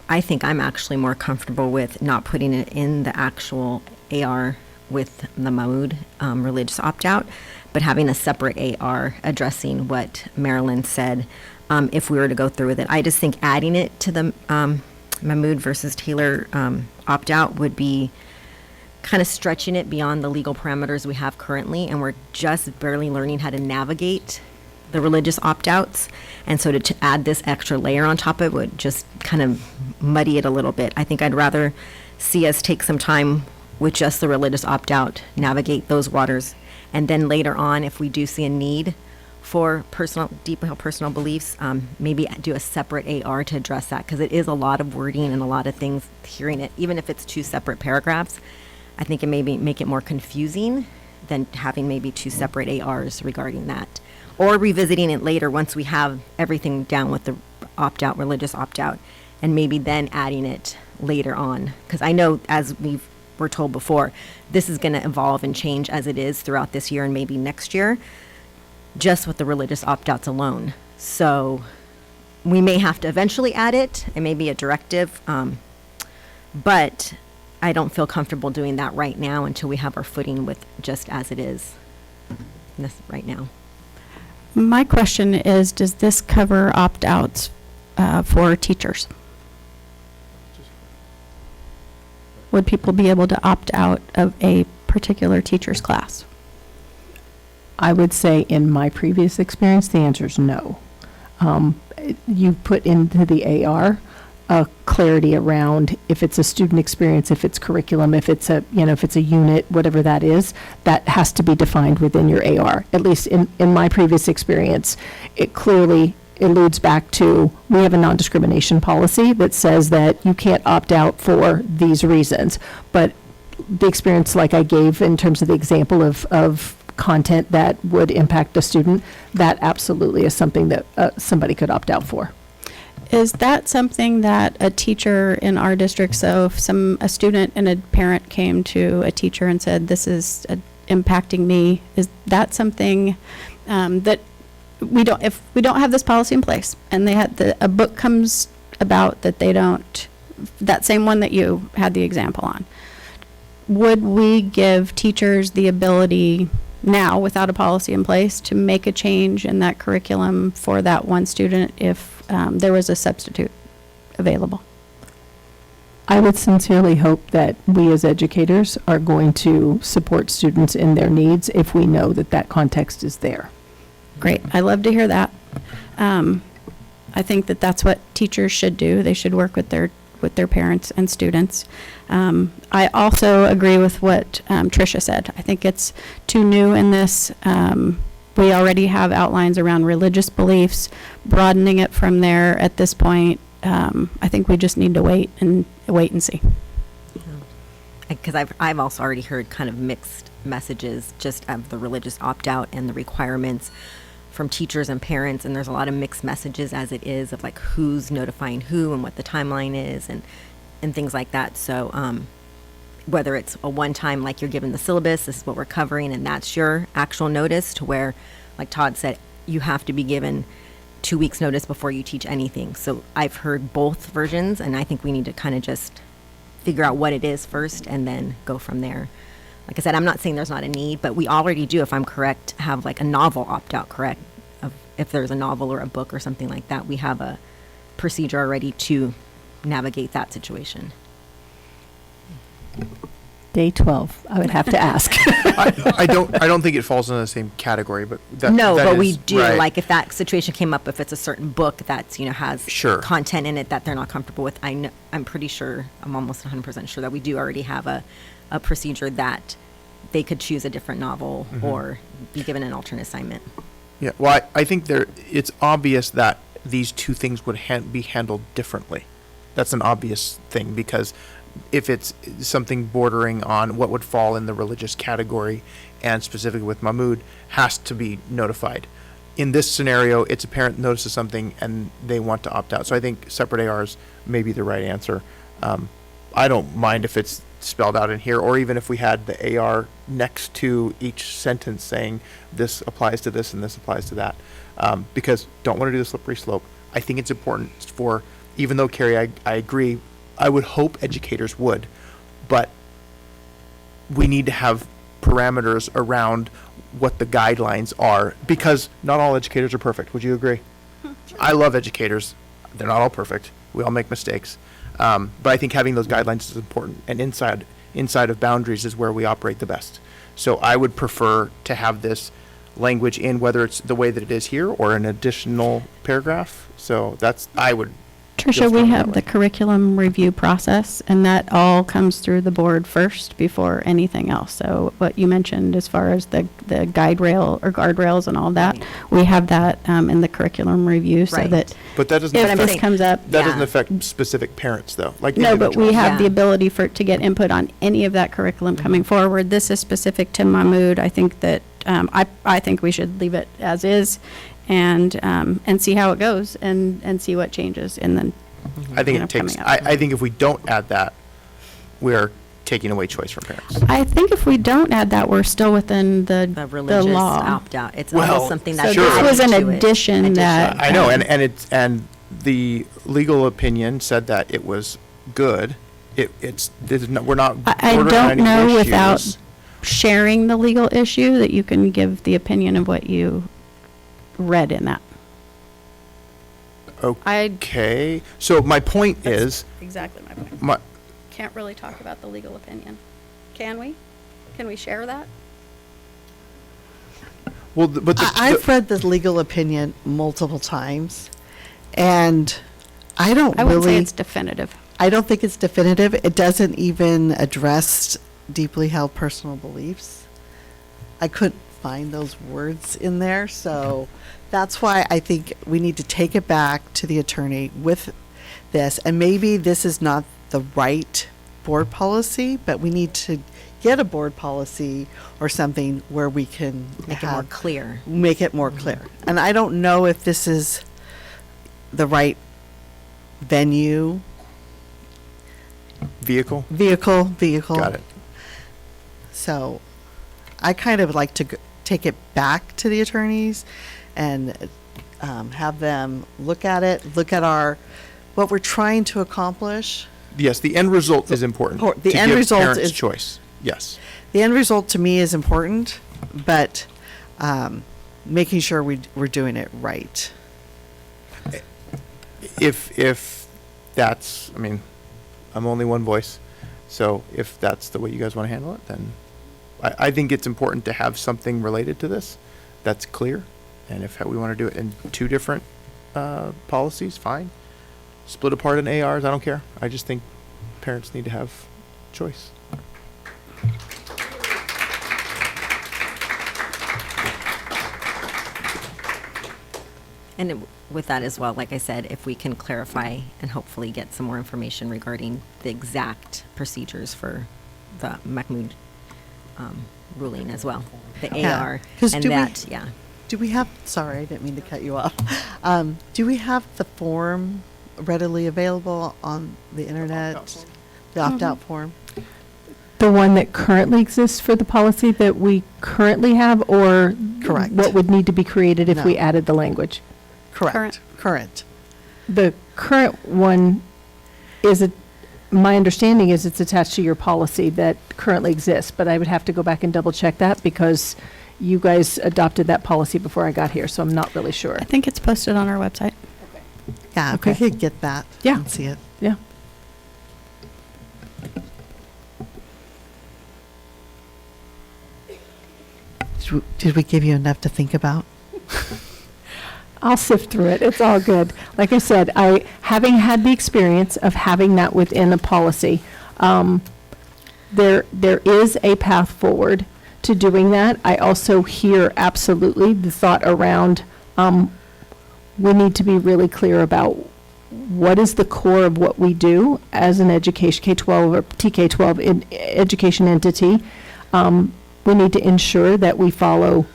I think I'm actually more comfortable with not putting it in the actual AR with the Mahmoud religious opt-out, but having a separate AR addressing what Marilyn said if we were to go through with it. I just think adding it to the Mahmoud versus Taylor opt-out would be kind of stretching it beyond the legal parameters we have currently, and we're just barely learning how to navigate the religious opt-outs. And so to add this extra layer on top of it would just kind of muddy it a little bit. I think I'd rather see us take some time with just the religious opt-out, navigate those waters, and then later on, if we do see a need for deeply held personal beliefs, maybe do a separate AR to address that, because it is a lot of wording and a lot of things, hearing it, even if it's two separate paragraphs. I think it maybe make it more confusing than having maybe two separate ARs regarding that. Or revisiting it later once we have everything down with the opt-out, religious opt-out, and maybe then adding it later on. Because I know, as we were told before, this is going to evolve and change as it is throughout this year and maybe next year, just with the religious opt-outs alone. So we may have to eventually add it. It may be a directive, but I don't feel comfortable doing that right now until we have our footing with just as it is right now. My question is, does this cover opt-outs for teachers? Would people be able to opt out of a particular teacher's class? I would say in my previous experience, the answer is no. You put into the AR clarity around if it's a student experience, if it's curriculum, if it's a unit, whatever that is, that has to be defined within your AR. At least in my previous experience, it clearly alludes back to, we have a non-discrimination policy that says that you can't opt out for these reasons. But the experience like I gave in terms of the example of content that would impact a student, that absolutely is something that somebody could opt out for. Is that something that a teacher in our district, so if a student and a parent came to a teacher and said, this is impacting me, is that something that if we don't have this policy in place and they had a book comes about that they don't, that same one that you had the example on, would we give teachers the ability now, without a policy in place, to make a change in that curriculum for that one student if there was a substitute available? I would sincerely hope that we as educators are going to support students in their needs if we know that that context is there. Great. I love to hear that. I think that that's what teachers should do. They should work with their parents and students. I also agree with what Tricia said. I think it's too new in this. We already have outlines around religious beliefs. Broadening it from there at this point, I think we just need to wait and see. Because I've also already heard kind of mixed messages just of the religious opt-out and the requirements from teachers and parents, and there's a lot of mixed messages as it is of like who's notifying who and what the timeline is and things like that. So whether it's a one-time, like you're given the syllabus, this is what we're covering, and that's your actual notice, to where, like Todd said, you have to be given 2 weeks notice before you teach anything. So I've heard both versions, and I think we need to kind of just figure out what it is first and then go from there. like I said, I'm not saying there's not a need, but we already do, if I'm correct, have like a novel opt-out, correct? If there's a novel or a book or something like that, we have a procedure already to navigate that situation. Day 12, I would have to ask. I don't think it falls in the same category, but No, that but is we do, right. like if that situation came up, if it's a certain book that's, has Sure. content in it that they're not comfortable with, I'm pretty sure, I'm almost 100% sure that we do already have a procedure that they could choose a different novel Mhm. or be given an alternate assignment. Yeah, well, I think it's obvious that these two things would be handled differently. That's an obvious thing, because if it's something bordering on what would fall in the religious category, and specifically with Mahmoud, has to be notified. In this scenario, it's a parent notices something and they want to opt out. So I think separate ARs may be the right answer. I don't mind if it's spelled out in here, or even if we had the AR next to each sentence saying this applies to this and this applies to that. Because don't want to do the slippery slope. I think it's important for, even though Carrie, I agree, I would hope educators would, but we need to have parameters around what the guidelines are, because not all educators are perfect. Would you agree? I love educators. They're not all perfect. We all make mistakes. But I think having those guidelines is important, and inside of boundaries is where we operate the best. So I would prefer to have this language in, whether it's the way that it is here or an additional paragraph. So I would. Tricia, we have the curriculum review process, and that all comes through the board first before anything else. So what you mentioned as far as the guide rail or guardrails and all that, we have that in the curriculum review, so that But that doesn't. if this comes up. That doesn't affect specific parents, though. Like No, but we individuals. have the ability to get input on any of that curriculum coming forward. This is specific to Mahmoud. I think that, I think we should leave it as is and see how it goes and see what changes and then. I think you know, it takes. coming up. I think if we don't add that, we're taking away choice from parents. I think if we don't add that, we're still within the religious law. opt-out. It's almost something that's So this was an added to it. addition that. I know, and the legal opinion said that it was good. We're not. I bordering on don't any know issues. without sharing the legal issue that you can give the opinion of what you read in that. Okay. So my point is. Exactly my point. Can't really talk about the legal opinion. Can we? Can we share that? Well, but I've read the legal opinion multiple times, and I wouldn't say it's definitive. I don't think it's definitive. It doesn't even address deeply held personal beliefs. I couldn't find those words in there, so that's why I think we need to take it back to the attorney with this. And maybe this is not the right board policy, but we need to get a board policy or something where we can Make it more clear. Make it more clear. And I don't know if this is the right venue. Vehicle. Got it. So I kind of like to take it back to the attorneys and have them look at it, look at what we're trying to accomplish. Yes, the end result is important. The to end give result parents is choice. Yes. The end result to me is important, but making sure we're doing it right. If that's, I mean, I'm only one voice, so if that's the way you guys want to handle it, then I think it's important to have something related to this that's clear. And if we want to do it in two different policies, fine. Split apart in ARs, I don't care. I just think parents need to have choice. And with that as well, like I said, if we can clarify and hopefully get some more information regarding the exact procedures for the Mahmoud ruling as well, the AR, and that, yeah. Do we have, sorry, I didn't mean to cut you off. Do we have the form readily available on the internet? The opt-out form? The one that currently exists for the policy that we currently have, or Correct. what would need to be created if we No. added the language? Correct. Current. The current one is my understanding is it's attached to your policy that currently exists, but I would have to go back and double check that because you guys adopted that policy before I got here, so I'm not really sure. I think it's posted on our website. Yeah, if we could get that. Yeah. And see it. Yeah. Did we give you enough to think about? I'll sift through it. It's all good. Like I said, having had the experience of having that within a policy, there is a path forward to doing that. I also hear absolutely the thought around, we need to be really clear about what is the core of what we do as an education, K-12 or TK-12 education entity. We need to ensure that we follow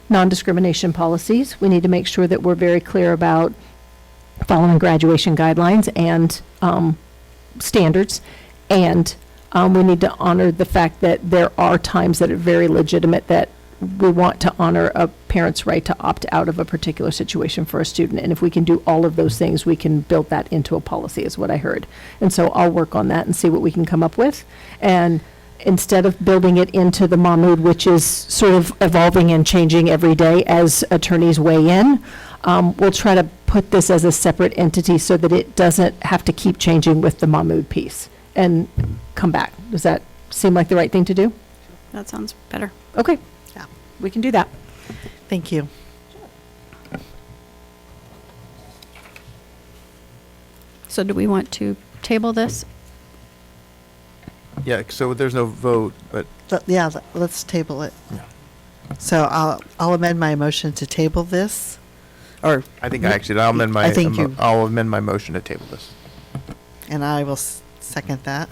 non-discrimination policies. We need to make sure that we're very clear about following graduation guidelines and standards. And we need to honor the fact that there are times that are very legitimate that we want to honor a parent's right to opt out of a particular situation for a student. And if we can do all of those things, we can build that into a policy, is what I heard. And so I'll work on that and see what we can come up with. And instead of building it into the Mahmood, which is sort of evolving and changing every day as attorneys weigh in, we'll try to put this as a separate entity so that it doesn't have to keep changing with the Mahmood piece and come back. Does that seem like the right thing to do? That sounds better. Okay. Yeah. We can do that. Thank you. So do we want to table this? Yeah, so there's no vote, but Let's table it. So I'll amend my motion to table this, or. I think I'll amend my, I think you. I'll amend my motion to table this. And I will second that.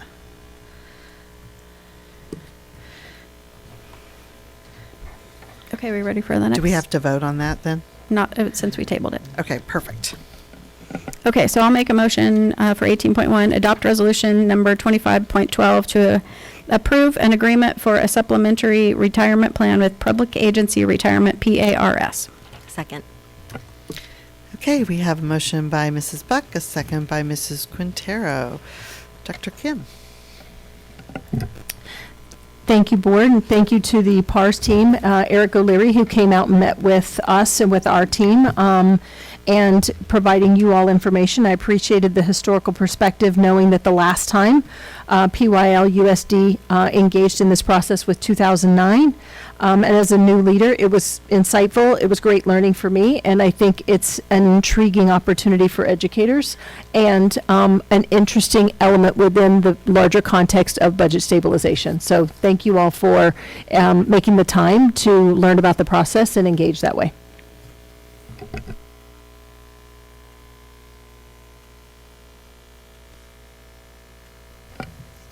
Okay, we ready for the next? Do we have to vote on that then? Not, since we tabled it. Okay, perfect. Okay, so I'll make a motion for 18.1, adopt resolution number 25.12 to approve an agreement for a supplementary retirement plan with Public Agency Retirement, PARS. Second. Okay, we have a motion by Mrs. Buck, a second by Mrs. Quintero. Dr. Kim. Thank you, board, and thank you to the PARS team, Eric O'Leary, who came out and met with us and with our team, and providing you all information. I appreciated the historical perspective, knowing that the last time PYL USD engaged in this process was 2009. And as a new leader, it was insightful. It was great learning for me, and I think it's an intriguing opportunity for educators and an interesting element within the larger context of budget stabilization. So thank you all for making the time to learn about the process and engage that way.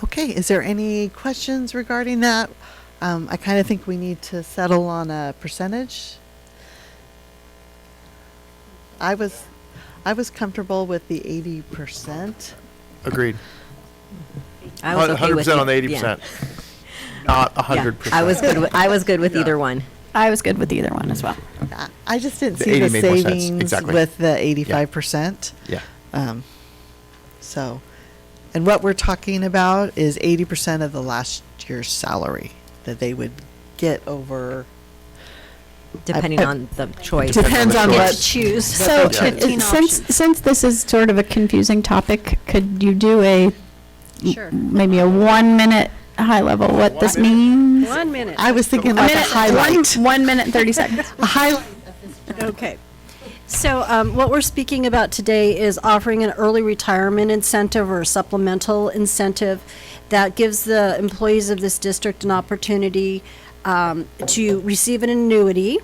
Okay, is there any questions regarding that? I kind of think we need to settle on a percentage. I was comfortable with the 80%. Agreed. I was okay with 100% on the it, 80%. Not 100%. I was good with either one. I was good with either one as well. I just didn't The see the 80 made more sense. savings Exactly. with the 85%. Yeah. So, and what we're talking about is 80% of the last year's salary that they would get over. Depending on the choice. Depends on what choose. So, since this is sort of a confusing topic, could you do maybe a 1 minute high level what this means? 1 minute. I was thinking like a highlight. 1 minute and 30 seconds. A highlight. Okay. So what we're speaking about today is offering an early retirement incentive or a supplemental incentive that gives the employees of this district an opportunity to receive an annuity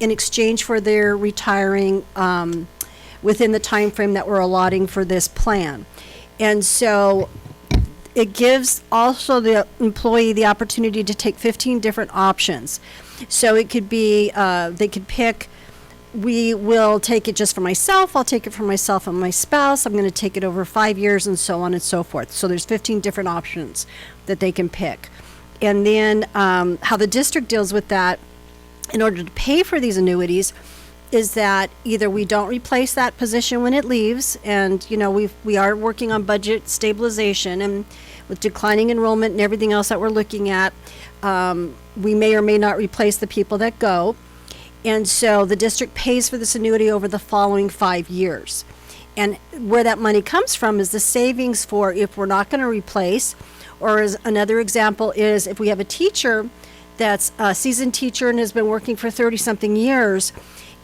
in exchange for their retiring within the time frame that we're allotting for this plan. And so it gives also the employee the opportunity to take 15 different options. So it could be, they could pick, we will take it just for myself, I'll take it for myself and my spouse, I'm going to take it over 5 years, and so on and so forth. So there's 15 different options that they can pick. And then how the district deals with that, in order to pay for these annuities, is that either we don't replace that position when it leaves, and, you know, we are working on budget stabilization, and with declining enrollment and everything else that we're looking at, we may or may not replace the people that go. And so the district pays for this annuity over the following 5 years. And where that money comes from is the savings for if we're not going to replace, or as another example is if we have a teacher that's a seasoned teacher and has been working for 30-something years,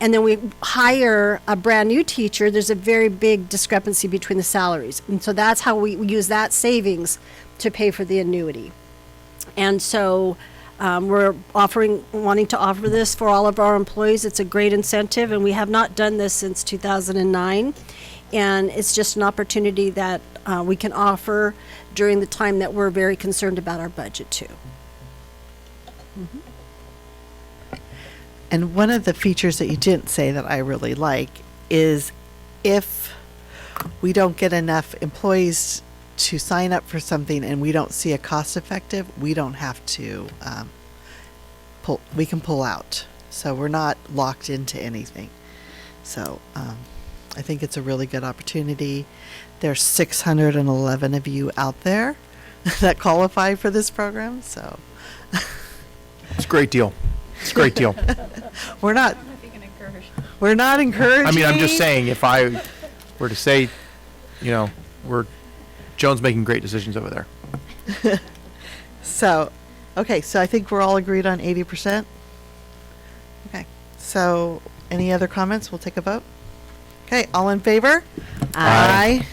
and then we hire a brand-new teacher, there's a very big discrepancy between the salaries. And so that's how we use that savings to pay for the annuity. And so we're wanting to offer this for all of our employees. It's a great incentive, and we have not done this since 2009. And it's just an opportunity that we can offer during the time that we're very concerned about our budget too. And one of the features that you didn't say that I really like is if we don't get enough employees to sign up for something and we don't see a cost effective, we don't have to we can pull out. So we're not locked into anything. So I think it's a really good opportunity. There's 611 of you out there that qualify for this program, so. It's a great deal. It's a great deal. We're not encouraging. I mean, I'm just saying, if I were to say, you know, Joan's making great decisions over there. So, okay, so I think we're all agreed on 80%. Okay, so any other comments? We'll take a vote. Okay, all in favor? Aye.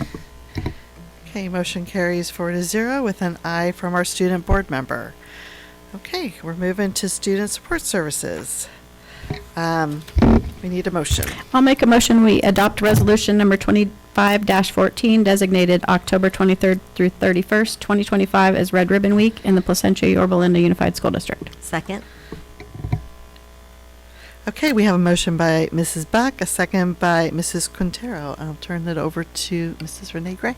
Okay, motion carries 4-0 with an aye from our student board member. Okay, we're moving to student support services. We need a motion. I'll make a motion, we adopt resolution number 25-14, designated October 23rd through 31st, 2025 as Red Ribbon Week in the Placentia-Yorba Unified School District. Second. Okay, we have a motion by Mrs. Buck, a second by Mrs. Quintero. I'll turn it over to Mrs. Renee Gray.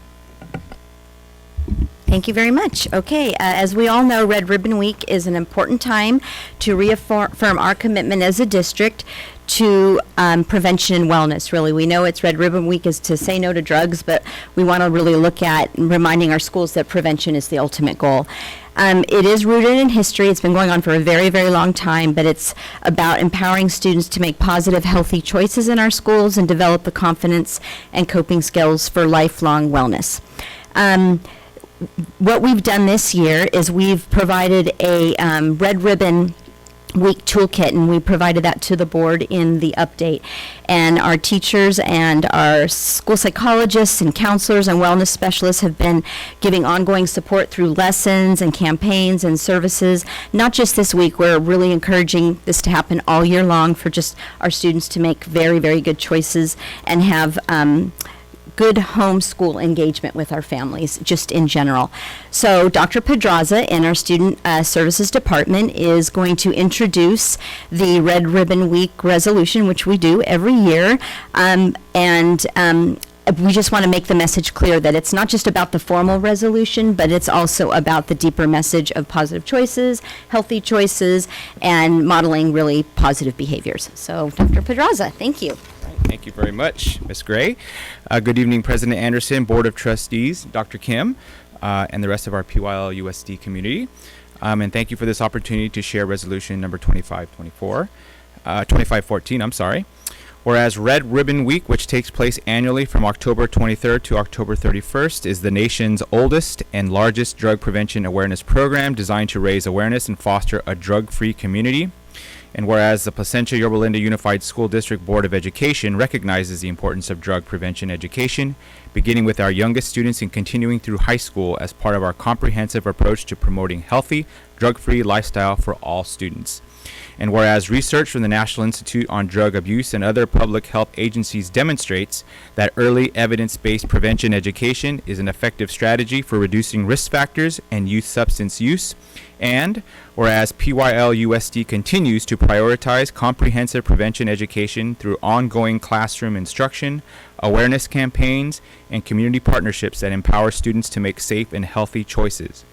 Thank you very much. Okay, as we all know, Red Ribbon Week is an important time to reaffirm our commitment as a district to prevention and wellness, really. We know it's Red Ribbon Week is to say no to drugs, but we want to really look at reminding our schools that prevention is the ultimate goal. It is rooted in history. It's been going on for a very, very long time, but it's about empowering students to make positive, healthy choices in our schools and develop the confidence and coping skills for lifelong wellness. What we've done this year is we've provided a Red Ribbon Week toolkit, and we provided that to the board in the update. And our teachers and our school psychologists and counselors and wellness specialists have been giving ongoing support through lessons and campaigns and services. Not just this week, we're really encouraging this to happen all year long for just our students to make very, very good choices and have good homeschool engagement with our families, just in general. So Dr. Pedraza in our Student Services Department is going to introduce the Red Ribbon Week resolution, which we do every year. We just want to make the message clear that it's not just about the formal resolution, but it's also about the deeper message of positive choices, healthy choices, and modeling really positive behaviors. So Dr. Pedraza, thank you. Thank you very much, Ms. Gray. Good evening, President Anderson, Board of Trustees, Dr. Kim, and the rest of our PYL USD community. And thank you for this opportunity to share resolution number 2514, I'm sorry. Whereas Red Ribbon Week, which takes place annually from October 23rd to October 31st, is the nation's oldest and largest drug prevention awareness program designed to raise awareness and foster a drug-free community. And whereas the Placentia-Yorba Unified School District Board of Education recognizes the importance of drug prevention education, beginning with our youngest students and continuing through high school as part of our comprehensive approach to promoting healthy, drug-free lifestyle for all students. And whereas research from the National Institute on Drug Abuse and other public health agencies demonstrates that early evidence-based prevention education is an effective strategy for reducing risk factors and youth substance use. And whereas PYL USD continues to prioritize comprehensive prevention education through ongoing classroom instruction, awareness campaigns, and community partnerships that empower students to make safe and healthy choices.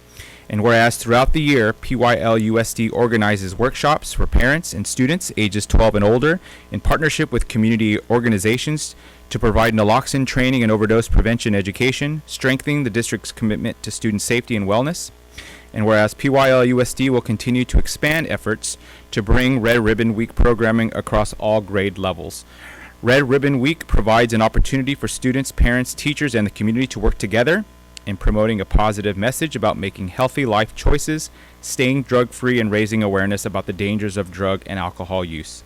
And whereas throughout the year, PYL-USD organizes workshops for parents and students ages 12 and older in partnership with community organizations to provide naloxone training and overdose prevention education, strengthening the district's commitment to student safety and wellness. And whereas PYL-USD will continue to expand efforts to bring Red Ribbon Week programming across all grade levels. Red Ribbon Week provides an opportunity for students, parents, teachers, and the community to work together in promoting a positive message about making healthy life choices, staying drug-free, and raising awareness about the dangers of drug and alcohol use.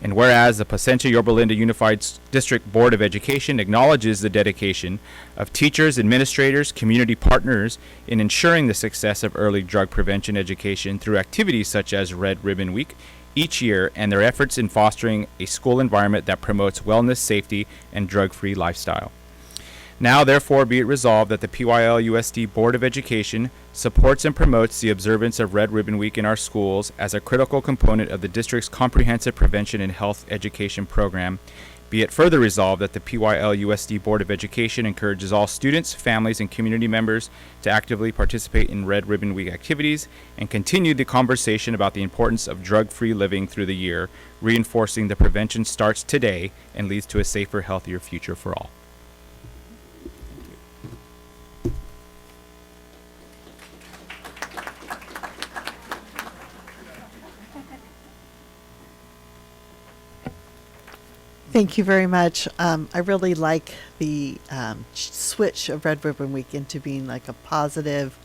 And whereas the Placentia-Yorba Unified District Board of Education acknowledges the dedication of teachers, administrators, community partners in ensuring the success of early drug prevention education through activities such as Red Ribbon Week each year, and their efforts in fostering a school environment that promotes wellness, safety, and drug-free lifestyle. Now, therefore, be it resolved that the PYL-USD Board of Education supports and promotes the observance of Red Ribbon Week in our schools as a critical component of the district's comprehensive prevention and health education program. Be it further resolved that the PYL-USD Board of Education encourages all students, families, and community members to actively participate in Red Ribbon Week activities and continue the conversation about the importance of drug-free living through the year, reinforcing the prevention starts today and leads to a safer, healthier future for all. Thank you very much. I really like the switch of Red Ribbon Week into being like a positive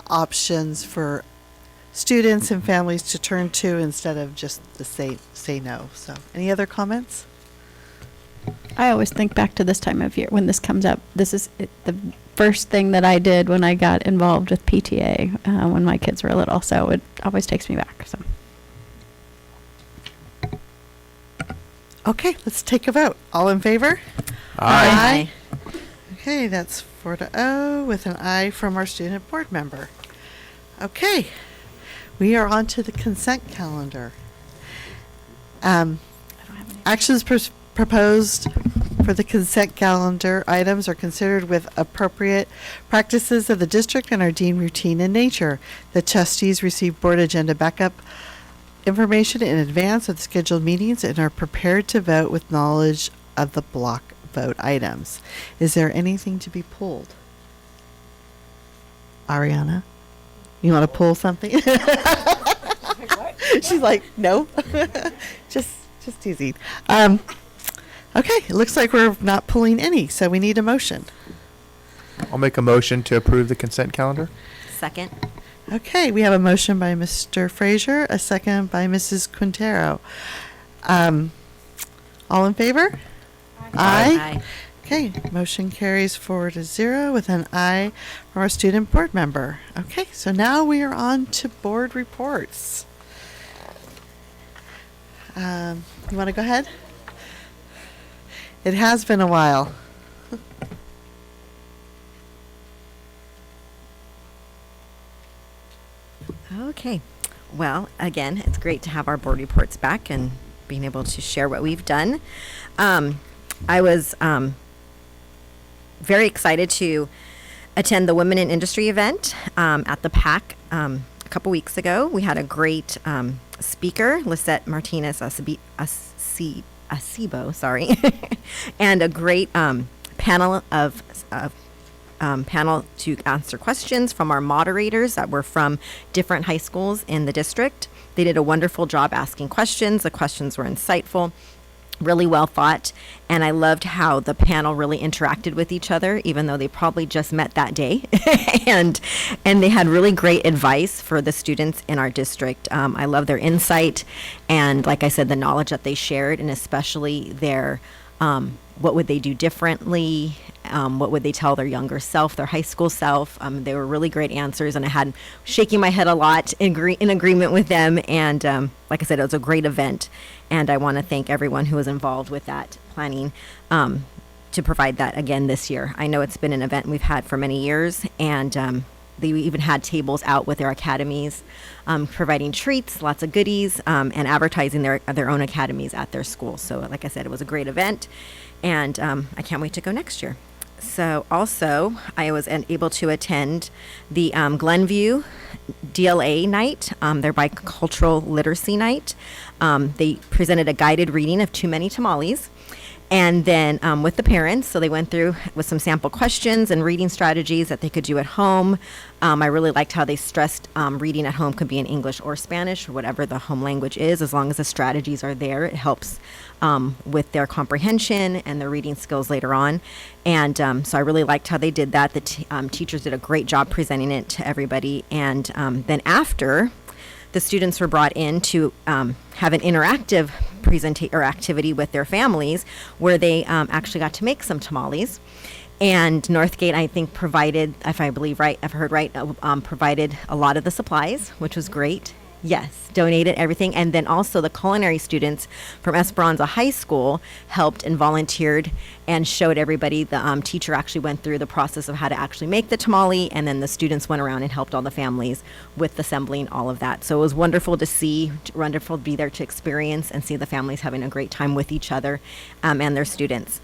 options for students and families to turn to instead of just the say no. So, any other comments? I always think back to this time of year when this comes up. This is the first thing that I did when I got involved with PTA when my kids were little. So it always takes me back. So. Okay, let's take a vote. All in favor? Aye. Okay, that's 4-0 with an aye from our student board member. Okay, we are on to the consent calendar. Actions proposed for the consent calendar items are considered with appropriate practices of the district and are deemed routine in nature. The trustees receive board agenda backup information in advance of the scheduled meetings and are prepared to vote with knowledge of the block vote items. Is there anything to be pulled? Ariana, you want to pull something? She's like, no. just teasing. Okay, it looks like we're not pulling any, so we need a motion. I'll make a motion to approve the consent calendar. Second. Okay, we have a motion by Mr. Frazier, a second by Mrs. Quintero. All in favor? Aye. Okay, motion carries 4-0 with an aye from our student board member. Okay, so now we are on to board reports. You want to go ahead? It has been a while. Okay. Well, again, it's great to have our board reports back and being able to share what we've done. I was very excited to attend the Women in Industry event at the PAC a couple weeks ago. We had a great speaker, Lisette Martinez Acebo, sorry, and a great panel panel to answer questions from our moderators that were from different high schools in the district. They did a wonderful job asking questions. The questions were insightful, really well thought, and I loved how the panel really interacted with each other, even though they probably just met that day. and they had really great advice for the students in our district. I love their insight and, like I said, the knowledge that they shared, and especially their what would they do differently? What would they tell their younger self, their high school self? They were really great answers, and I had shaking my head a lot in agreement with them. And like I said, it was a great event, and I want to thank everyone who was involved with that planning to provide that again this year. I know it's been an event we've had for many years, and they even had tables out with their academies, providing treats, lots of goodies, and advertising their own academies at their school. So like I said, it was a great event, and I can't wait to go next year. So also, I was able to attend the Glenview DLA night, their bicultural literacy night. They presented a guided reading of Too Many Tamales. And then with the parents, so they went through with some sample questions and reading strategies that they could do at home. I really liked how they stressed reading at home could be in English or Spanish or whatever the home language is. As long as the strategies are there, it helps with their comprehension and their reading skills later on. And so I really liked how they did that. The teachers did a great job presenting it to everybody. And then after, the students were brought in to have an interactive presentation or activity with their families where they actually got to make some tamales. And Northgate, I think, provided, if I believe right, I've heard right, provided a lot of the supplies, which was great. Yes, donated everything. And then also the culinary students from Esperanza High School helped and volunteered and showed everybody. The teacher actually went through the process of how to actually make the tamale, and then the students went around and helped all the families with assembling all of that. So it was wonderful to see, wonderful to be there to experience and see the families having a great time with each other and their students.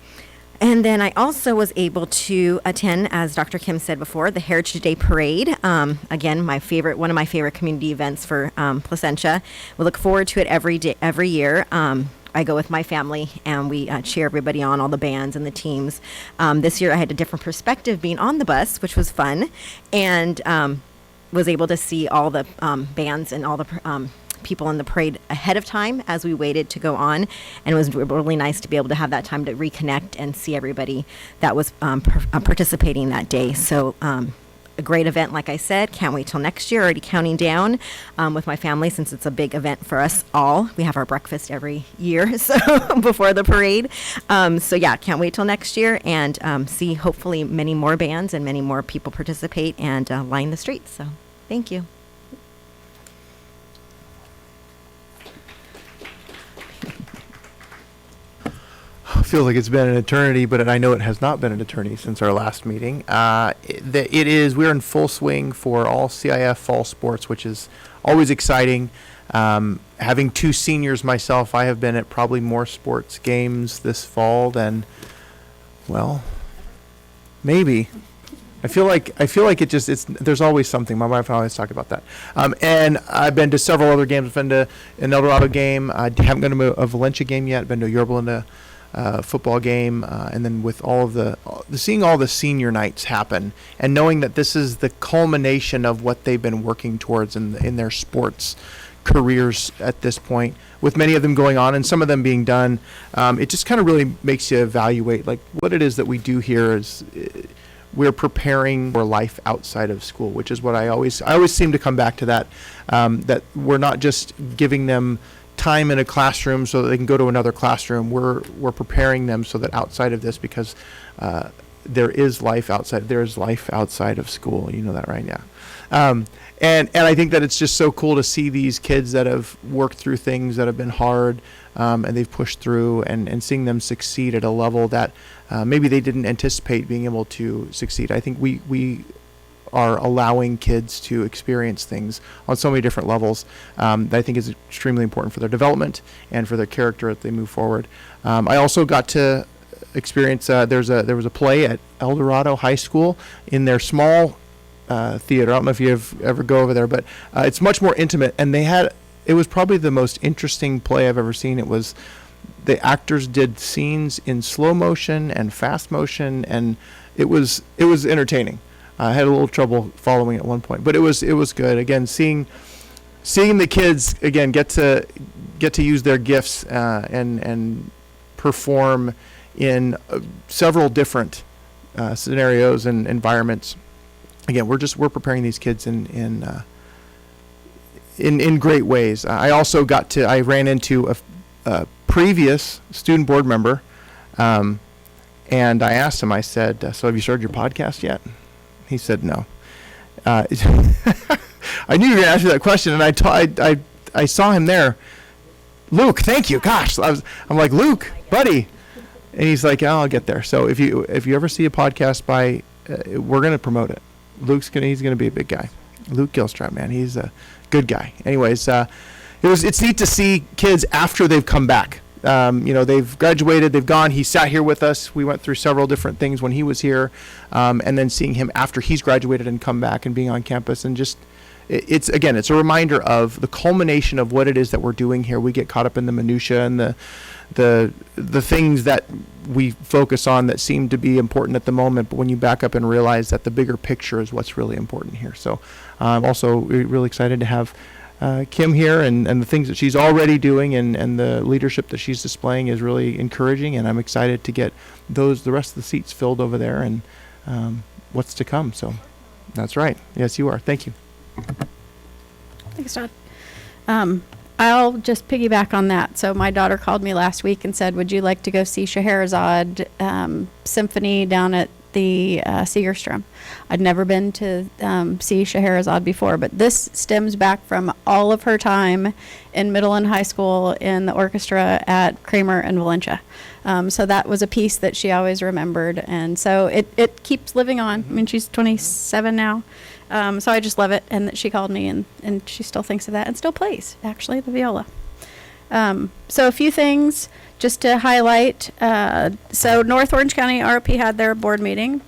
And then I also was able to attend, as Dr. Kim said before, the Heritage Day Parade. Again, one of my favorite community events for Placentia. We look forward to it every year. I go with my family and we cheer everybody on, all the bands and the teams. This year I had a different perspective being on the bus, which was fun, and was able to see all the bands and all the people in the parade ahead of time as we waited to go on, and it was really nice to be able to have that time to reconnect and see everybody that was participating that day. So a great event, like I said. Can't wait till next year. Already counting down with my family since it's a big event for us all. We have our breakfast every year, so before the parade. So yeah, can't wait till next year and see hopefully many more bands and many more people participate and line the streets. So thank you. Feels like it's been an eternity, but I know it has not been an eternity since our last meeting. We're in full swing for all CIF fall sports, which is always exciting. Having two seniors myself, I have been at probably more sports games this fall than, well, maybe. I feel like there's always something. My wife always talk about that. And I've been to several other games. I've been to an El Dorado game. I haven't been to a Valencia game yet. I've been to Yorba football game, and then with all of seeing all the senior nights happen and knowing that this is the culmination of what they've been working towards in their sports careers at this point, with many of them going on and some of them being done, it just kind of really makes you evaluate like what it is that we do here is we're preparing for life outside of school, which is what I always seem to come back to that we're not just giving them time in a classroom so that they can go to another classroom. We're preparing them so that outside of this, because there is life outside of school. You know that, right? Yeah. And I think that it's just so cool to see these kids that have worked through things that have been hard, and they've pushed through, and seeing them succeed at a level that maybe they didn't anticipate being able to succeed. I think we are allowing kids to experience things on so many different levels that I think is extremely important for their development and for their character as they move forward. I also got to experience, there was a play at El Dorado High School in their small theater. I don't know if you've ever go over there, but it's much more intimate, and it was probably the most interesting play I've ever seen. It was, the actors did scenes in slow motion and fast motion, and it was entertaining. I had a little trouble following at one point, but it was good. Again, seeing the kids again get to use their gifts and perform in several different scenarios and environments. Again, we're preparing these kids in great ways. I ran into a previous student board member, and I asked him. I said, "So have you started your podcast yet?" He said no. I knew you were going to ask me that question, and I saw him there. Luke, thank you. Gosh, I'm like, Luke, buddy, and he's like, I'll get there. So if you ever see a podcast we're going to promote it. He's going to be a big guy. Luke Gilstrap, man, he's a good guy. Anyways, it's neat to see kids after they've come back They've graduated, they've gone. He sat here with us. We went through several different things when he was here, and then seeing him after he's graduated and come back and being on campus, and just it's a reminder of the culmination of what it is that we're doing here. We get caught up in the minutia and the things that we focus on that seem to be important at the moment, but when you back up and realize that the bigger picture is what's really important here. So I'm also really excited to have Kim here, and the things that she's already doing and the leadership that she's displaying is really encouraging, and I'm excited to get the rest of the seats filled over there and what's to come. So that's right. Yes, you are. Thank you. Thanks, Todd. I'll just piggyback on that. So my daughter called me last week and said, would you like to go see Scheherazade Symphony down at the Segerstrom? I'd never been to see Scheherazade before, but this stems back from all of her time in middle and high school in the orchestra at Kramer and Valencia. So that was a piece that she always remembered. And so it keeps living on. I mean, she's 27 now. So I just love it. And that she called me and she still thinks of that and still plays, actually, the viola. So a few things just to highlight. So North Orange County ROP had their board meeting,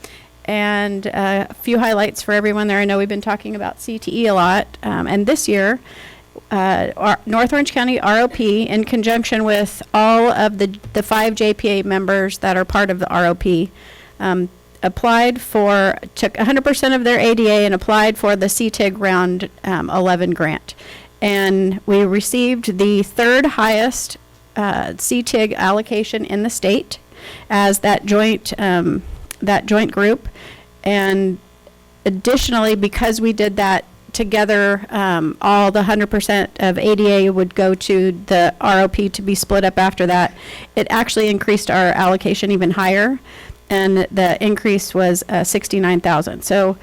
and a few highlights for everyone there. I know we've been talking about CTE a lot. And this year, North Orange County ROP, in conjunction with all of the 5 JPA members that are part of the ROP, took 100% of their ADA and applied for the CTIG Round 11 grant. And we received the 3rd highest CTIG allocation in the state as that joint group. And additionally, because we did that together, all the 100% of ADA would go to the ROP to be split up after that. It actually increased our allocation even higher, and the increase was 69,000. So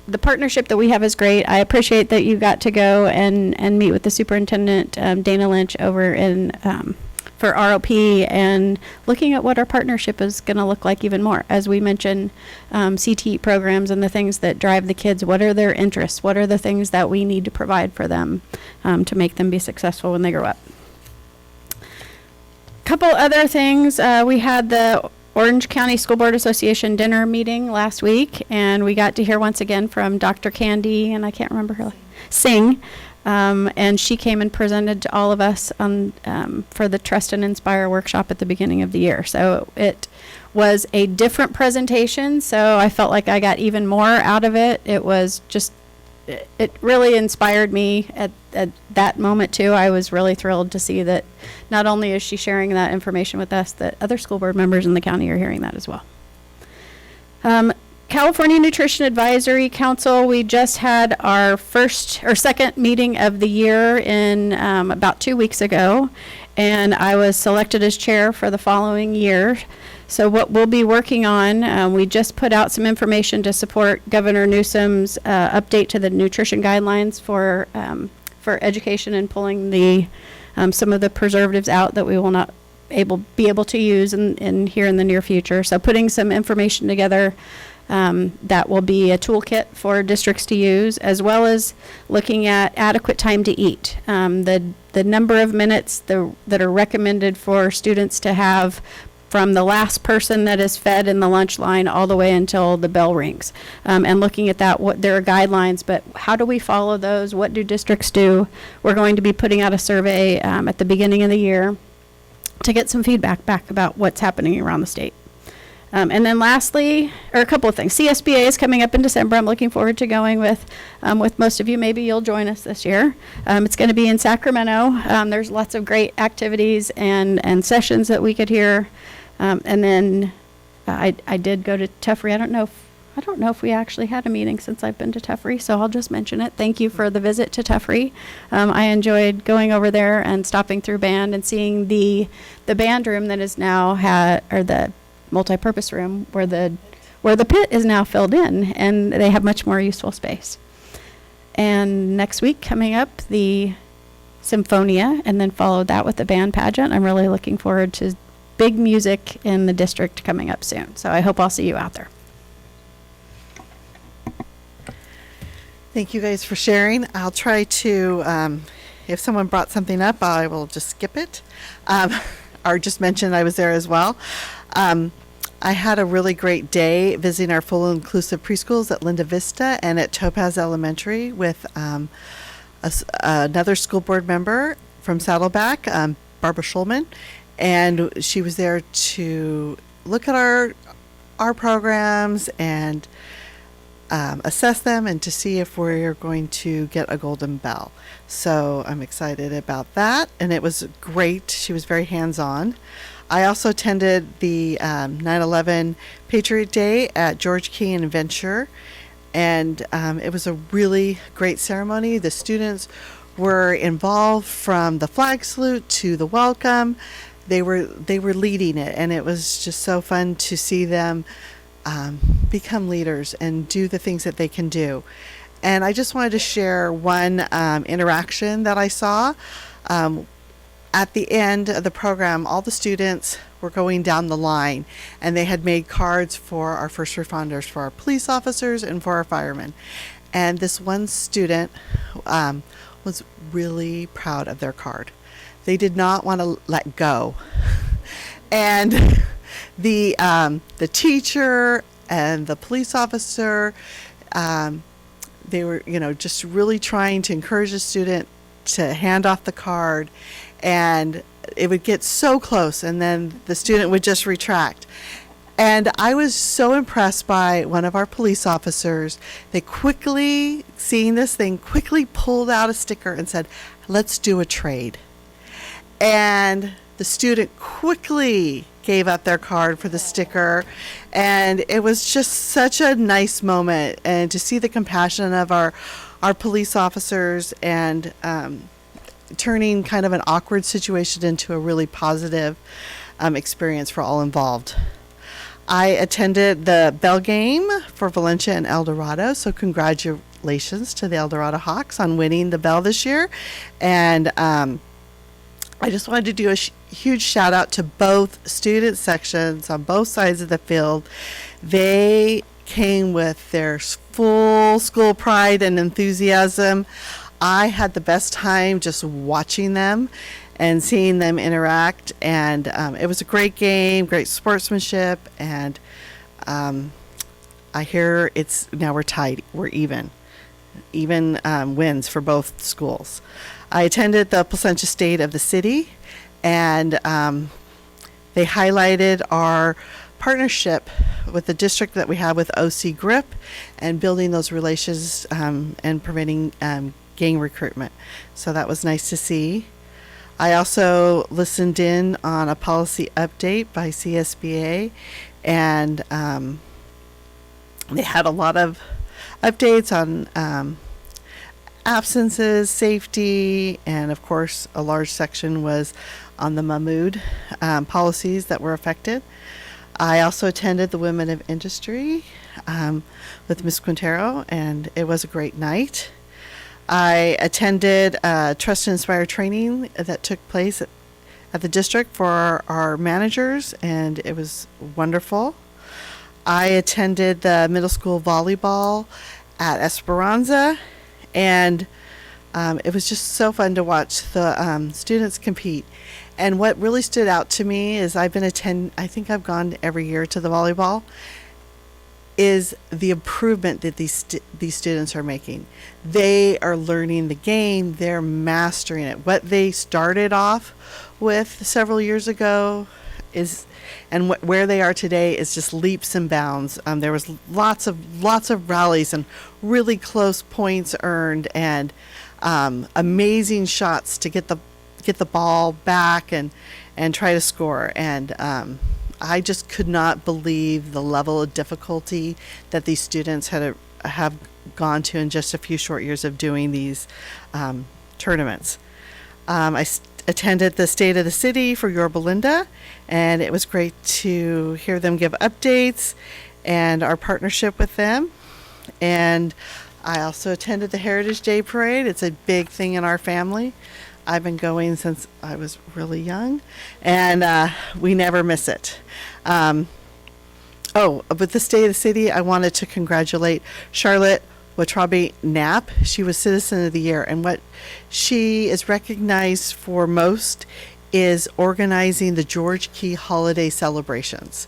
the partnership that we have is great. I appreciate that you got to go and meet with the superintendent, Dana Lynch, over in for ROP, and looking at what our partnership is going to look like even more. As we mentioned, CTE programs and the things that drive the kids. What are their interests? What are the things that we need to provide for them to make them be successful when they grow up? Couple other things. We had the Orange County School Board Association dinner meeting last week, and we got to hear once again from Dr. Candy, and I can't remember her, Singh, and she came and presented to all of us for the Trust and Inspire workshop at the beginning of the year. So it was a different presentation, so I felt like I got even more out of it. It was just, it really inspired me at that moment too. I was really thrilled to see that not only is she sharing that information with us, that other school board members in the county are hearing that as well. California Nutrition Advisory Council, we just had our second meeting of the year in about 2 weeks ago, and I was selected as chair for the following year. So what we'll be working on, we just put out some information to support Governor Newsom's update to the nutrition guidelines for education, and pulling some of the preservatives out that we will not be able to use in here in the near future. So putting some information together that will be a toolkit for districts to use, as well as looking at adequate time to eat. The number of minutes that are recommended for students to have from the last person that is fed in the lunch line all the way until the bell rings. And looking at that, there are guidelines, but how do we follow those? What do districts do? We're going to be putting out a survey at the beginning of the year to get some feedback back about what's happening around the state. And then lastly, or a couple of things. CSBA is coming up in December. I'm looking forward to going with most of you. Maybe you'll join us this year. It's going to be in Sacramento. There's lots of great activities and sessions that we could hear. And then I did go to Tufry. I don't know if we actually had a meeting since I've been to Tufry, so I'll just mention it. Thank you for the visit to Tufry. I enjoyed going over there and stopping through band and seeing the band room that is now or the multi-purpose room where the pit is now filled in, and they have much more useful space. And next week coming up, the Symphonia, and then followed that with the band pageant. I'm really looking forward to big music in the district coming up soon. So I hope I'll see you out there. Thank you guys for sharing. I'll try to if someone brought something up, I will just skip it, or just mention I was there as well. I had a really great day visiting our full inclusive preschools at Linda Vista and at Topaz Elementary with another school board member from Saddleback, Barbara Schulman, and she was there to look at our programs and assess them and to see if we're going to get a golden bell. So I'm excited about that, and it was great. She was very hands-on. I also attended the 9/11 Patriot Day at George King and Venture, and it was a really great ceremony. The students were involved from the flag salute to the welcome. They were leading it, and it was just so fun to see them become leaders and do the things that they can do. And I just wanted to share one interaction that I saw. At the end of the program, all the students were going down the line, and they had made cards for our first responders, for our police officers, and for our firemen. And this one student was really proud of their card. They did not want to let go. And the teacher and the police officer, they were, just really trying to encourage the student to hand off the card, and it would get so close, and then the student would just retract. And I was so impressed by one of our police officers. They quickly, seeing this thing, quickly pulled out a sticker and said, "Let's do a trade." And the student quickly gave up their card for the sticker, and it was just such a nice moment, and to see the compassion of our police officers and turning kind of an awkward situation into a really positive experience for all involved. I attended the bell game for Valencia and El Dorado, so congratulations to the El Dorado Hawks on winning the bell this year. And I just wanted to do a huge shout out to both student sections on both sides of the field. They came with their full school pride and enthusiasm. I had the best time just watching them and seeing them interact, and it was a great game, great sportsmanship, and I hear now we're tied, we're even wins for both schools. I attended the Placentia State of the City, and they highlighted our partnership with the district that we have with OC Grip and building those relations and preventing gang recruitment. So that was nice to see. I also listened in on a policy update by CSBA, and they had a lot of updates on absences, safety, and of course a large section was on the Mahmood policies that were affected. I also attended the Women of Industry with Ms. Quintero, and it was a great night. I attended Trust and Inspire training that took place at the district for our managers, and it was wonderful. I attended the middle school volleyball at Esperanza, and it was just so fun to watch the students compete. And what really stood out to me is I think I've gone every year to the volleyball, is the improvement that these students are making. They are learning the game, they're mastering it. What they started off with several years ago and where they are today is just leaps and bounds. There was lots of rallies and really close points earned, and amazing shots to get the ball back and try to score. And I just could not believe the level of difficulty that these students have gone to in just a few short years of doing these tournaments. I attended the State of the City for Yorba Linda, and it was great to hear them give updates and our partnership with them. And I also attended the Heritage Day Parade. It's a big thing in our family. I've been going since I was really young, and we never miss it. With the State of the City, I wanted to congratulate Charlotte Watrabe Knapp. She was Citizen of the Year. And what she is recognized for most is organizing the George Key holiday celebrations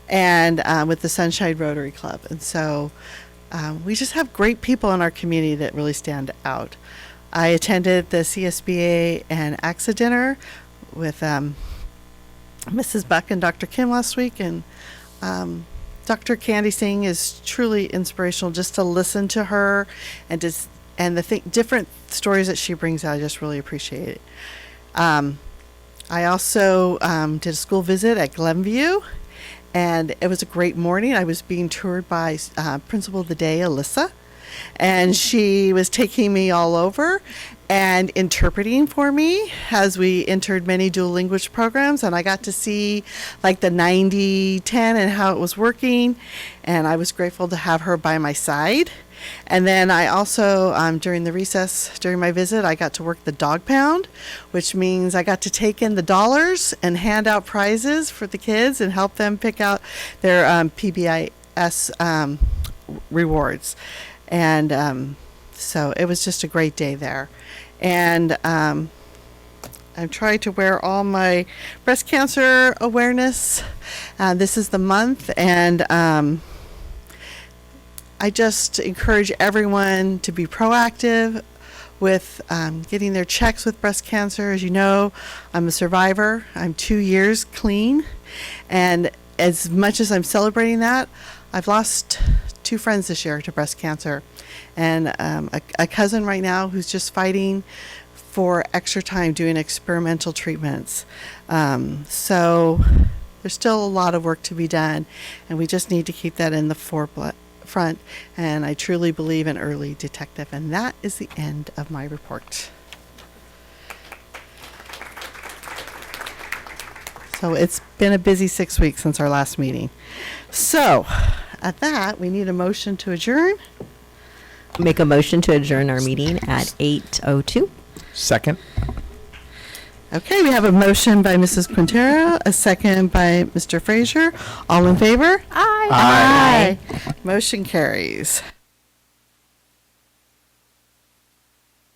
and with the Sunshine Rotary Club. And so we just have great people in our community that really stand out. I attended the CSBA and AXA dinner with Mrs. Buck and Dr. Kim last week, and Dr. Candy Singh is truly inspirational. Just to listen to her and the different stories that she brings out, I just really appreciate it. I also did a school visit at Glenview, and it was a great morning. I was being toured by Principal of the Day, Alyssa, and she was taking me all over and interpreting for me as we entered many dual language programs, and I got to see like the 90-10 and how it was working, and I was grateful to have her by my side. And then I also, during the recess, during my visit, I got to work the dog pound, which means I got to take in the dollars and hand out prizes for the kids and help them pick out their PBIS rewards. And so it was just a great day there. And I'm trying to wear all my breast cancer awareness. This is the month, and I just encourage everyone to be proactive with getting their checks with breast cancer. As you know, I'm a survivor. I'm 2 years clean. And as much as I'm celebrating that, I've lost 2 friends this year to breast cancer. And a cousin right now who's just fighting for extra time doing experimental treatments. So there's still a lot of work to be done, and we just need to keep that in the forefront. And I truly believe in early detective. And that is the end of my report. So it's been a busy 6 weeks since our last meeting. So at that, we need a motion to adjourn. Make a motion to adjourn our meeting at 8:02. Second. Okay, we have a motion by Mrs. Quintero, a second by Mr. Frazier. All in favor? Aye. Aye. Motion carries.